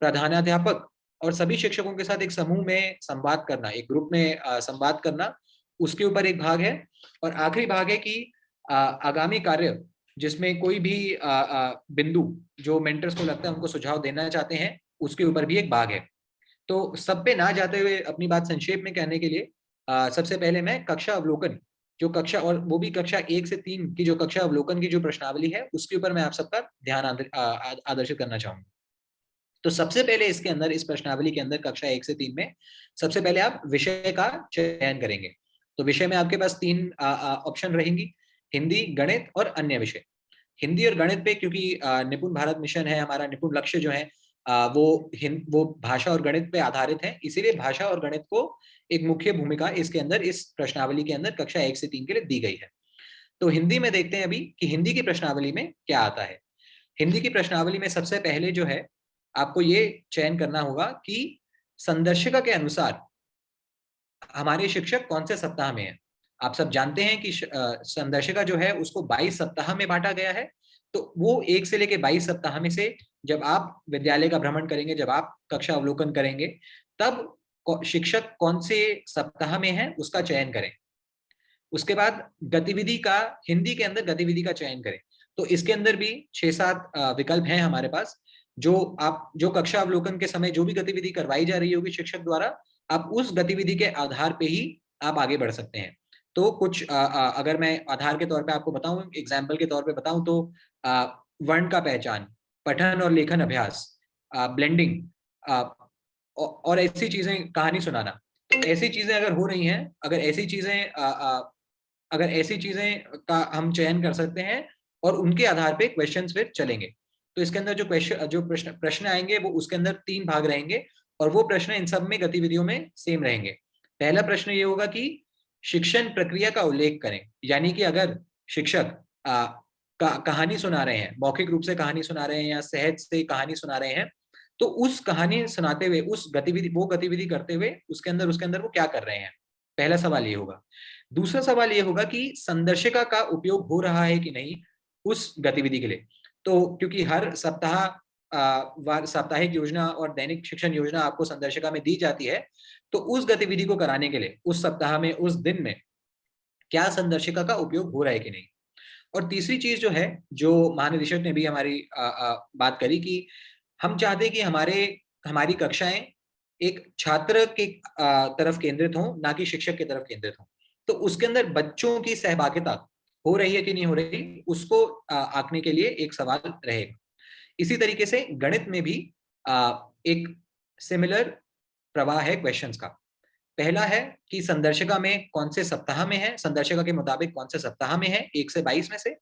प्रधानाध्यापक और सभी शिक्षकों के साथ एक समूह में संवाद करना, एक ग्रुप में संवाद करना, उसके ऊपर एक भाग है। और आखिरी भाग है कि आगामी कार्य जिसमें कोई भी बिंदु जो मेंटर्स को लगता है उनको सुझाव देना चाहते हैं, उसके ऊपर भी एक भाग है। तो सब पे ना जाते हुए अपनी बात संक्षेप में कहने के लिए सबसे पहले मैं कक्षा अवलोकन, जो कक्षा, और वो भी कक्षा 1 से 3 की जो कक्षा अवलोकन की जो प्रश्नावली है उसके ऊपर मैं आप सबका ध्यान आदर्शित करना चाहूंगा। तो सबसे पहले इसके अंदर, इस प्रश्नावली के अंदर कक्षा 1 से 3 में सबसे पहले आप विषय का चयन करेंगे। तो विषय में आपके पास 3 ऑप्शन रहेंगी, हिंदी, गणित और अन्य विषय। हिंदी और गणित पे क्योंकि निपुण भारत मिशन है हमारा, निपुण लक्ष्य जो है वो भाषा और गणित पे आधारित है, इसीलिए भाषा और गणित को एक मुख्य भूमिका इसके अंदर, इस प्रश्नावली के अंदर कक्षा 1 से 3 के लिए दी गई है। तो हिंदी में देखते हैं अभी कि हिंदी की प्रश्नावली में क्या आता है। हिंदी की प्रश्नावली में सबसे पहले जो है आपको ये चयन करना होगा कि संदर्शिका के अनुसार हमारे शिक्षक कौन से सप्ताह में है। आप सब जानते हैं कि संदर्शिका जो है उसको 22 सप्ताह में बांटा गया है। तो वो 1 से लेके 22 सप्ताह में से जब आप विद्यालय का भ्रमण करेंगे, जब आप कक्षा अवलोकन करेंगे, तब शिक्षक कौन से सप्ताह में है उसका चयन करें। उसके बाद गतिविधि का, हिंदी के अंदर गतिविधि का चयन करें। तो इसके अंदर भी 6-7 विकल्प हैं हमारे पास, जो कक्षा अवलोकन के समय जो भी गतिविधि करवाई जा रही होगी शिक्षक द्वारा, आप उस गतिविधि के आधार पे ही आप आगे बढ़ सकते हैं। तो कुछ अगर मैं आधार के तौर पे आपको बताऊं, एग्जाम्पल के तौर पे बताऊं, तो वर्ण का पहचान, पठन और लेखन अभ्यास, ब्लेंडिंग, और ऐसी चीजें, कहानी सुनाना। तो ऐसी चीजें अगर हो रही हैं, अगर ऐसी चीजें का हम चयन कर सकते हैं और उनके आधार पे क्वेश्चंस फिर चलेंगे। तो इसके अंदर जो प्रश्न आएंगे वो उसके अंदर 3 भाग रहेंगे और वो प्रश्न इन सब में गतिविधियों में सेम रहेंगे। पहला प्रश्न ये होगा कि शिक्षण प्रक्रिया का उल्लेख करें, यानी कि अगर शिक्षक कहानी सुना रहे हैं, मौखिक रूप से कहानी सुना रहे हैं या सहज से कहानी सुना रहे हैं, तो उस कहानी सुनाते हुए, वो गतिविधि करते हुए उसके अंदर वो क्या कर रहे हैं। पहला सवाल ये होगा। दूसरा सवाल ये होगा कि संदर्शिका का उपयोग हो रहा है कि नहीं उस गतिविधि के लिए। तो क्योंकि हर सप्ताह साप्ताहिक योजना और दैनिक शिक्षण योजना आपको संदर्शिका में दी जाती है, तो उस गतिविधि को कराने के लिए उस सप्ताह में, उस दिन में क्या संदर्शिका का उपयोग हो रहा है कि नहीं। और तीसरी चीज जो है, जो महानिदेशक ने भी हमारी बात करी कि हम चाहते हैं कि हमारी कक्षाएं एक छात्र के तरफ केंद्रित हों, ना कि शिक्षक की तरफ केंद्रित हों। तो उसके अंदर बच्चों की सहभागिता हो रही है कि नहीं हो रही, उसको आंकने के लिए एक सवाल रहेगा। इसी तरीके से गणित में भी एक सिमिलर प्रवाह है क्वेश्चंस का। पहला है कि संदर्शिका में कौन से सप्ताह में है, संदर्शिका के मुताबिक कौन से सप्ताह में है 1 से 22 में से।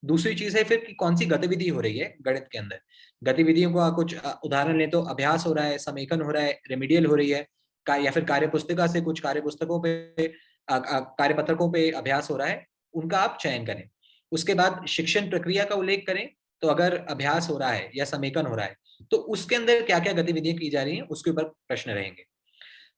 दूसरी चीज है फिर कि कौन सी गतिविधि हो रही है गणित के अंदर। गतिविधियों का कुछ उदाहरण लें तो अभ्यास हो रहा है, समेकन हो रहा है, रेमिडियल हो रही है, या फिर कार्यपुस्तिका से कुछ कार्यपुस्तकों पे, कार्यपत्रकों पे अभ्यास हो रहा है, उनका आप चयन करें। उसके बाद शिक्षण प्रक्रिया का उल्लेख करें, तो अगर अभ्यास हो रहा है या समेकन हो रहा है तो उसके अंदर क्या क्या गतिविधियां की जा रही हैं उसके ऊपर प्रश्न रहेंगे।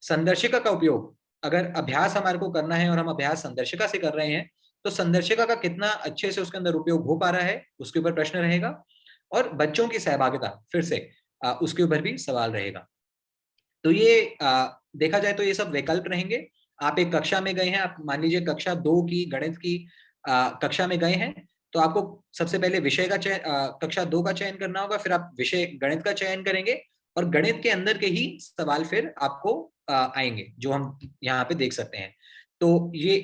संदर्शिका का उपयोग, अगर अभ्यास हमारे को करना है और हम अभ्यास संदर्शिका से कर रहे हैं, तो संदर्शिका का कितना अच्छे से उसके अंदर उपयोग हो पा रहा है उसके ऊपर प्रश्न रहेगा। और बच्चों की सहभागिता, फिर से उसके ऊपर भी सवाल रहेगा। तो ये देखा जाए तो ये सब विकल्प रहेंगे। आप एक कक्षा में गए हैं, आप मान लीजिए कक्षा 2 की गणित की कक्षा में गए हैं, तो आपको सबसे पहले विषय का चयन, कक्षा 2 का चयन करना होगा, फिर आप विषय गणित का चयन करेंगे और गणित के अंदर के ही सवाल फिर आपको आएंगे, जो हम यहाँ पे देख सकते हैं। तो ये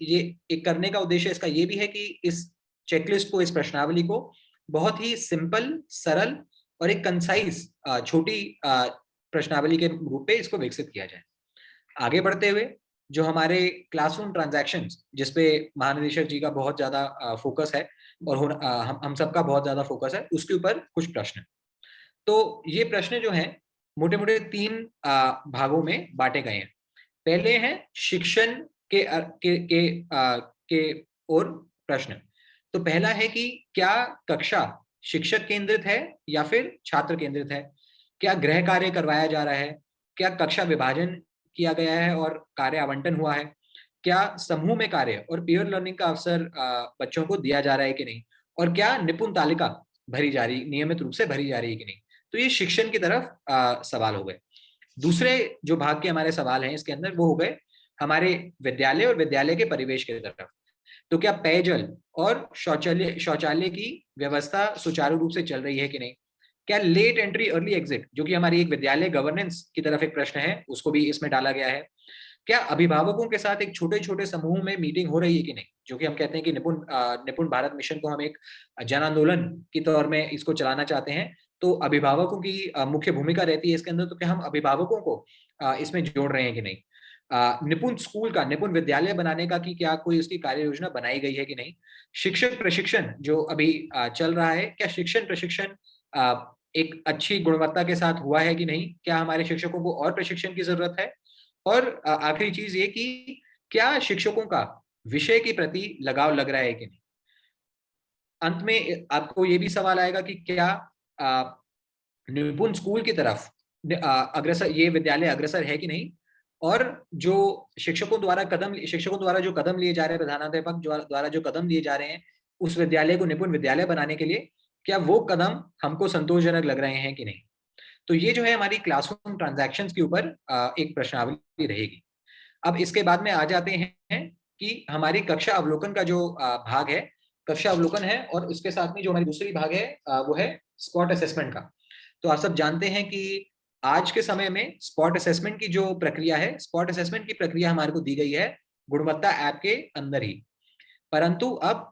ये एक करने का उद्देश्य इसका ये भी है कि इस चेकलिस्ट को, इस प्रश्नावली को बहुत ही सिंपल, सरल और एक कंसाइज छोटी प्रश्नावली के रूप पे इसको विकसित किया जाए। आगे बढ़ते हुए जो हमारे क्लासरूम ट्रांजैक्शंस, जिसपे महानिदेशक जी का बहुत ज्यादा फोकस है और हम सबका बहुत ज्यादा फोकस है, उसके ऊपर कुछ प्रश्न। तो ये प्रश्न जो हैं मोटे मोटे 3 भागों में बांटे गए हैं। पहले हैं शिक्षण के और प्रश्न। तो पहला है कि क्या कक्षा शिक्षक केंद्रित है या फिर छात्र केंद्रित है, क्या गृह कार्य करवाया जा रहा है, क्या कक्षा विभाजन किया गया है और कार्य आवंटन हुआ है, क्या समूह में कार्य और पीयर लर्निंग का अवसर बच्चों को दिया जा रहा है कि नहीं, और क्या निपुण तालिका नियमित रूप से भरी जा रही है कि नहीं। तो ये शिक्षण की तरफ सवाल हो गए। दूसरे जो भाग के हमारे सवाल हैं इसके अंदर, वो हो गए हमारे विद्यालय और विद्यालय के परिवेश की तरफ। तो क्या पेयजल और शौचालय की व्यवस्था सुचारू रूप से चल रही है कि नहीं, क्या लेट एंट्री अर्ली एग्जिट, जो कि हमारी एक विद्यालय गवर्नेंस की तरफ एक प्रश्न है, उसको भी इसमें डाला गया है। क्या अभिभावकों के साथ एक छोटे छोटे समूह में मीटिंग हो रही है कि नहीं, जो कि हम कहते हैं कि निपुण भारत मिशन को हम एक जन आंदोलन के तौर में इसको चलाना चाहते हैं। तो अभिभावकों की मुख्य भूमिका रहती है इसके अंदर, तो क्या हम अभिभावकों को इसमें जोड़ रहे हैं कि नहीं। निपुण स्कूल का, निपुण विद्यालय बनाने का कि क्या कोई उसकी कार्य योजना बनाई गई है कि नहीं। शिक्षक प्रशिक्षण जो अभी चल रहा है, क्या शिक्षण प्रशिक्षण एक अच्छी गुणवत्ता के साथ हुआ है कि नहीं, क्या हमारे शिक्षकों को और प्रशिक्षण की जरूरत है, और आखिरी चीज ये कि क्या शिक्षकों का विषय के प्रति लगाव लग रहा है कि नहीं। अंत में आपको ये भी सवाल आएगा कि क्या निपुण स्कूल की तरफ अग्रसर, ये विद्यालय अग्रसर है कि नहीं, और जो शिक्षकों द्वारा जो कदम लिए जा रहे हैं, प्रधानाध्यापक द्वारा जो कदम लिए जा रहे हैं उस विद्यालय को निपुण विद्यालय बनाने के लिए, क्या वो कदम हमको संतोषजनक लग रहे हैं कि नहीं। तो ये जो है हमारी क्लासरूम ट्रांजैक्शंस के ऊपर एक प्रश्नावली रहेगी। अब इसके बाद में आ जाते हैं कि हमारी कक्षा अवलोकन का जो भाग है, कक्षा अवलोकन है, और उसके साथ में जो हमारी दूसरी भाग है वो है स्पॉट असेसमेंट का। तो आप सब जानते हैं कि आज के समय में स्पॉट असेसमेंट की जो प्रक्रिया है, स्पॉट असेसमेंट की प्रक्रिया हमारे को दी गई है गुणवत्ता ऐप के अंदर ही, परंतु अब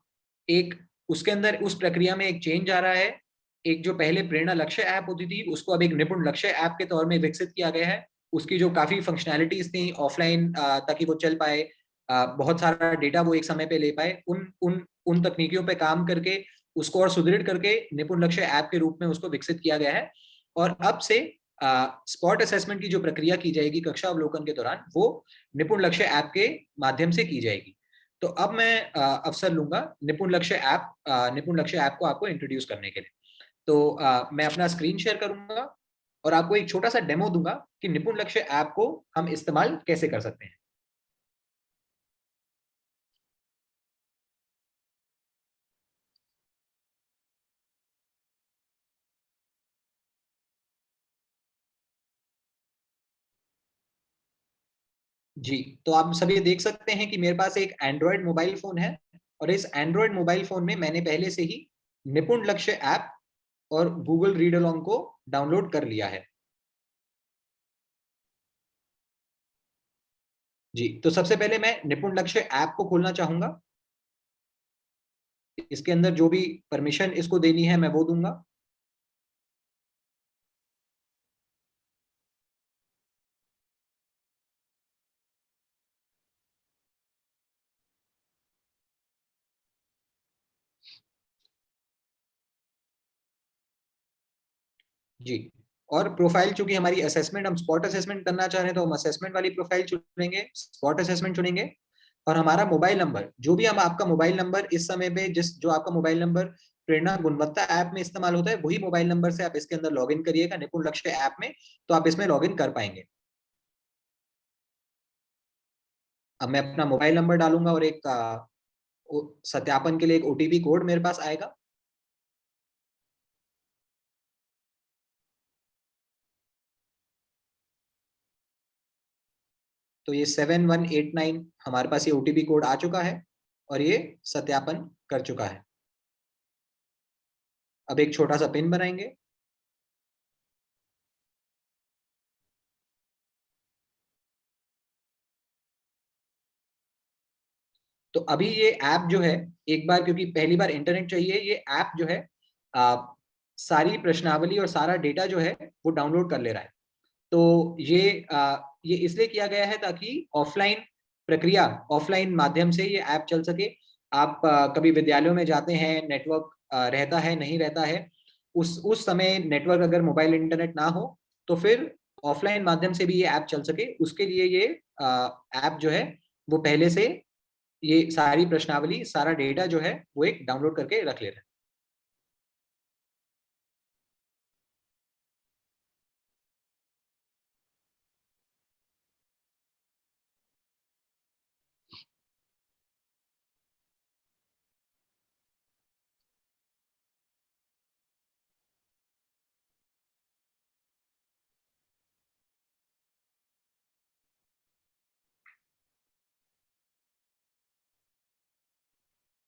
एक उसके अंदर उस प्रक्रिया में एक चेंज आ रहा है। एक जो पहले प्रेरणा लक्ष्य ऐप होती थी उसको अब एक निपुण लक्ष्य ऐप के तौर में विकसित किया गया है। उसकी जो काफी फंक्शनैलिटीज थी ऑफलाइन, ताकि वो चल पाए, बहुत सारा डेटा वो एक समय पे ले पाए, उन उन उन तकनीकियों पे काम करके उसको और सुदृढ़ करके निपुण लक्ष्य ऐप के रूप में उसको विकसित किया गया है। और अब से स्पॉट असेसमेंट की जो प्रक्रिया की जाएगी कक्षा अवलोकन के दौरान, वो निपुण लक्ष्य ऐप के माध्यम से की जाएगी। तो अब मैं अवसर लूंगा निपुण लक्ष्य ऐप को आपको इंट्रोड्यूस करने के लिए। तो मैं अपना स्क्रीन शेयर करूंगा और आपको एक छोटा सा डेमो दूंगा कि निपुण लक्ष्य ऐप को हम इस्तेमाल कैसे कर सकते हैं। जी, तो आप सभी देख सकते हैं कि मेरे पास एक एंड्रॉयड मोबाइल फोन है, और इस एंड्रॉयड मोबाइल फोन में मैंने पहले से ही निपुण लक्ष्य ऐप और गूगल रीड अलोंग को डाउनलोड कर लिया है। जी, तो सबसे पहले मैं निपुण लक्ष्य ऐप को खोलना चाहूंगा। इसके अंदर जो भी परमिशन इसको देनी है मैं वो दूंगा। जी, और प्रोफाइल चूंकि हमारी असेसमेंट, हम स्पॉट असेसमेंट करना चाह रहे हैं तो हम असेसमेंट वाली प्रोफाइल चुनेंगे, स्पॉट असेसमेंट चुनेंगे। और हमारा मोबाइल नंबर, जो भी हम आपका मोबाइल नंबर इस समय पे जो आपका मोबाइल नंबर प्रेरणा गुणवत्ता ऐप में इस्तेमाल होता है, वही मोबाइल नंबर से आप इसके अंदर लॉगिन करिएगा निपुण लक्ष्य ऐप में, तो आप इसमें लॉगिन कर पाएंगे। अब मैं अपना मोबाइल नंबर डालूंगा और एक सत्यापन के लिए एक ओटीपी कोड मेरे पास आएगा। तो ये 7189 हमारे पास ये ओटीपी कोड आ चुका है और ये सत्यापन कर चुका है। अब एक छोटा सा पिन बनाएंगे। तो अभी ये ऐप जो है, एक बार, क्योंकि पहली बार इंटरनेट चाहिए, ये ऐप जो है सारी प्रश्नावली और सारा डेटा जो है वो डाउनलोड कर ले रहा है। तो ये इसलिए किया गया है ताकि ऑफलाइन प्रक्रिया, ऑफलाइन माध्यम से ये ऐप चल सके। आप कभी विद्यालयों में जाते हैं, नेटवर्क रहता है नहीं रहता है, उस समय नेटवर्क अगर मोबाइल इंटरनेट ना हो तो फिर ऑफलाइन माध्यम से भी ये ऐप चल सके, उसके लिए ये ऐप जो है वो पहले से ये सारी प्रश्नावली, सारा डेटा जो है वो एक डाउनलोड करके रख ले रहा है।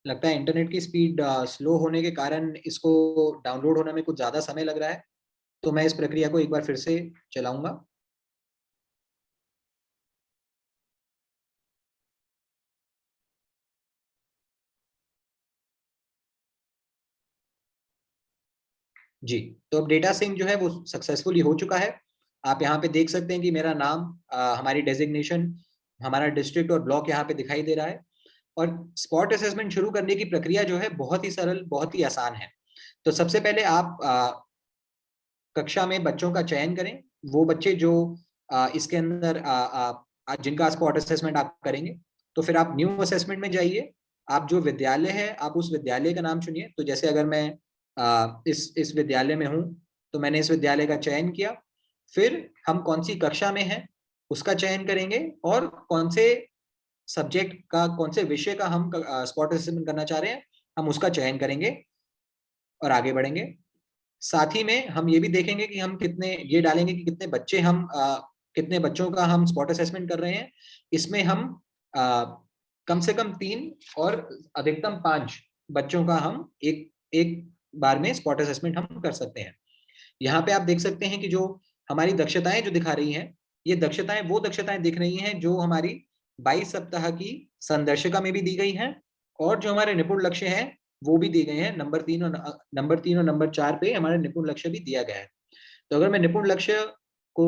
लगता है इंटरनेट की स्पीड स्लो होने के कारण इसको डाउनलोड होने में कुछ ज्यादा समय लग रहा है, तो मैं इस प्रक्रिया को एक बार फिर से चलाऊंगा। जी, तो अब डेटा सिंक जो है वो सक्सेसफुली हो चुका है। आप यहाँ पे देख सकते हैं कि मेरा नाम, हमारी डेजिग्नेशन, हमारा डिस्ट्रिक्ट और ब्लॉक यहाँ पे दिखाई दे रहा है। और स्पॉट असेसमेंट शुरू करने की प्रक्रिया जो है बहुत ही सरल, बहुत ही आसान है। तो सबसे पहले आप कक्षा में बच्चों का चयन करें, वो बच्चे जो इसके अंदर जिनका स्पॉट असेसमेंट आप करेंगे। तो फिर आप न्यू असेसमेंट में जाइए, आप जो विद्यालय है आप उस विद्यालय का नाम चुनिए। तो जैसे अगर मैं इस विद्यालय में हूँ तो मैंने इस विद्यालय का चयन किया। फिर हम कौन सी कक्षा में हैं उसका चयन करेंगे और कौन से सब्जेक्ट का, कौन से विषय का हम स्पॉट असेसमेंट करना चाह रहे हैं हम उसका चयन करेंगे और आगे बढ़ेंगे। साथ ही में हम ये भी देखेंगे कि हम कितने, ये डालेंगे कि कितने बच्चे हम कितने बच्चों का हम स्पॉट असेसमेंट कर रहे हैं। इसमें हम कम से कम 3 और अधिकतम 5 बच्चों का हम एक बार में स्पॉट असेसमेंट हम कर सकते हैं। यहाँ पे आप देख सकते हैं कि जो हमारी दक्षताएं जो दिखा रही हैं, ये दक्षताएं वो दक्षताएं दिख रही हैं जो हमारी 22 सप्ताह की संदर्शिका में भी दी गई हैं और जो हमारे निपुण लक्ष्य हैं वो भी दिए गए हैं। नंबर 3 और नंबर 4 पे हमारे निपुण लक्ष्य भी दिया गया है। तो अगर मैं निपुण लक्ष्य को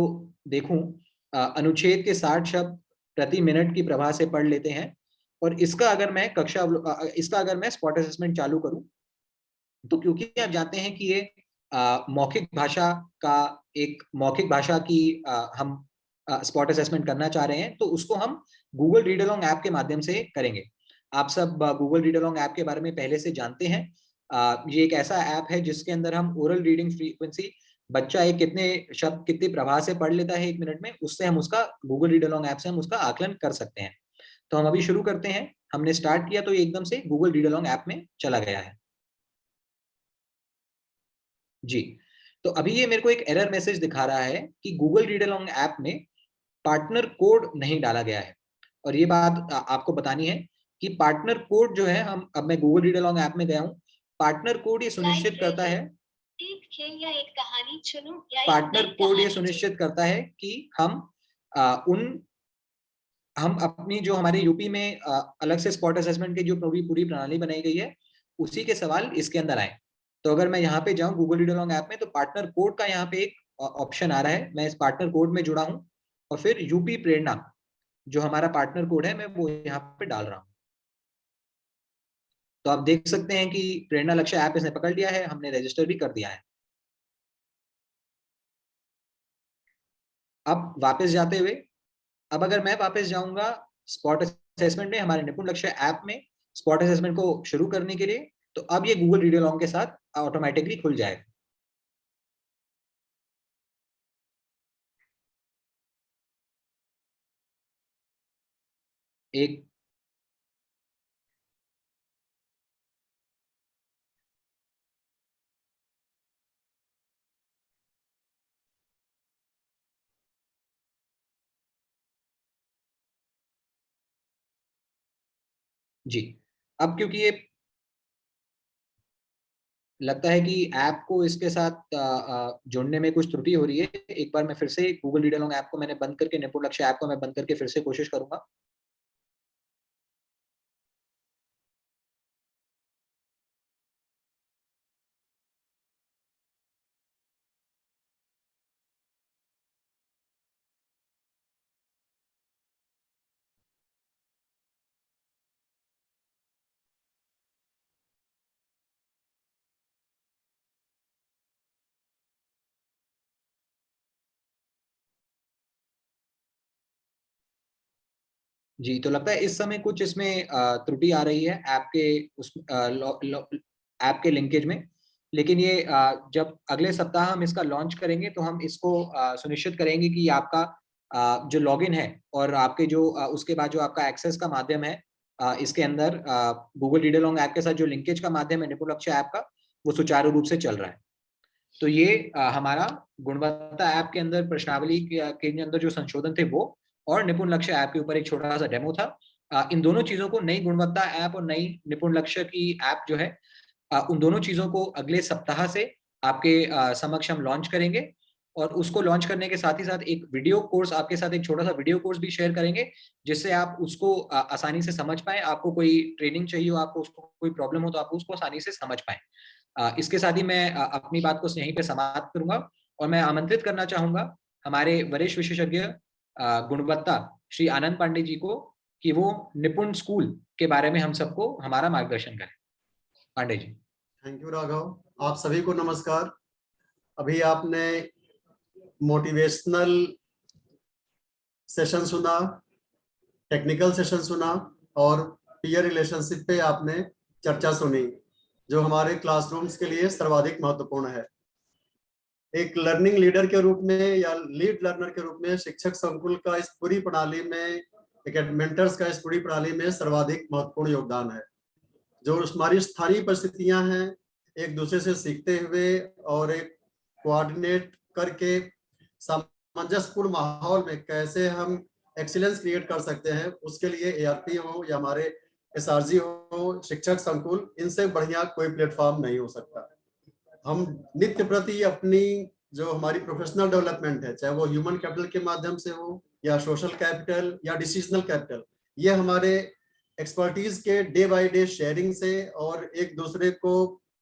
देखूं, अनुच्छेद के 60 शब्द प्रति मिनट की प्रवाह से पढ़ लेते हैं और इसका अगर मैं स्पॉट असेसमेंट चालू करूं तो क्योंकि आप जानते हैं कि ये मौखिक भाषा की हम स्पॉट असेसमेंट करना चाह रहे हैं, तो उसको हम गूगल रीड अलोंग ऐप के माध्यम से करेंगे। आप सब गूगल रीड अलोंग ऐप के बारे में पहले से जानते हैं। ये एक ऐसा ऐप है जिसके अंदर हम ओरल रीडिंग फ्रीक्वेंसी, बच्चा एक कितने शब्द कितनी प्रवाह से पढ़ लेता है 1 मिनट में, उससे हम उसका गूगल रीड अलोंग ऐप से हम उसका आकलन कर सकते हैं। तो हम अभी शुरू करते हैं। हमने स्टार्ट किया तो ये एकदम से गूगल रीड अलोंग ऐप में चला गया है जी। तो अभी ये मेरे को एक एरर मैसेज दिखा रहा है कि गूगल रीड अलोंग ऐप में पार्टनर कोड नहीं डाला गया है। और ये बात आपको बतानी है कि पार्टनर कोड जो है, अब मैं गूगल रीड अलोंग ऐप में गया हूँ, पार्टनर कोड ये सुनिश्चित करता है,
एक खेल या एक कहानी चुनो या
पार्टनर कोड ये सुनिश्चित करता है कि हम अपनी जो हमारे यूपी में अलग से स्पॉट असेसमेंट की जो पूरी प्रणाली बनाई गई है उसी के सवाल इसके अंदर आए। तो अगर मैं यहाँ पे जाऊँ गूगल रीड अलोंग ऐप में तो पार्टनर कोड का यहाँ पे एक ऑप्शन आ रहा है, मैं इस पार्टनर कोड में जुड़ा हूँ और फिर यूपी प्रेरणा जो हमारा पार्टनर कोड है मैं वो यहाँ पे डाल रहा हूँ। तो आप देख सकते हैं कि प्रेरणा लक्ष्य ऐप इसने पकड़ लिया है, हमने रजिस्टर भी कर दिया है। अब वापस जाते हुए, अब अगर मैं वापस जाऊंगा स्पॉट असेसमेंट में, हमारे निपुण लक्ष्य ऐप में स्पॉट असेसमेंट को शुरू करने के लिए, तो अब ये गूगल रीड अलोंग के साथ ऑटोमेटिकली खुल जाएगा। एक जी, अब क्योंकि ये लगता है कि ऐप को इसके साथ जोड़ने में कुछ त्रुटि हो रही है, एक बार मैं फिर से गूगल रीड अलोंग ऐप को मैंने बंद करके, निपुण लक्ष्य ऐप को मैं बंद करके फिर से कोशिश करूंगा। जी, तो लगता है इस समय कुछ इसमें त्रुटि आ रही है ऐप के ऐप के लिंकेज में, लेकिन ये जब अगले सप्ताह हम इसका लॉन्च करेंगे तो हम इसको सुनिश्चित करेंगे कि आपका जो लॉगिन है और आपके जो उसके बाद जो आपका एक्सेस का माध्यम है इसके अंदर गूगल रीड अलोंग ऐप के साथ जो लिंकेज का माध्यम है निपुण लक्ष्य ऐप का, वो सुचारू रूप से चल रहा है। तो ये हमारा गुणवत्ता ऐप के अंदर प्रश्नावली के अंदर जो संशोधन थे वो, और निपुण लक्ष्य ऐप के ऊपर एक छोटा सा डेमो था। इन दोनों चीजों को, नई गुणवत्ता ऐप और नई निपुण लक्ष्य की ऐप जो है, उन दोनों चीजों को अगले सप्ताह से आपके समक्ष हम लॉन्च करेंगे। और उसको लॉन्च करने के साथ ही साथ एक वीडियो कोर्स, आपके साथ एक छोटा सा वीडियो कोर्स भी शेयर करेंगे जिससे आप उसको आसानी से समझ पाए। आपको कोई ट्रेनिंग चाहिए हो, आपको उसको कोई प्रॉब्लम हो तो आप उसको आसानी से समझ पाए। इसके साथ ही मैं अपनी बात को यहीं पे समाप्त करूंगा और मैं आमंत्रित करना चाहूंगा हमारे वरिष्ठ विशेषज्ञ गुणवत्ता श्री आनंद पांडे जी को कि वो निपुण स्कूल के बारे में हम सबको हमारा मार्गदर्शन करें। पांडे जी।
Thank you Raghav. आप सभी को नमस्कार। अभी आपने मोटिवेशनल सेशन सुना, टेक्निकल सेशन सुना और पीयर रिलेशनशिप पे आपने चर्चा सुनी, जो हमारे क्लासरूम्स के लिए सर्वाधिक महत्वपूर्ण है। एक लर्निंग लीडर के रूप में या लीड लर्नर के रूप में शिक्षक संकुल का इस पूरी प्रणाली में, मेंटर्स का इस पूरी प्रणाली में सर्वाधिक महत्वपूर्ण योगदान है। जो हमारी स्थानीय परिस्थितियां हैं, एक दूसरे से सीखते हुए और एक कोऑर्डिनेट करके सामंजस्यपूर्ण माहौल में कैसे हम एक्सीलेंस क्रिएट कर सकते हैं, उसके लिए एआरपी हो या हमारे एसआरजी हो, शिक्षक संकुल, इनसे बढ़िया कोई प्लेटफॉर्म नहीं हो सकता। हम नित्य प्रति अपनी जो हमारी प्रोफेशनल डेवलपमेंट है, चाहे वो ह्यूमन कैपिटल के माध्यम से हो या सोशल कैपिटल या डिसीजनल कैपिटल, ये हमारे एक्सपर्टीज के डे बाय डे शेयरिंग से और एक दूसरे को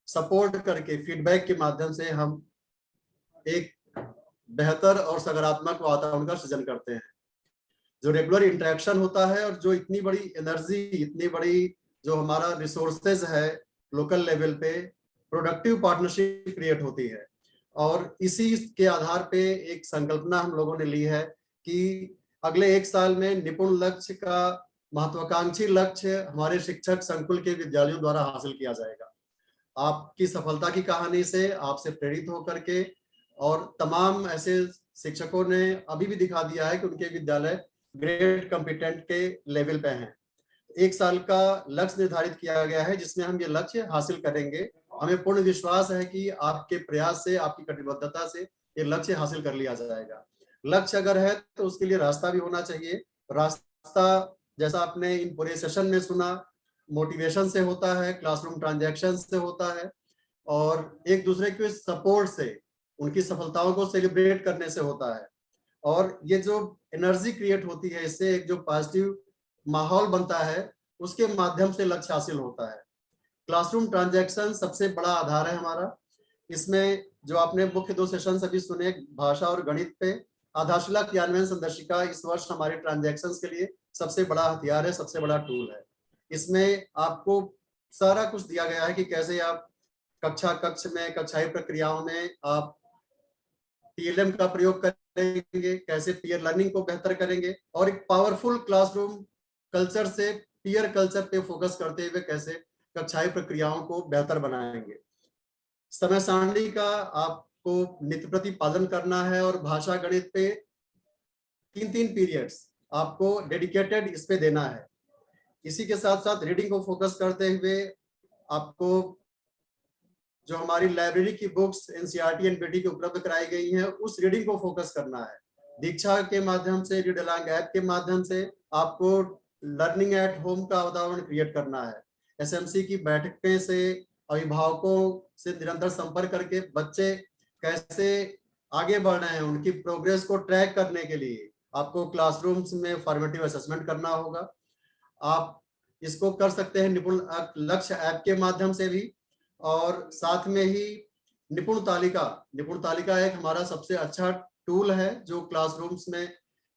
सपोर्ट करके फीडबैक के माध्यम से हम एक बेहतर और सकारात्मक वातावरण का सृजन करते हैं। जो रेगुलर इंटरेक्शन होता है और जो इतनी बड़ी एनर्जी, इतनी बड़ी जो हमारा रिसोर्सेज है लोकल लेवल पे, प्रोडक्टिव पार्टनरशिप क्रिएट होती है। और इसी के आधार पे एक संकल्पना हम लोगों ने ली है कि अगले 1 साल में निपुण लक्ष्य का महत्वाकांक्षी लक्ष्य हमारे शिक्षक संकुल के विद्यालयों द्वारा हासिल किया जाएगा। आपकी सफलता की कहानी से, आपसे प्रेरित होकर के, और तमाम ऐसे शिक्षकों ने अभी भी दिखा दिया है कि उनके विद्यालय ग्रेड कॉम्पिटेंट के लेवल पे हैं। 1 साल का लक्ष्य निर्धारित किया गया है जिसमें हम ये लक्ष्य हासिल करेंगे। हमें पूर्ण विश्वास है कि आपके प्रयास से, आपकी कटिबद्धता से ये लक्ष्य हासिल कर लिया जाएगा। लक्ष्य अगर है तो उसके लिए रास्ता भी होना चाहिए। रास्ता जैसा आपने इन पूरे सेशन में सुना, मोटिवेशन से होता है, क्लासरूम ट्रांजैक्शन से होता है और एक दूसरे के सपोर्ट से, उनकी सफलताओं को सेलिब्रेट करने से होता है। और ये जो एनर्जी क्रिएट होती है, इससे एक जो पॉजिटिव माहौल बनता है, उसके माध्यम से लक्ष्य हासिल होता है। क्लासरूम ट्रांजैक्शन सबसे बड़ा आधार है हमारा। इसमें जो आपने मुख्य 2 सेशन अभी सुने, भाषा और गणित पे, आधारशिला क्रियान्वयन संदर्शिका इस वर्ष हमारे ट्रांजैक्शंस के लिए सबसे बड़ा हथियार है, सबसे बड़ा टूल है। इसमें आपको सारा कुछ दिया गया है कि कैसे आप कक्ष में, कक्षाई प्रक्रियाओं में आप टीएलएम का प्रयोग करेंगे, कैसे पीयर लर्निंग को बेहतर करेंगे और एक पावरफुल क्लासरूम कल्चर से पीयर कल्चर पे फोकस करते हुए कैसे कक्षाई प्रक्रियाओं को बेहतर बनाएंगे। समय सारणी का आपको नित्य प्रति पालन करना है और भाषा गणित पे 3 पीरियड्स आपको डेडिकेटेड इस पे देना है। इसी के साथ साथ रीडिंग को फोकस करते हुए आपको जो हमारी लाइब्रेरी की बुक्स एनसीईआरटी एनपीटी की उपलब्ध कराई गई हैं, उस रीडिंग को फोकस करना है। दीक्षा के माध्यम से, रीड अलोंग ऐप के माध्यम से आपको लर्निंग एट होम का वातावरण क्रिएट करना है। एसएमसी की बैठकें से, अभिभावकों से निरंतर संपर्क करके बच्चे कैसे आगे बढ़ रहे हैं, उनकी प्रोग्रेस को ट्रैक करने के लिए आपको क्लासरूम्स में फॉर्मेटिव असेसमेंट करना होगा। आप इसको कर सकते हैं निपुण लक्ष्य ऐप के माध्यम से भी, और साथ में ही निपुण तालिका एक हमारा सबसे अच्छा टूल है जो क्लासरूम्स में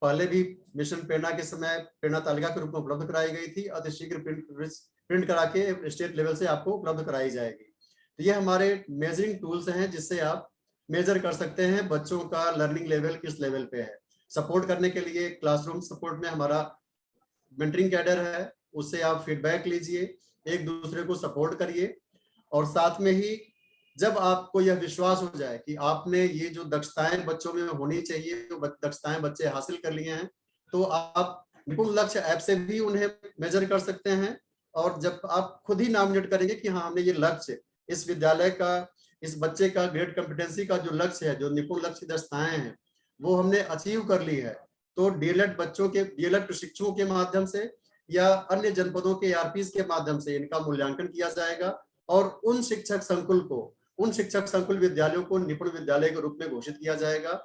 पहले भी मिशन प्रेरणा के समय प्रेरणा तालिका के रूप में उपलब्ध कराई गई थी। अतिशीघ्र प्रिंट करा के स्टेट लेवल से आपको उपलब्ध कराई जाएगी। तो ये हमारे मेजरिंग टूल्स हैं जिससे आप मेजर कर सकते हैं बच्चों का लर्निंग लेवल किस लेवल पे है। सपोर्ट करने के लिए क्लासरूम सपोर्ट में हमारा मेंटरिंग कैडर है, उससे आप फीडबैक लीजिए, एक दूसरे को सपोर्ट करिए। और साथ में ही जब आपको यह विश्वास हो जाए कि आपने ये जो दक्षताएं बच्चों में होनी चाहिए, तो दक्षताएं बच्चे हासिल कर लिए हैं, तो आप निपुण लक्ष्य ऐप से भी उन्हें मेजर कर सकते हैं। और जब आप खुद ही नॉमिनेट करेंगे कि हाँ, हमने ये लक्ष्य, इस विद्यालय का, इस बच्चे का ग्रेड कॉम्पिटेंसी का जो लक्ष्य है, जो निपुण लक्ष्य दक्षताएं हैं, वो हमने अचीव कर ली है, तो डीएलएड बच्चों के, डीएलएड प्रशिक्षुओं के माध्यम से या अन्य जनपदों के आरपीएस के माध्यम से इनका मूल्यांकन किया जाएगा और उन शिक्षक संकुल विद्यालयों को निपुण विद्यालय के रूप में घोषित किया जाएगा।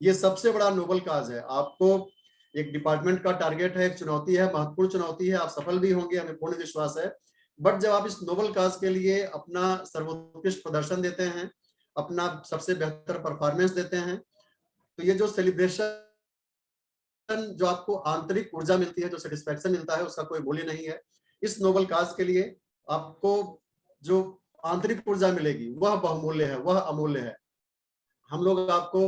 ये सबसे बड़ा नोबल काज है। आपको एक डिपार्टमेंट का टारगेट है, एक चुनौती है, महत्वपूर्ण चुनौती है, आप सफल भी होंगे, हमें पूर्ण विश्वास है। बट जब आप इस नोबल काज के लिए अपना सर्वोत्कृष्ट प्रदर्शन देते हैं, अपना सबसे बेहतर परफॉर्मेंस देते हैं, तो ये जो सेलिब्रेशन, जो आपको आंतरिक ऊर्जा मिलती है, जो सेटिस्फैक्शन मिलता है, उसका कोई मूल्य नहीं है। इस नोबल काज के लिए आपको जो आंतरिक ऊर्जा मिलेगी वह बहुमूल्य है, वह अमूल्य है। हम लोग आपको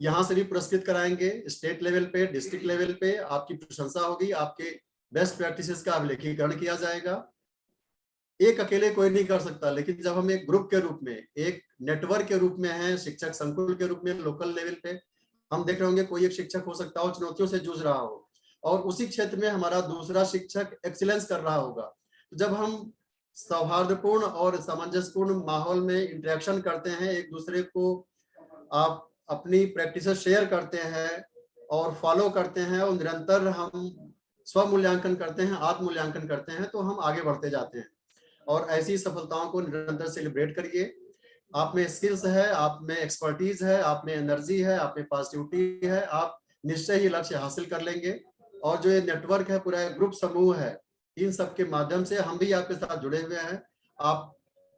यहाँ से भी पुरस्कृत कराएंगे, स्टेट लेवल पे, डिस्ट्रिक्ट लेवल पे आपकी प्रशंसा होगी, आपके बेस्ट प्रैक्टिसेस का अभिलेखीकरण किया जाएगा। एक अकेले कोई नहीं कर सकता, लेकिन जब हम एक ग्रुप के रूप में, एक नेटवर्क के रूप में हैं, शिक्षक संकुल के रूप में लोकल लेवल पे हम देख रहे होंगे, कोई एक शिक्षक हो सकता हो चुनौतियों से जूझ रहा हो और उसी क्षेत्र में हमारा दूसरा शिक्षक एक्सीलेंस कर रहा होगा। तो जब हम सौहार्दपूर्ण और सामंजस्यपूर्ण माहौल में इंटरेक्शन करते हैं, एक दूसरे को आप अपनी प्रैक्टिस शेयर करते हैं और फॉलो करते हैं और निरंतर हम स्व मूल्यांकन करते हैं, आत्म मूल्यांकन करते हैं, तो हम आगे बढ़ते जाते हैं। और ऐसी सफलताओं को निरंतर सेलिब्रेट करिए। आप में स्किल्स है, आप में एक्सपर्टीज है, आप में एनर्जी है, आप में पॉजिटिविटी है, आप निश्चय ही लक्ष्य हासिल कर लेंगे। और जो ये नेटवर्क है, पूरा ग्रुप समूह है, इन सब के माध्यम से हम भी आपके साथ जुड़े हुए हैं। आप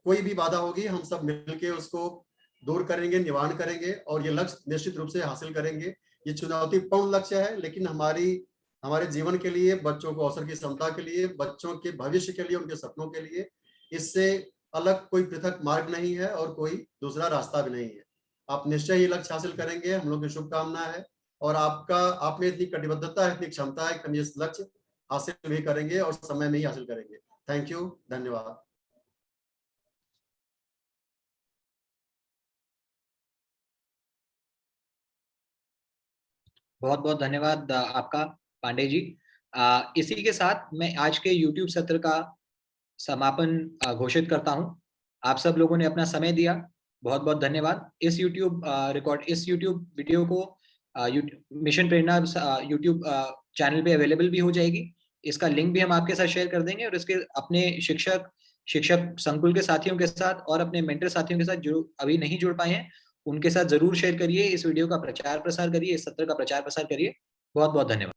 कोई भी बाधा होगी, हम सब मिलके उसको दूर करेंगे, निवारण करेंगे और ये लक्ष्य निश्चित रूप से हासिल करेंगे। ये चुनौतीपूर्ण लक्ष्य है, लेकिन हमारे जीवन के लिए, बच्चों को अवसर की क्षमता के लिए, बच्चों के भविष्य के लिए, उनके सपनों के लिए इससे अलग कोई पृथक मार्ग नहीं है और कोई दूसरा रास्ता भी नहीं है। आप निश्चय ही लक्ष्य हासिल करेंगे, हम लोग की शुभकामना है। और आप में इतनी कटिबद्धता है, इतनी क्षमता है कि हम इस लक्ष्य हासिल भी करेंगे और समय में ही हासिल करेंगे। थैंक यू, धन्यवाद।
बहुत बहुत धन्यवाद आपका पांडे जी। इसी के साथ मैं आज के YouTube सत्र का समापन घोषित करता हूं। आप सब लोगों ने अपना समय दिया, बहुत बहुत धन्यवाद। इस YouTube वीडियो को मिशन प्रेरणा YouTube चैनल पे अवेलेबल भी हो जाएगी। इसका लिंक भी हम आपके साथ शेयर कर देंगे और इसके अपने शिक्षक संकुल के साथियों के साथ और अपने मेंटर साथियों के साथ जो अभी नहीं जुड़ पाए हैं उनके साथ जरूर शेयर करिए। इस वीडियो का प्रचार प्रसार करिए, इस सत्र का प्रचार प्रसार करिए। बहुत बहुत धन्यवाद।